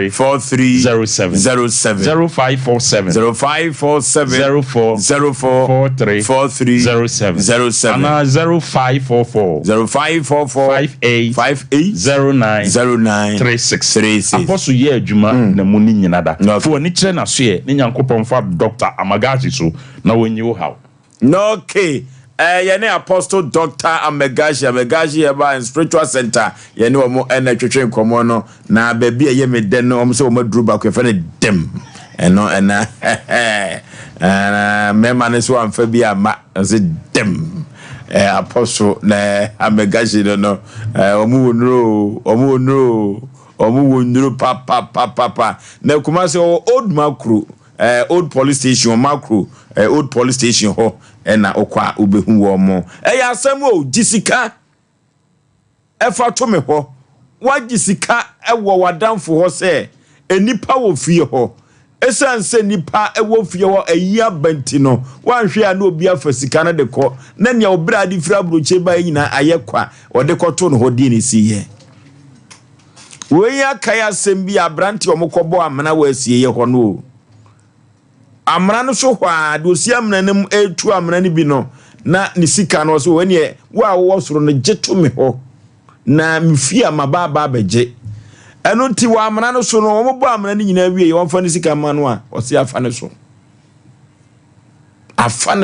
43 07 0547 04 4307 and 0544 58 09 36 Apostle ye adwuma na mu ni nyinada fo ni kire na so ye ni Nyankopɔn fa Dr. Amagashi so na wonyi wo haw no okay ye ne Apostle Dr. Amagashi eba in spiritual center ye ne omo na twetwe nkomo no na ba bia ye me den no omo se omo duru ba ko fa ne dem eno ena mema ne so amfa bi ama se dem Apostle na Amagashi no omu wonuro papa na kuma se old macro old police station macro old police station ho na okwa obehu wo mo ya asem o gisika efa to me ho wa gisika ewo wadamfo ho se enipa wo fie ho esanse nipa ewo fie ho ayia banti no wanhwe a na obi afasika na de ko na nia obra ade fira broche ba nyina ayekwa ode koto no ho die ne siye we ya kaya sembi abranti omokobo amana wa asiye ho no amana no so hwa de osi amana nem etu amana ni bi no na ni sika no so wani e wa wo soro no jeto me ho na mfi amaba beje eno ti wa amana no so no omobo amana ni nyina wie won fa ni sika manu a osi afa ne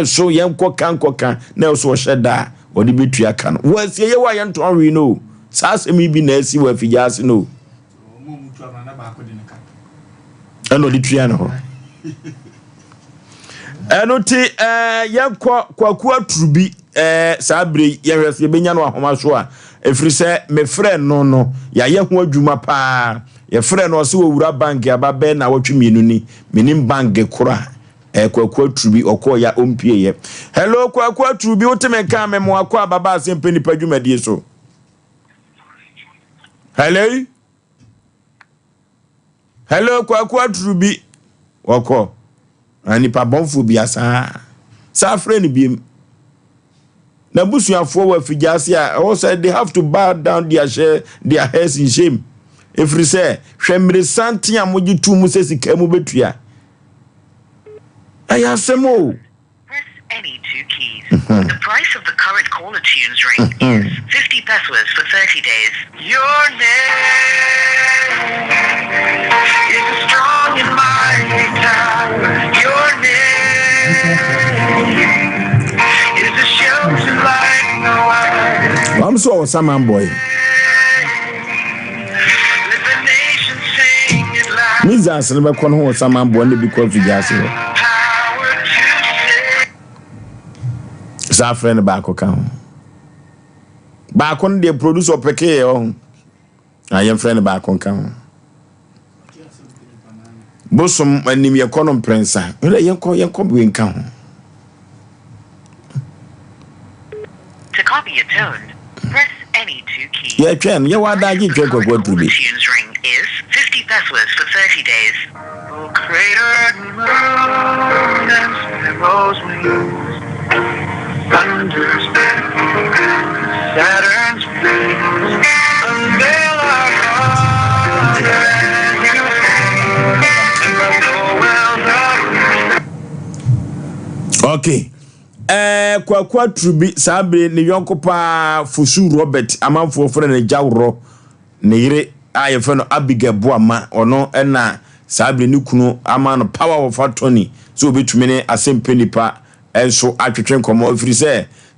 so yenkoka na so wo hyeda odi betua ka no wo asie ye wa ye nto anwe no sa semi bi na asi wa figase no eno di tua no eno ti kwaku aturubi sa bre ye hwese benya no ahoma so a efiri se me frɛ no ya ye ho adwuma pa ye frɛ no se wo wura bank ababe na wotwe mienu ni minim bank kora kwaku aturubi okọ ya ompie ye hello kwaku aturubi wotemenka memo akọ ababa Asem Mpe Nipa dwumadie so hello kwaku aturubi okọ anipa bonfo biasa sa friend bi na busuafo wa figase a also they have to bow down their heads in shame if you say hwemre santi amoji tu mu sesika mu betua ayasemo any two keys. The price of the current caller tunes ring is 50 pesos for 30 days. Your name is strong in my tower. Your name is a shelter like no other. I'm so Osama boy. Let the nation sing it loud. Mizas never kon ho Osama boy ne bi ko figase ho. Sa friend back account. Back on the producer peke on. I am friend back on account. Bosom anim ye kono prensa. Yenko be account. To copy a tone, press any two keys. Yeah, Chen, you want that you check what to be. Tunes ring is 50 pesos for 30 days. Oh, crater and rose wings. Thunder's Saturn's rings unveil our heart and okay. Kwa trubi sabre ne yonko pa Fusu Robert amanfo frɛ ne Jawro ne yire ayefe no Abigail Boama ono na sabre ne kunu ama no power of attorney so obetumi ne Asem Mpe Nipa enso atwetwe nkomo ofiri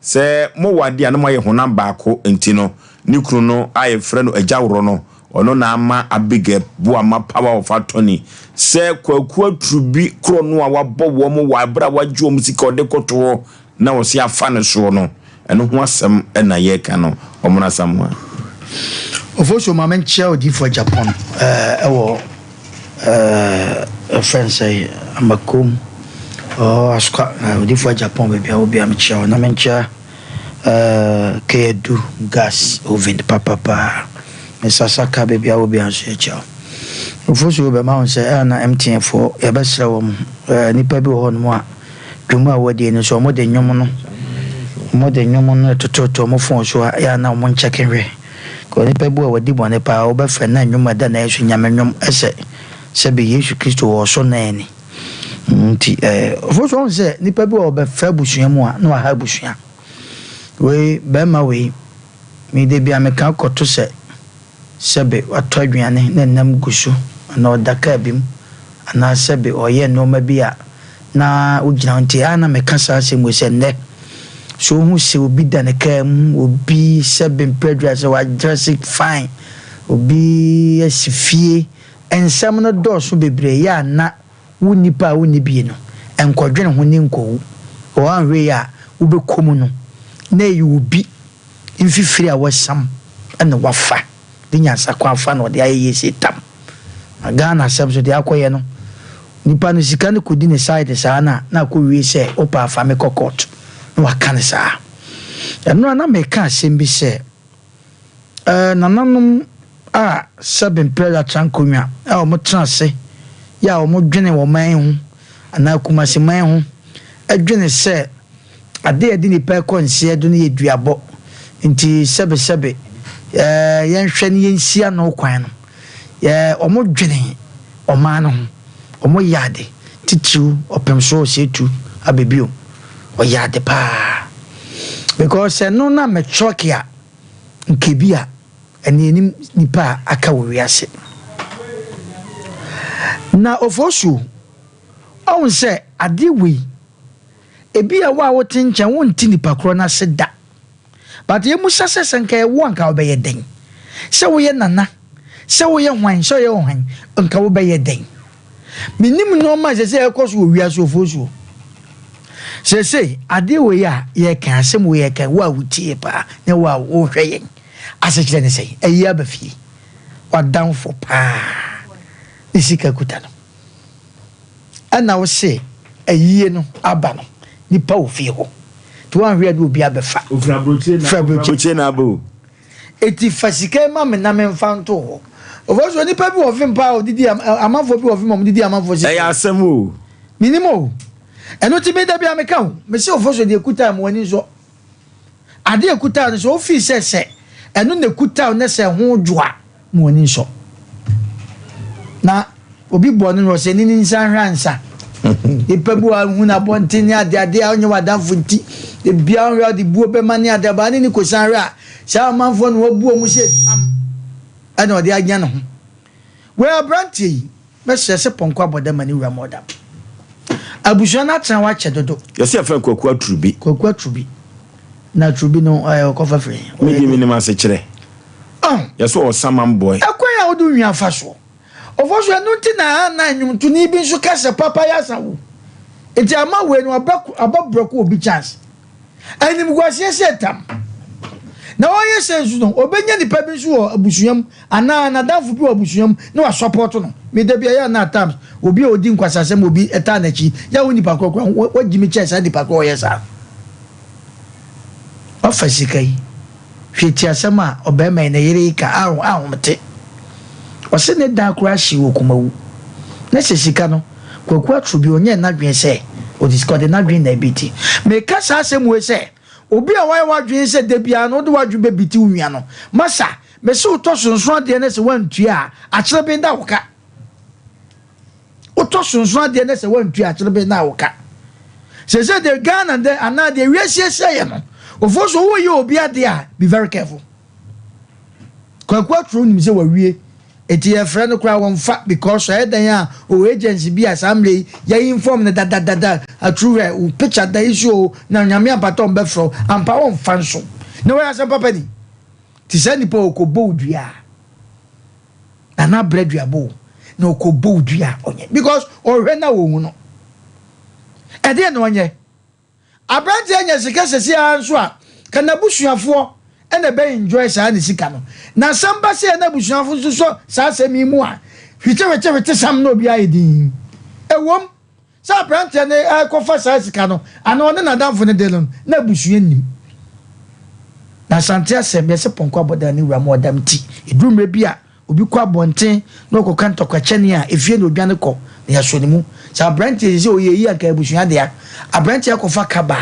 se mo wade an mo ye honam baako enti no ni kunu no aye frɛ no Ajawro no ono na ama Abigail Boama power of attorney se kwaku aturubi kro no a wabɔ wo mo wa bra wagye o musika ode koto na wo se afa ne so no eno ho asɛm na ye ka no omuna samwa ofosho mama nchia odi for Japan a friend say amakom Oh, askwa odi for Japan baby obi am chia na mencha kedu gas oven papa mesasaka baby obi an chia ofosu be ma on say na MTN for e be sra wo nipa bi ho no a dwuma a wodi ni so mo de nwom no tototo mo fon so ya na mo ncheke hwe ko nipa bi a wodi bone pa o be fra na nwom da na yesu nyame nwom ese se be Yesu Kristo wo so na ni nti ofosu on say nipa bi o be fra busua mu a na wa ha busua we be ma we mi de bi ameka koto se sebe wato adwane na nam gusu na odaka bim ana sebe oye no ma bi a na ugina nti ana meka sa se mo se ne so hu se obi da ne kam obi sebe mpredra se wa dress fine obi asifie ensam no do so bebre ya na wunipa wunibi no enkodwene ho ni nkowu o anwe ya ubekomu no na yi obi mfifiri a wasam ana wafa dinya sakwa fa no de aye setam Ghana sabso de akoye no nipa no sika no kodi ne side sa na ko wi se opa afa me kokot no waka ne sa eno na me ka sembi se nananum a sabin prela trankonwa a o mo transe ya o mo dwene wo man hu ana kuma se man hu adwene se ade ade ni pa konse do ne yeduabo nti sebe yen hwe ne yensia no kwan no omo dwene oma no omo yade titiru opemso setu abebio o yade pa because no na me chokia nkebia eni nipa aka wiase na ofosu on se adewi ebia wa wotinchen wonti nipa kro na seda but ye musa sesenka e wo anka obeye den se wo ye nana se wo ye hwan se ye hwan anka obeye den minim no ma se ekoso wiase ofosu se adewi ya ye kan asem wo ye kan wa wutie pa ne wa wo hweyen asechire ne sei eyi abafie wadan for pa isika kutano ana wo se eyi no aba no nipa ofie ho to anhwe ade obi abefa ofrabroche na abo eti fasika ma me na me mfanto ho ofoso nipa bi ofim pa odidi amafo bi ofim omdidi amafo se eya asem o minimo eno ti me da bi ameka ho me se ofoso de kuta mo ani so ade kuta no so ofi se eno ne kuta ne se ho dwoa mo ani so na obi bonu no se ni nsan hwansa ipebu ahuna bontini ade onye wadanfo nti e bia onwe ade buo be mani ade ba ni ko sanra sha manfo no buo mu se tam ana ode agya no we abrantie me se ponko aboda mani wura moda abusuo na tran wa che dodo yesi afa kwaku atrubi na trubi no ayo kofa free me ni ma se kire yeso o saman boy akoya odu nwa faso ofoso enu nti na nwum to ni bi nso kase papa ya sawo enti ama we no ababroku obi chance anim gwase setam na oye sensu no obenya ni pa bi nso abusuam ana na danfo bi abusuam na wa support no me da bia ya na times obi odi nkwasasem obi eta na chi ya woni pa kokro wagimi chance adi pa ko yesa ofasikai hweti asema obema na yire ka ahomte ose ne da kura hyi wokumawu na sesika no kwaku atrubi onye na dwen se o discord na dwen na biti me ka sa asem we se obi a wai wadwen se da bia no de wadwen be biti unwa no masa me se utosonson de na se wantua a kire be nda woka utosonson de na se wantua a kire be na woka se de Ghana de ana de wiese ye no ofoso wo ye obi ade a be very careful kwaku atru nim se wawie eti ye friend no kra won fa because e dan a o agency bi assembly ye inform na da atru o picture da issue na nyame apato mbe fro ampa won fa nso na we asem papa ni ti se ni po okobo odua na bread abo na okobo odua onye because o hwe na wo hu no e de no onye abrante anya sika sesi anso a kana busuafo ene be enjoy sa ni sika no na samba se na busuafo so sa semi mu a hwete sam no bia edin ewom sa brand ne kofa sa sika no ana one na damfo ne de no na busua nim na sante asem be se ponko aboda ni wura mo odam ti edumre bia obi kwa bonten na okoka ntokwache ne a efie na odwane ko na ya so ne mu sa brand se o ye yi aka busua de a brand ya kofa kaba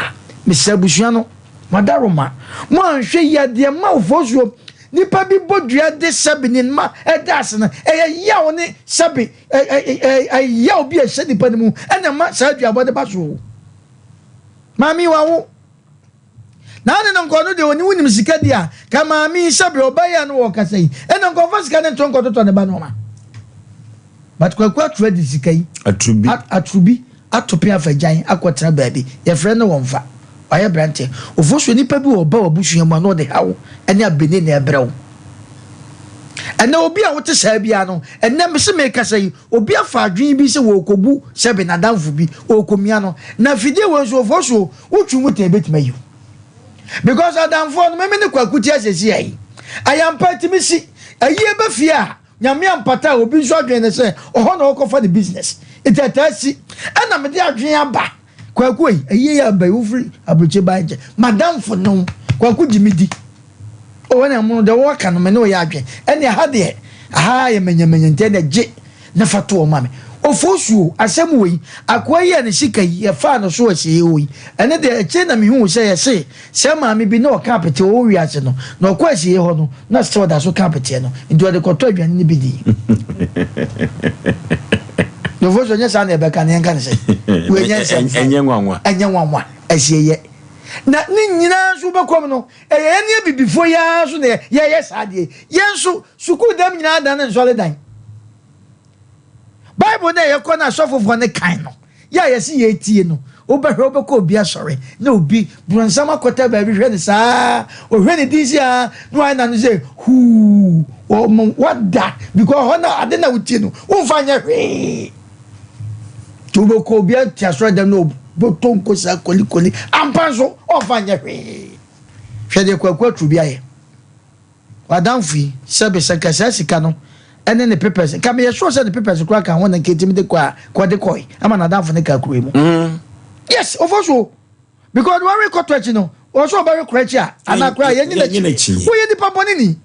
me se busua no madaroma mo anhwe ya de ma ofosuo nipa bi bodua de sabi ni ma edas na yaw ne sabi yaw bi e nipa ni mu ena ma sa dua bode ba so mami wawo na ne nkono de oni wunim sika dia ka mami sabi obaya no wo kasai ena nkofa sika ne tonko toto ne ba no ma but kwa trade sika yi atrubi atope afajan akotra baabi ye frɛ no wonfa oya brante ofosu nipa bi oba obusuya mu no de hawo ene abeni na ebrew ene obi a wote saa bia no ene me se me kasa yi obi afa adwen bi se wo kobu sebe na danfo bi okomia no na fidie wo so ofosu wotwu te betima yi because adamfo no me ne kwakuti asesi ai ayampa timisi aye ba fia nyame ampata obi so adwen ne se oho na okofa the business itatasi ena me de adwen aba kwaku aye ya ba wofri abroche banje madam for no kwaku jimidi o wana mu de waka no me no ya adwen ene ha de aha ya menyamenya nte de je na fato o mame ofosuo asem wei akoyi ya ne sika yi fa no so ase yi ene de eche na me hu se ye se mame bi no kapete o wi ase no na okwase ye ho no na so da so kapete no ndo de koto adwan ni bi di no vozo nya sa na ebe kan yan kan se we nya se enye nwanwa asieye na ni nyina so bekom no ye ne bibifo ya so ne ye sade yenso suku dam nyina dan ne nsole dan bible na ye kona sofofo ne kan no ya ye si ye tie no obehwe obeko obi asore na obi brunsama kota ba bi hwe ne saa o hwe ne disi a no ai na no say hu what that because hona ade na wutie no umfanya hwe tubo ko bia tiasro dem no boton ko sa kolikoli ampanso ofanya hwe hwede kwakwa trubia ye wadamfi sebe sekasa sika no ene ne papers ka me sure say the papers kwa kan wona ketim de kwa de koi ama na damfo ne ka kure mu yes ofo because when we got to no also very correct ya anakra ye nyina chi wo ye di paponi ni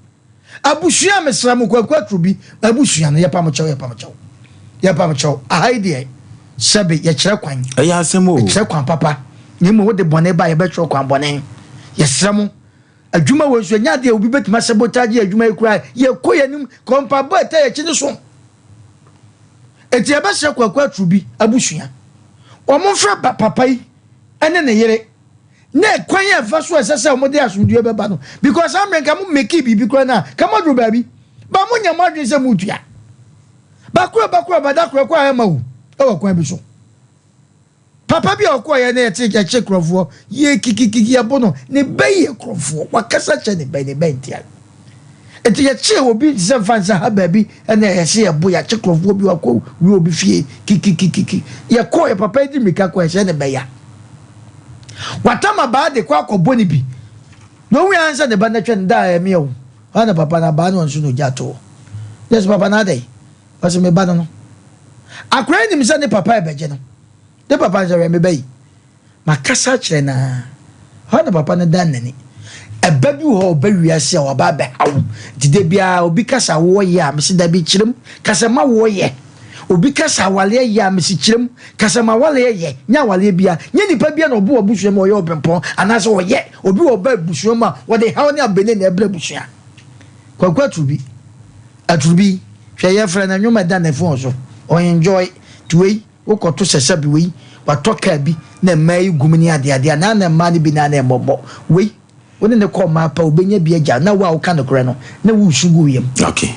abusua mesramu kwakwa trubi abusua no ye pamchaw ahide sebe ye kire kwan ya asemo kire kwan papa nyemo wo de bone ba ye be kire kwan bone ye sramu adwuma wo so nya de obi betima sabotage adwuma ekura ye koyanim kompabo eta ye chini so eti ebe se kwakwa trubi abusua omo fra papa yi ene ne yere ne kwan ye fa so esese omo de asundue beba no because america mo make bibi kura na kama dro baby ba mo nya madwen se mutua bakura badakura kwa ya mawu e kwan bi so papa bi okwa ye na ete che krofo ye kikiki ya bono ne beye krofo wakasa che ne be ntia eti ye che obi se fansa ha baby ene ye se ye bo ya che krofo bi wakọ wi obi fie kikiki ye ko ye papa di mika ko ye ne be ya watama ba de kwa boni bi no wi ansa ne ba na twa nda ya mi o ana papa na ba no nso no jato yes papa na dai wase me ba no akra ni mi se ne papa e beje no de papa nso me bayi makasa kire na ha na papa na dan nani eba bi ho ba wiase a oba ba hawo dide bia obi kasa wo ye a me se da bi kirem kasa ma wo ye obi kasa wale ye a me se kirem kasa ma wale ye nya wale bia nya nipa bia na obo obusuo ma o ye obempon anase o ye obi oba busuo ma wo de hawo ne abene na ebra busuo kwakwa trubi atrubi hwe ye fra na nwoma da na fon so o enjoy tuwei wokoto sese bi wei watoka bi na mai gumini ade na ma ne bi na embobbo wei woni ne ko ma pa obenya bi agya na wa wo ka no kore no na wo sugu yem okay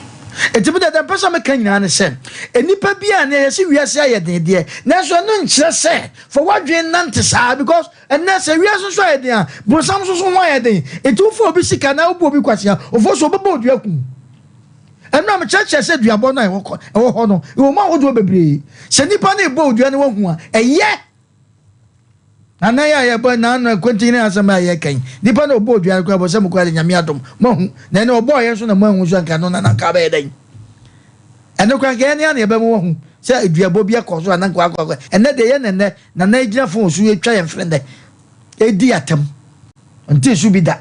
etibu da pesa me kan nyina ne se enipa bi a na yesi wiase ayeden de na so no nkyere se for wadwen nante saa because na se wiase so ayeden a bosam so ho ayeden etufo obi sika na obo obi kwasia ofo so obo odua ku ena me cheche se duabo na ewo ho no e wo ma odo bebre se nipa na ebo odua ne wo hu a eye anaya ya ba na na kwentini asama ya kan nipa na obo odua ko abosam ko ale nyame adom mo hu na ne obo ye so na mo hu so anka no na ka ba edan eno kwa ke ne na ebe mo hu say eduabo bia koso anan kwa ene de ye nene na na ejina fon so etwa ye friend edi atam nti su bi da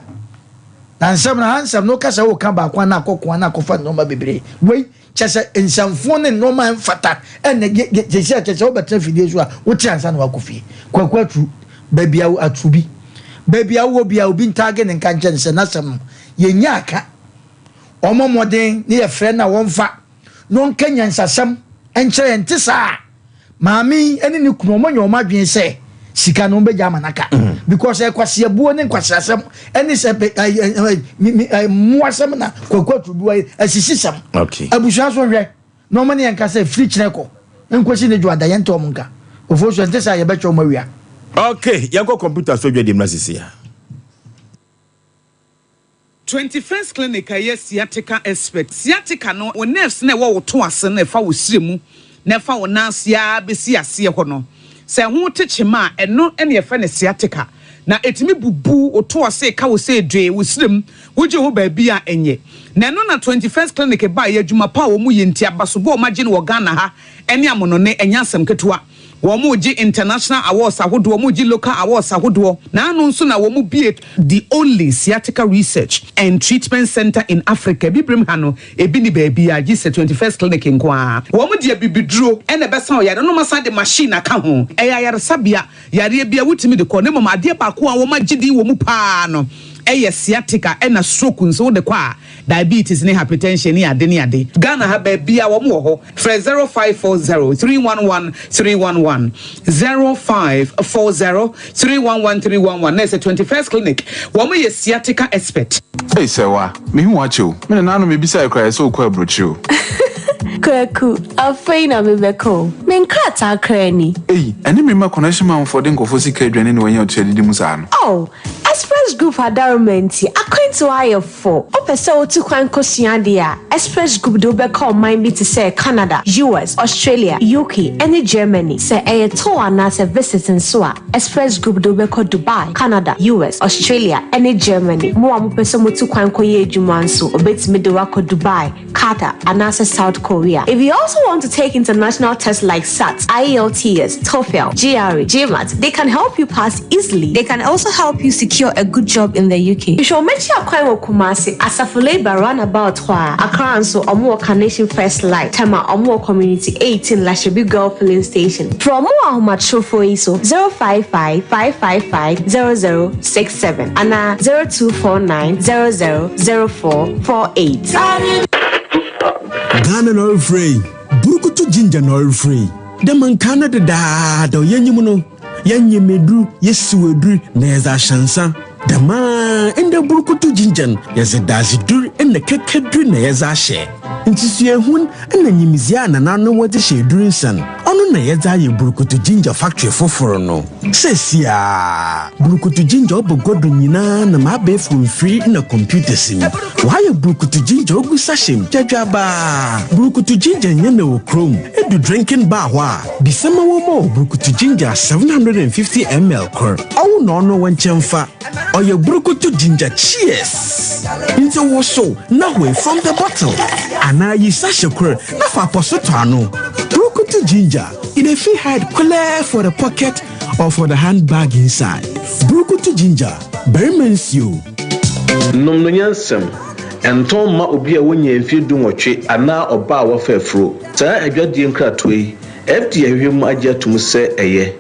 na nsam na hansam no kasa wo kan ba kwa na akoko na akofa no ma bebre wei chese nsamfo ne no ma mfata ene chese wo betra fidie so a wo ti ansa na wakofi kwakwatu babia atubi babia wo bia obi ntage ne nka nche se na sam ye nya aka omomoden ne ye frɛ na wonfa no nkanya nsasam enkyere ntisa maami ene ne kunu omonyo omadwen se sika no be jama naka because e kwase abuo ne kwasasam ene se muasam na kwakwatu duwa asisisam okay abusua so hwe no mane yanka se free chineko enkosi ne juada yento omunka ofoso ntisa ye becho mawia okay yanko computer so dwe dem na sisia 21st clinic aye sciatica expert sciatica no o nerves na wo to ase na fa wo siremu na fa wo nansia besi ase ho no se ho techema eno ene ye fa ne sciatica na etimi bubu o to ase ka wo se dwe wo sirem wo je ho ba bia enye na eno na 21st clinic ba ye adwuma pa wo mu ye ntia baso bo ma gye ne wo Ghana ha ene amono ne enyasem ketewa Womuji international awards ahodo womuji local awards ahodo na anu nso na womu be the only sciatica research and treatment center in Africa bibrim hano ebi ni baby a gise 21st clinic nkwa womu de bibiduro ene besa o yare no masa de machine aka ho yare sabia yare bia wutimi de ko ne mama ade ba ko a womu gidi womu pa no sciatica ena stroke nso de kwa diabetes ne hypertension ne ade Ghana ha ba bia wo mo ho 0540 311 311 0540 311 311 na 21st clinic wo mo sciatica expert hey sewa me hu wacho me na no me bisa ekra so kwa brochu Kwaku, afeina mebeko. Menkrata krani. Hey, eni me ma connection man for den kofo sika adwane ne wanya otua didi musa no. Oh, Express Group adarumenti akwantu aye for. Opese otu kwan kosua dia. Express Group do be call mind be to say Canada, US, Australia, UK, and Germany. Say a tour na se visiting so a Express Group do be call Dubai, Canada, US, Australia, and Germany. Mo amopese motu kwan koye adwuma nso obetimi de wako Dubai, Qatar, and South Korea. If you also want to take international tests like SAT, IELTS, TOEFL, GRE, GMAT, they can help you pass easily. They can also help you secure a good job in the UK. You should mention Akwa Kumasi, Asafo Labor Runabout Hwa, Accra and so Omo Carnation First Light, Tema Omo Community 18 Lashabi Girl Filling Station. From Omo Trofo Iso 055 555 0067 and 0249 000448. Ghana no free. Burukutu ginger no free. The man Canada da yenyimuno. Yenyemedu yesuedru neza shansa. The man in the burukutu ginger yes dazidur in the kekedru neza she. Intisue hun and the nyimizia na no what she during san. Ono na yeza ye burukutu ginger factory foforo no. Sesia burukutu ginger obogodo nyina na mabe from free in a computer sim. Why a burukutu ginger ogu sashim jajaba. Burukutu ginger nyene wo chrome edu drinking bar wa. Bisema wo mo burukutu ginger 750 ml kor. Awu no wanchenfa. Oye burukutu ginger cheers. Into wo so na we from the bottle. Ana yi sashe kor na fa posoto ano. Burukutu ginger in a free hide clear for the pocket or for the handbag inside. Burukutu ginger, very mensio. Nom no nyansem enton ma obi a wonya mfi dunwotwe ana oba a wafafro saa adwadie nkratoi FD ahwem agye atum se eye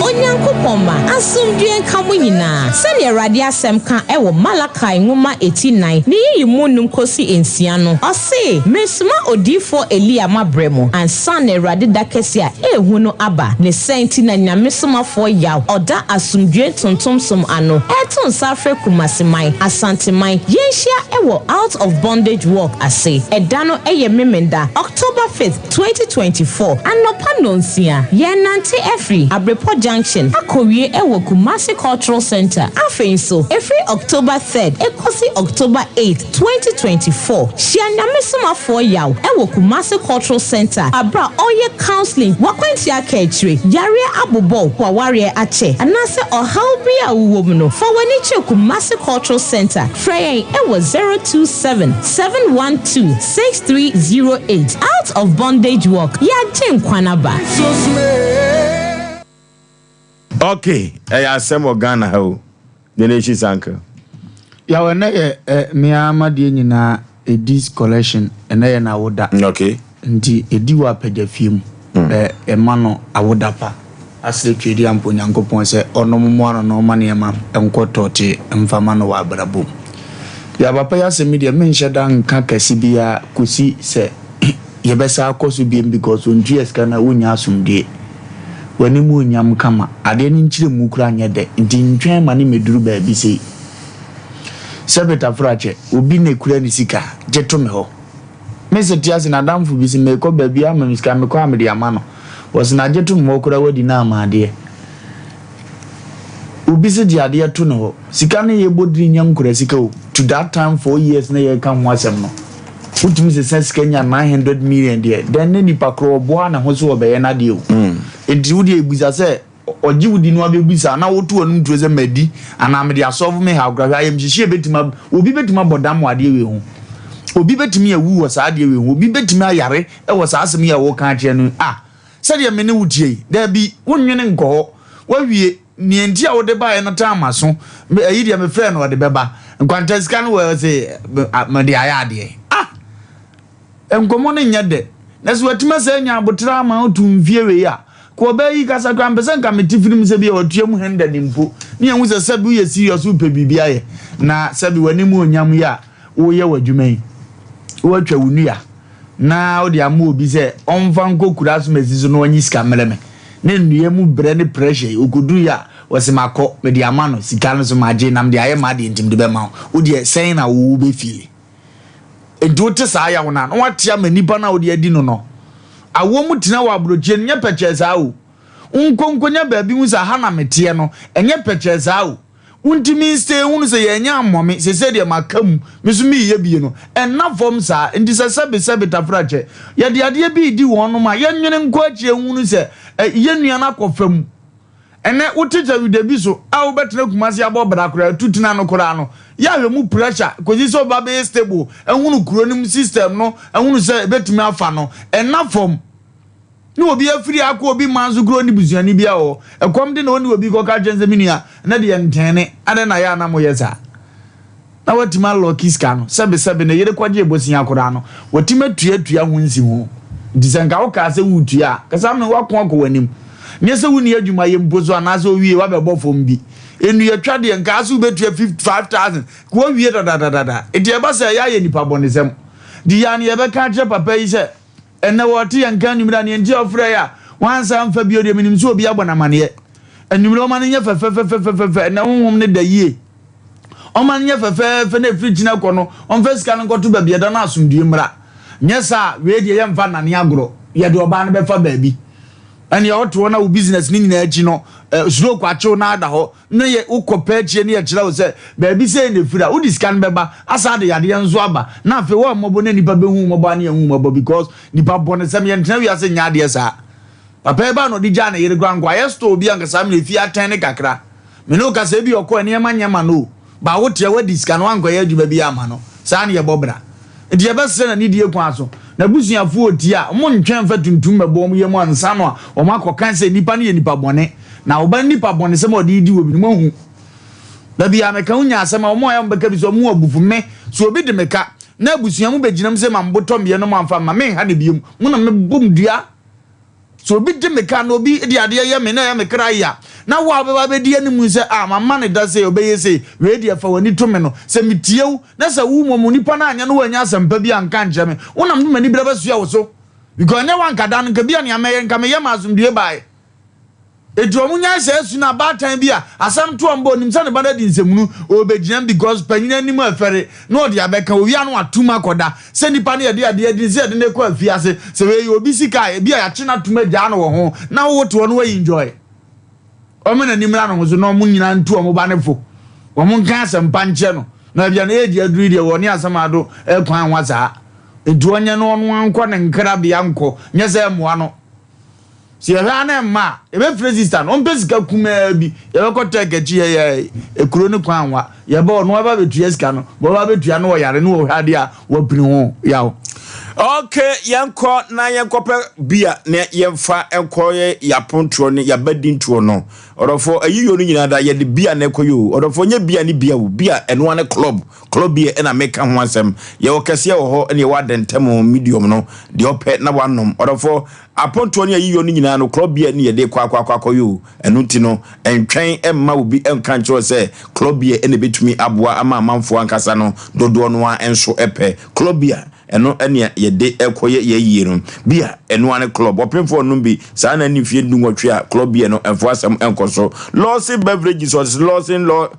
Onyankopoma asomdue nka mo nyina sene Awurade asem ka ewo Malakai ngoma 89 ne yimunum kosi ensia no ose mesuma odifo Elia mabremo ansa na Awurade dakese a ehu no aba ne senti na nyamesomafo Yaw oda asomdue tontomsom ano eton safre kumasemai asantemai yenhia ewo out of bondage walk ase edano eye memenda October 5th 2024 anopa nonsia yenante efri abrepoja function akowie ewo Kumasi Cultural Center afei so every October 3rd ekosi October 8th 2024 shianyamesoma for yaw ewo Kumasi Cultural Center abra oye counseling wakwanti akechire yare abobo kwaware ache anase ohalbi awuwomno for waniche Kumasi Cultural Center frey ewo 027-712-6308 out of bondage work ya Kwanaba. Okay, Asem Ghana ho. The nation sanka. Ya wena me amade nyina edis collection ene na woda. Okay. Nti edi wa pagya fiem. Ema no awoda pa. Asle twedi ampo nyankopon se onomo ano no ma ne ma enkotote mfama no wa abrabom. Ya papa ya se media men sheda nka kasi bia kosi se yebesa akoso biem because on GS kana wonya asumde. Wani mu nyam kama ade ni nchire mu kura anya de nti ntwen ma ne meduru ba bi sei sebeta frache obi ne kura ni sika jeto me ho mese tiase na damfu bi si me ko ba bi ama misika me ko amede ama no was na jeto mo kura wadi na ama ade obi se di ade to no ho sika ne ye bodri nyam kura sika o to that time 4 years na ye kan ho asem no utumi se sika nya 900 million there then ne nipa kro bo na ho so obeye na de o enti wudi ebuza se oji wudi no abebuza na wotu anu ntu ze madi ana me dia solve me ha gra ayem hihie betima obi betima bodam wade we ho obi betimi awu wo saa de we ho obi betimi ayare e wo saa asem ya wo kan kye no se de me ne wutie da bi wonwene nko wawie ni enti a wo de ba e no tama so ayi de me frɛ no wo de beba nkwanta sika no wo se me de ayade enkomo ne nyade na so watima se nya abotra ma otumfie we ya ko bayi kasa kwa mpesa nka metifirim se bia otuam henda nimpo ne hu se sabi ye serious upe bibia ye na sabi wani mu onyam ya wo ye wadwuman wo atwa wunua na odi amu obi se onfa nkokura so mesizo no onyi sika meleme ne nnue mu bre ne pressure okodu ya wosimako me di amano sika no so maje nam de aye ma de ntim de be ma odi sen na wo be feel eduote saa ya wona no watia manipa na odi adi no awomu tina wa abrochie nya pecheza o nkonkonya baabi hu sa ha na metie no enye pecheza o untimi stay hu se ye nya amomi se de makam misumi ye bie no enna form sa ndi se sebe tafrache ye de ade bi di wonu ma ye nwene nko achie hu se ye nua na kofam ene utija wi de bi so a wo betena kumasi abobra kora tutina no kora no ya hwemu pressure kozi so ba be stable ehunu kronim system no ehunu se betumi afa no enna form ni obi afiri akọ obi manzu gro ni buzuani bia o ekom de na oni obi ko ka jense minua na de ntene ade na ya na moyeza na watima lucky scan no sebe na yere kwaje ebosia akora no watima tuatua hunsi ho disenka wo ka se wutua kasa me wakon akọ wanim nyese wuni adwuma ye mbozo anaso wie wa bebo fom bi enu ye twade nka aso betua 55000 ko wie da enti e ba se ya ye nipa bonesem di ya ne ye be ka je papa yi se ene wote yanka numira ne enti ofre ya wansa mfa bi odi minim so obi abona mane enumira o mane nya fefe na honhom ne da yie o mane nya fefe na fridge na kono on fesika no koto ba bi da na asomdue mra nyesa we de ye mfa nane agro ye de oba ne be fa ba bi ani oto na wo business ni nyina achi no slow kwacho na ada ho na ye ukopa achi ne ye kira wo se ba bi se ne fira wo discan beba asa de yade nzo aba na afi wo mobo na nipa be hu mobo ani hu mobo because nipa bone sem ye ntena wi ase nya de sa papa eba no di ja na yere grangwa ye store bi anka sam na fi atan ne kakra me no ka se bi okọ ne ma no ba wo tie wa discan wanko ye adwuma bi ama no sa ne ye bobra ndi ye be se na ni die kwa so na busuafo otia mo ntwen fa tuntum mebo mo yemu ansa no a o makokan se nipa ne ye nipa bone na oba nipa bone se mo de di obi mo hu da bia meka unya asema o mo ya mbeka bi so mo abufu me so obi de meka na busuamu beginam se mamboto mbe no mamfa ma me ha ne biom mo na me bom dua so obi de meka no obi de ade ye me na ya me kra ya na wa be di animu se mama ne da se obeye se we di afa wani to me no se mitiew na se wu mo nipa na anya no wanya asampa bi anka nje me wona me mani bra ba sua wo so because ne wan kada no ka bia ne amaye nka me yema asumdue bae edu omunya se asu na batan bia asam to ambo nim se ne bada di nsemunu obegiam because panyina nim afere na odi abeka owi anu atuma koda se nipa ne de ade di se de ne ko afiase se we obi sika bia ya chena tuma gya no wo ho na wo to no we enjoy omo na nimra no so no mo nyina ntu omo ba ne fo omo nka Asem Mpa nche no na bia na edi aduri de woni Asem ado ekwan waza edu onye no ono anko ne nkra bia nko nye se moa no si ya na ma ebe resistant on pesika kuma bi ye ko tekechi ye ekuro ne kwan wa ye ba no ba betua sika no ba betua no yare no wo hade a wo pini ho yawo. Okay, yanko na yanko pe bia ne yemfa enko ye yapontro ne yabadintuo no orofo ayiyo no nyina da ye de bia ne koyo orofo nye bia ni bia wo bia eno ane club bia na meka ho asem ye okese wo ho ne wadentem medium no de ope na wanom orofo apontro ne ayiyo no nyina no club bia ne ye de kwakoyo eno ti no entwen emma obi enka ncho se club bia ene betumi aboa ama amanfo ankasa no dodo no a enso epe club bia eno ene ye de ekoye ye yiro bia eno ane club opemfo no bi sa na ni fie ndunwotwe a club bia no enfo asem enkoso lossy beverages was lossy law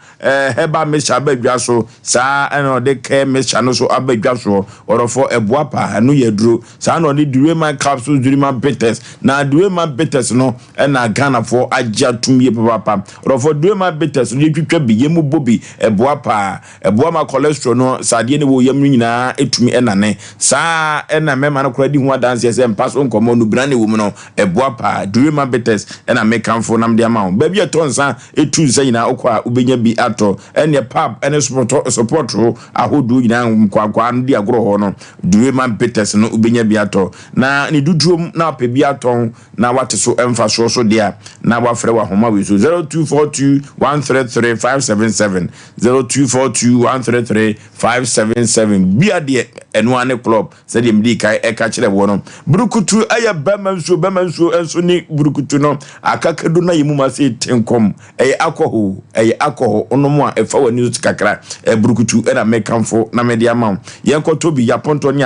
heba mesha badwa so sa eno de ke mesha no so abadwa so orofo eboapa eno ye duro sa na de Dureman capsules Dureman bitters na Dureman bitters no na Ghana for agya tumie papa orofo Dureman bitters no twitwa bi yemu bobi eboapa eboama cholesterol no sadie ne wo yam nyina etumi enane sa ena mema no kura di ho dance se mpaso nkomo no brane wo mu no eboapa Dureman bitters ena mekanfo nam de ama ba bi etonsa etu nsa nyina okwa ubenya bi ato ene pub ene support ahodu nyina kwakwa no di agro ho no Dureman bitters no ubenya bi ato na ni duduom na pe bi aton na wate so emfa so dia na wafre wa homa we so 0242133577 0242133577 bia de eno ane club said him di kai eka kire wo no burukutu aya bemanso enso ni burukutu no akakadu na yimu ma se tenkom alcohol onomo a efa wani so kakra burukutu era mekanfo na media ma yenkoto bi yaponto ni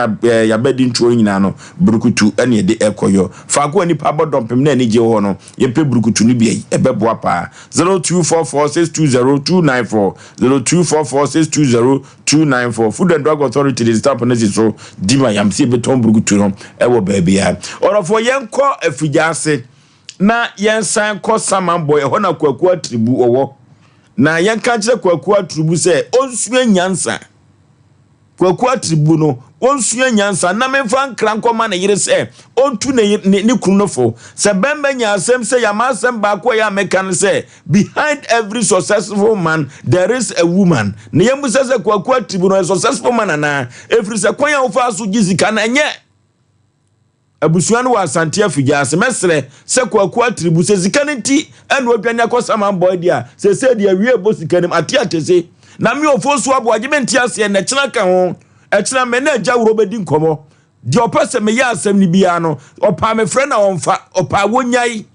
ya bedi ntuo nyina no burukutu ene de ekoyo fa ko ni pa bodompem na ni je ho no yepe burukutu ni bi ebeboa pa 0244620294 0244620294 Food and Drug Authority is stop on so dima yam si beton burukutu no ewo baby ya orofo yenko afijase na yensan ko Samamboy ho na kwaku atribu owo na yenka kire kwaku atribu se onsuo nyansa kwaku atribu no onsuo nyansa na memfa nkranko ma na yire se ontu ne kunofo se bemba nya asem se ya masem ba ko ya mekan se behind every successful man there is a woman ne yemu se kwaku atribu no successful man na every se kwanya ofa so gizika na nye abusuan wa Asante Afijase mesre se kwaku atribu se zikanenti eno adwane akosa Samamboy dia se dia wie bosikanim atiatese na mi ofosu Aboagye menti ase na kyena ka ho ekina manager wuro bedi nkomo di opese me ya asem ni bia no opa me frɛ na onfa opa wonyai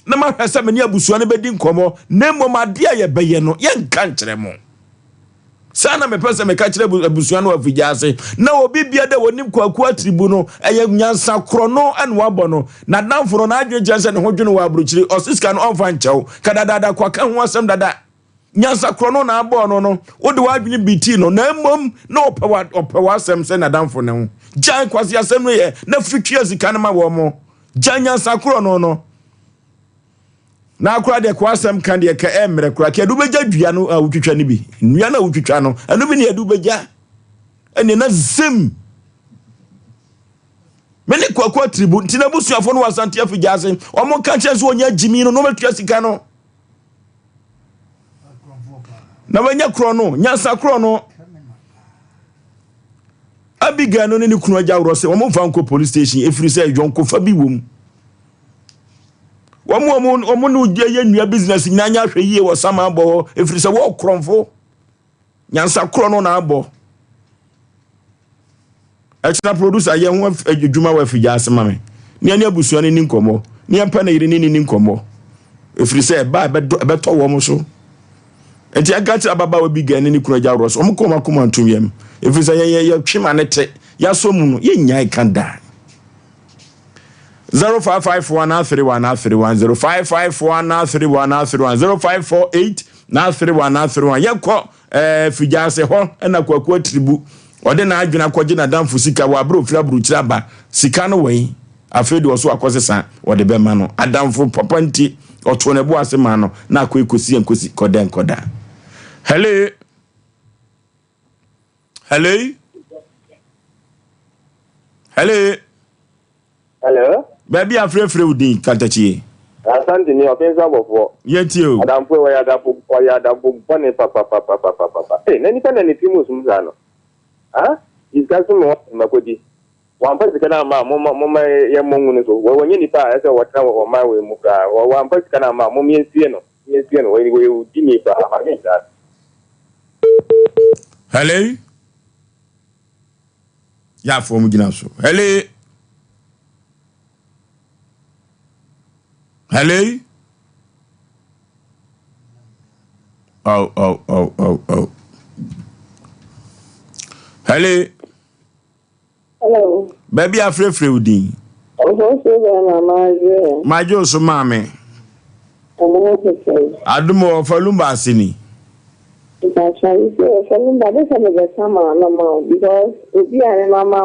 na ma hwese me ni abusuan bedi nkomo na mmomade a ye beye no ye nka nkyere mo sana me pese me ka kyere abusuan wa Afijase na obi bia de wonim kwaku atribu no eye nyansa kro no ene wabɔ no na danforo na adwenkyɛ se ne ho dwene wa abrokyiri osiska no onfa nkyɛw kadadada kwaka ho asem dada nyansa krono na abo no wode wadwene biti no na mmom na opewa asem se na danfo ne ho jan kwasi asem no ye na fitwa zika ne ma wo mo jan nyansa krono no na akura de kwa asem kan de ka emre kura ke dubegya dua no awutwitwa ne bi nua na awutwitwa no anu bi ne adubegya ene na zem mene kwa tribu ntina busuafo no Asante Afijase omo ka kye so onya jimi no metwa sika no na wanya krono nyansa krono abiga no ni kunu agya woro se wo mfa nko police station efiri se adwonko fa bi wom wo no ye nua business nyanya hwe yie wo Samamboy efiri se wo kronfo nyansa krono na abo extra producer ye ho adwuma wa Afijase mame ni ani abusuan ni nkomo ni empa na yire ni nkomo efiri se ba beto wo mo so enti agati ababa we bigane ni kunu agya so omkoma koma antum yam efisa ye twema ne te ya so mu no ye nyai kanda 05513131 0554 yeko Afijase ho na kwaku atribu ode na adwena akogye na danfo sika wa bro fira brukyira ba sika no we afedi wo so akosesa ode be ma no adamfo papa nti oto ne bo asema no na akọ ekosi enkosi koda hello baby afrefre udin kantachi asante ni obenza bofo yeti o adampo wa yadampo bone papa nani kana ni timus mzano discuss mo makodi wampa sikana ma mama ya mongu ne so wonye nipa ese watra wo ma we muka wampa sikana ma mom yensie no we udini pa amenta hello ya fo gina so hello oh hello baby afrefre udin majo so mame adumo falumba asini because obi are mama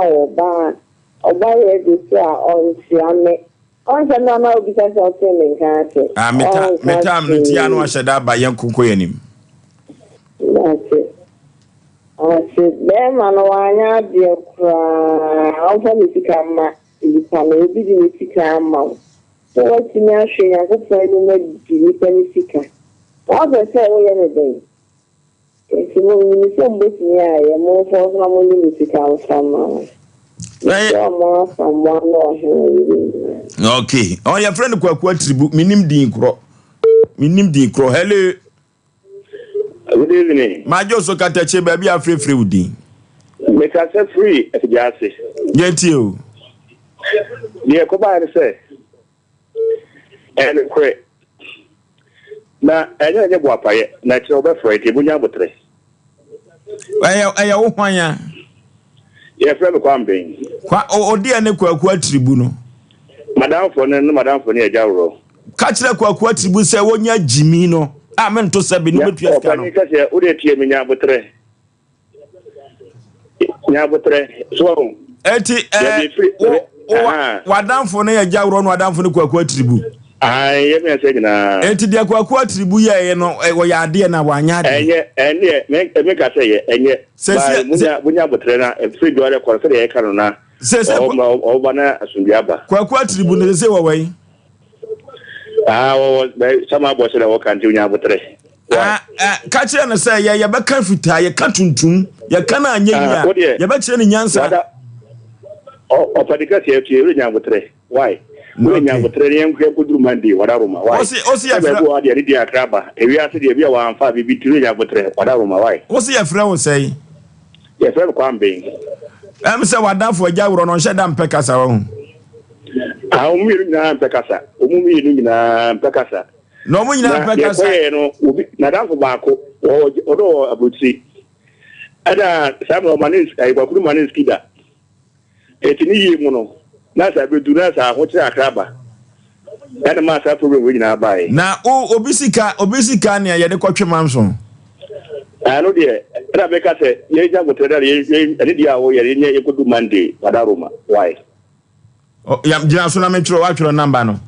oba ye dey on siame on se na obi ka so tell nkan metam no ti anu ahyeda ba yenkoko yanim man wanya de kra on me sikama ibitano obi di sikama so what ni ahwe ya ko fa ni na di ni panisika o be se wo ye ne dey esi mo ni so mbo ti ya ye mo fo na mo ni sikama sama okay oh your friend kwaku atribu minim din kro hello good evening majo so katache baby afrefre udin me ka se free efjase yeti o ye ko ba ni se en kre na enye bo apaye na ti obe free bunya botre aya wo hwanya ye frɛ me kwamben kwa odi ane kwaku atribu no madam for ne ajawro ka kire kwaku atribu sɛ wonya jimi no a men to sɛ bi no betua ska no ka sɛ o de tie me nya botre so eti wadamfo ne ajawro no wadamfo ne kwaku atribu ye me sɛ gina eti de kwaku atribu ye no wo ya ade na wanya ade me ka sɛ ye enye bunya botre na free dole ko sɛ ye kanu na o bana asundiaba kwaku atribu ne sɛ wawai sama bo sɛ wo kan ti bunya botre ka kire ne sɛ ye bɛka fita ye ka tuntum ye ka na anya nya ye bɛkire ne nyansa o padika sɛ ye bunya botre why no nya botre yen ko kuduru mandi wadaruma why osi ya fra bo ade di akraba ewi ase de bia wa amfa bibi tiri nya botre wadaruma why osi ya fra wo sɛ ye fra ko ambe sɛ wadafo ajawro no hyɛ da mpekasa wo umiru nyina mpekasa mpekasa no mu nyina mpekasa no obi na danfo baako odo abuti ada samu manis ai bakuru manis kida etini yi mu no na sa bedu na sa ho kira akraba na ma sa problem we nyina bai na obisika ne ye de kotwe manso ano de na beka se ye ja go tredar ye dia wo ye ne ekodu mande wadaruma why yam jina so na me tro wa tro number no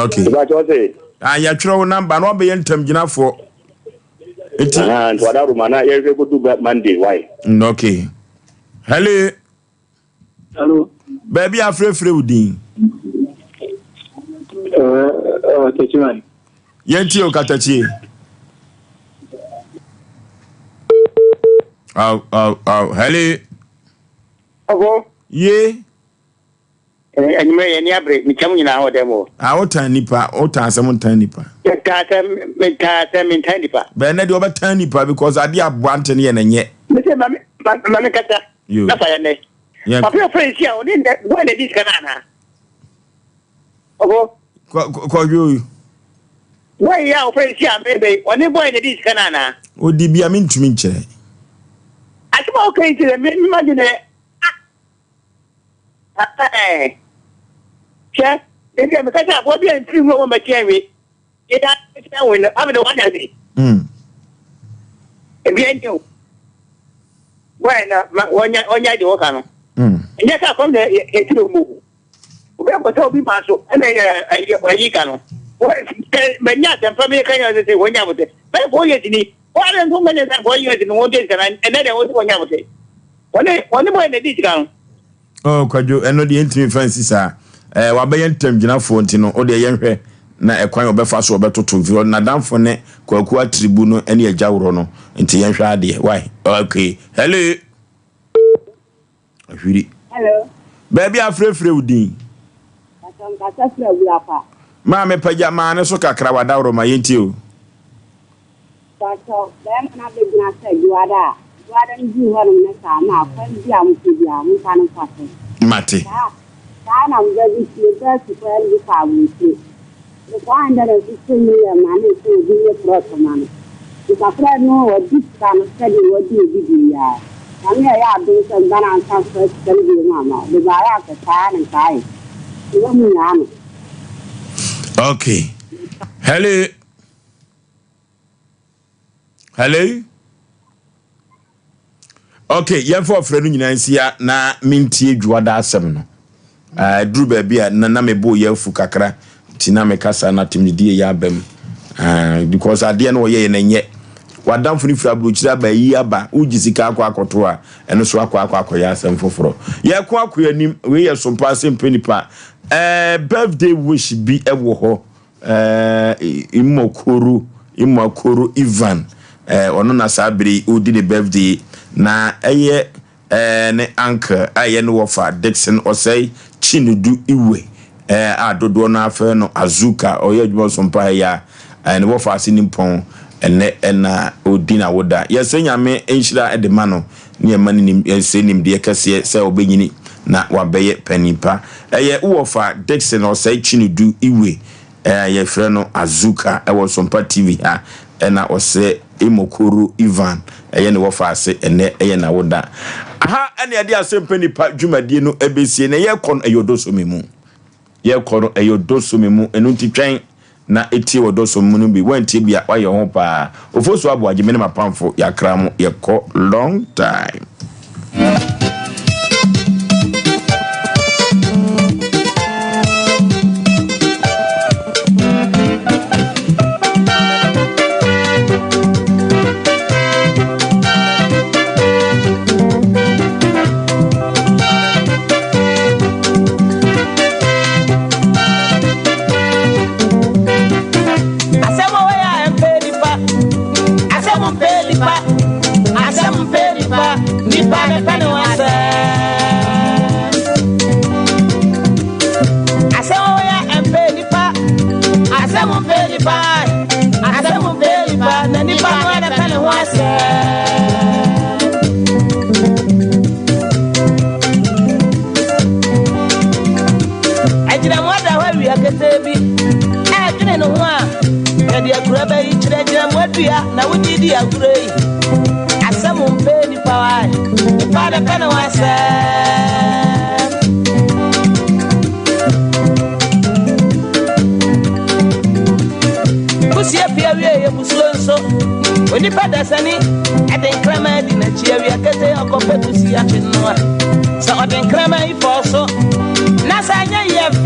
okay ba jo se ya tro number no be yentam jina fo eti wadaruma na ye ekodu mande why okay hello baby afrefre udin techiman yenti o katachi hello ogo ye anyime ye ni abre mi chamu nyina ho demo otan nipa otan asem tan nipa ta tan nipa be na de obetan nipa because ade aboante ne ye na nye me se mame kata na fa ne papa friends ya oni ne bo ne dis kanana ogo ko yo why ya friends ya bebe oni bo ne dis kanana odi bia me ntumi nkyere atuma okay to me imagine che ebe me kata bo bia ntri mo mo makiawe ida ta wona am the one day ebia nyo wena onya di woka no nyaka kom de etiro mu obi akoto obi maso ene ayi ka no Benya tempa me kan yo say wonya bote. Be 4 years ni. What are too many than 4 years in 1 day and then they want wonya bote. One more in the digital. Oh, kwajo eno de intimi fancy sa. Wa be yentem ginafo ntino o de yenhwe na ekwan obefa so obetoto vi na damfo ne kwaku atribu no ene agawro no nti yenhwe ade. Why? Okay. Hello. Hello. Baby afrefre udin. Ma me paja ma ne so kakra wadawro ma yenti o. Pato, dem na be gina se juada. Juada nji ho no sa ma kwan bia mu bia mu kan kwase. Mate. Ta na mbe bi ti be ti ko en bi ka mu ti. The one that is sitting here man is to be a pro man. The capra no what this kind of study what do you ya. Kami ya do some bana transfer study mama. The baya ka ta na kai. Iwo mu na. Okay. Hello. Hello. Okay, yefo frenu nyina nsia na mintie dwada asem no. Dru ba bia na me bo yefu kakra tina me kasa na timdie ya bam. Because ade na oye na nye. Wadamfo ni fira brochira ba yi aba ujisika akwa akoto a eno so akwa ya asem foforo. Ye ko akoyanim we ye Sompa Asem Mpe Nipa. Birthday wish bi ewo ho. Imokoro Ivan. Ono na sabiri udi the birthday na eye ne anchor aye no wofa Dixon Osei Chinudu Iwe adodo na afa no Azuka oye dwo Sompa ya ne wofa asinimpon ena odi na woda yesenya me enhira edema no ne mani nim yesenim de kase se obenyini na wabeye panipa eye wofa Dixon Osei Chinudu Iwe ye frɛ no Azuka ewo Sompa TV ha ena ose Imokoro Ivan eye ne wofa ase ene eye na woda aha ene ade Asem Mpe Nipa dwumadie no ebesie ne ye kon eyodoso memu ye kon eyodoso memu enu ntitwen na eti wodoso memu bi wanti bia wa ye ho pa Oforisuo Aboagye me ne mapamfo yakra mo ye ko long time. Na wudi di agure Asem Mpe Nipa Nipa de pene wase Kusie pia wie ye busuonso Onipa dasani eden krama di na chia wie kete okope kusie atenoa Sa eden krama ifo so Na sa nya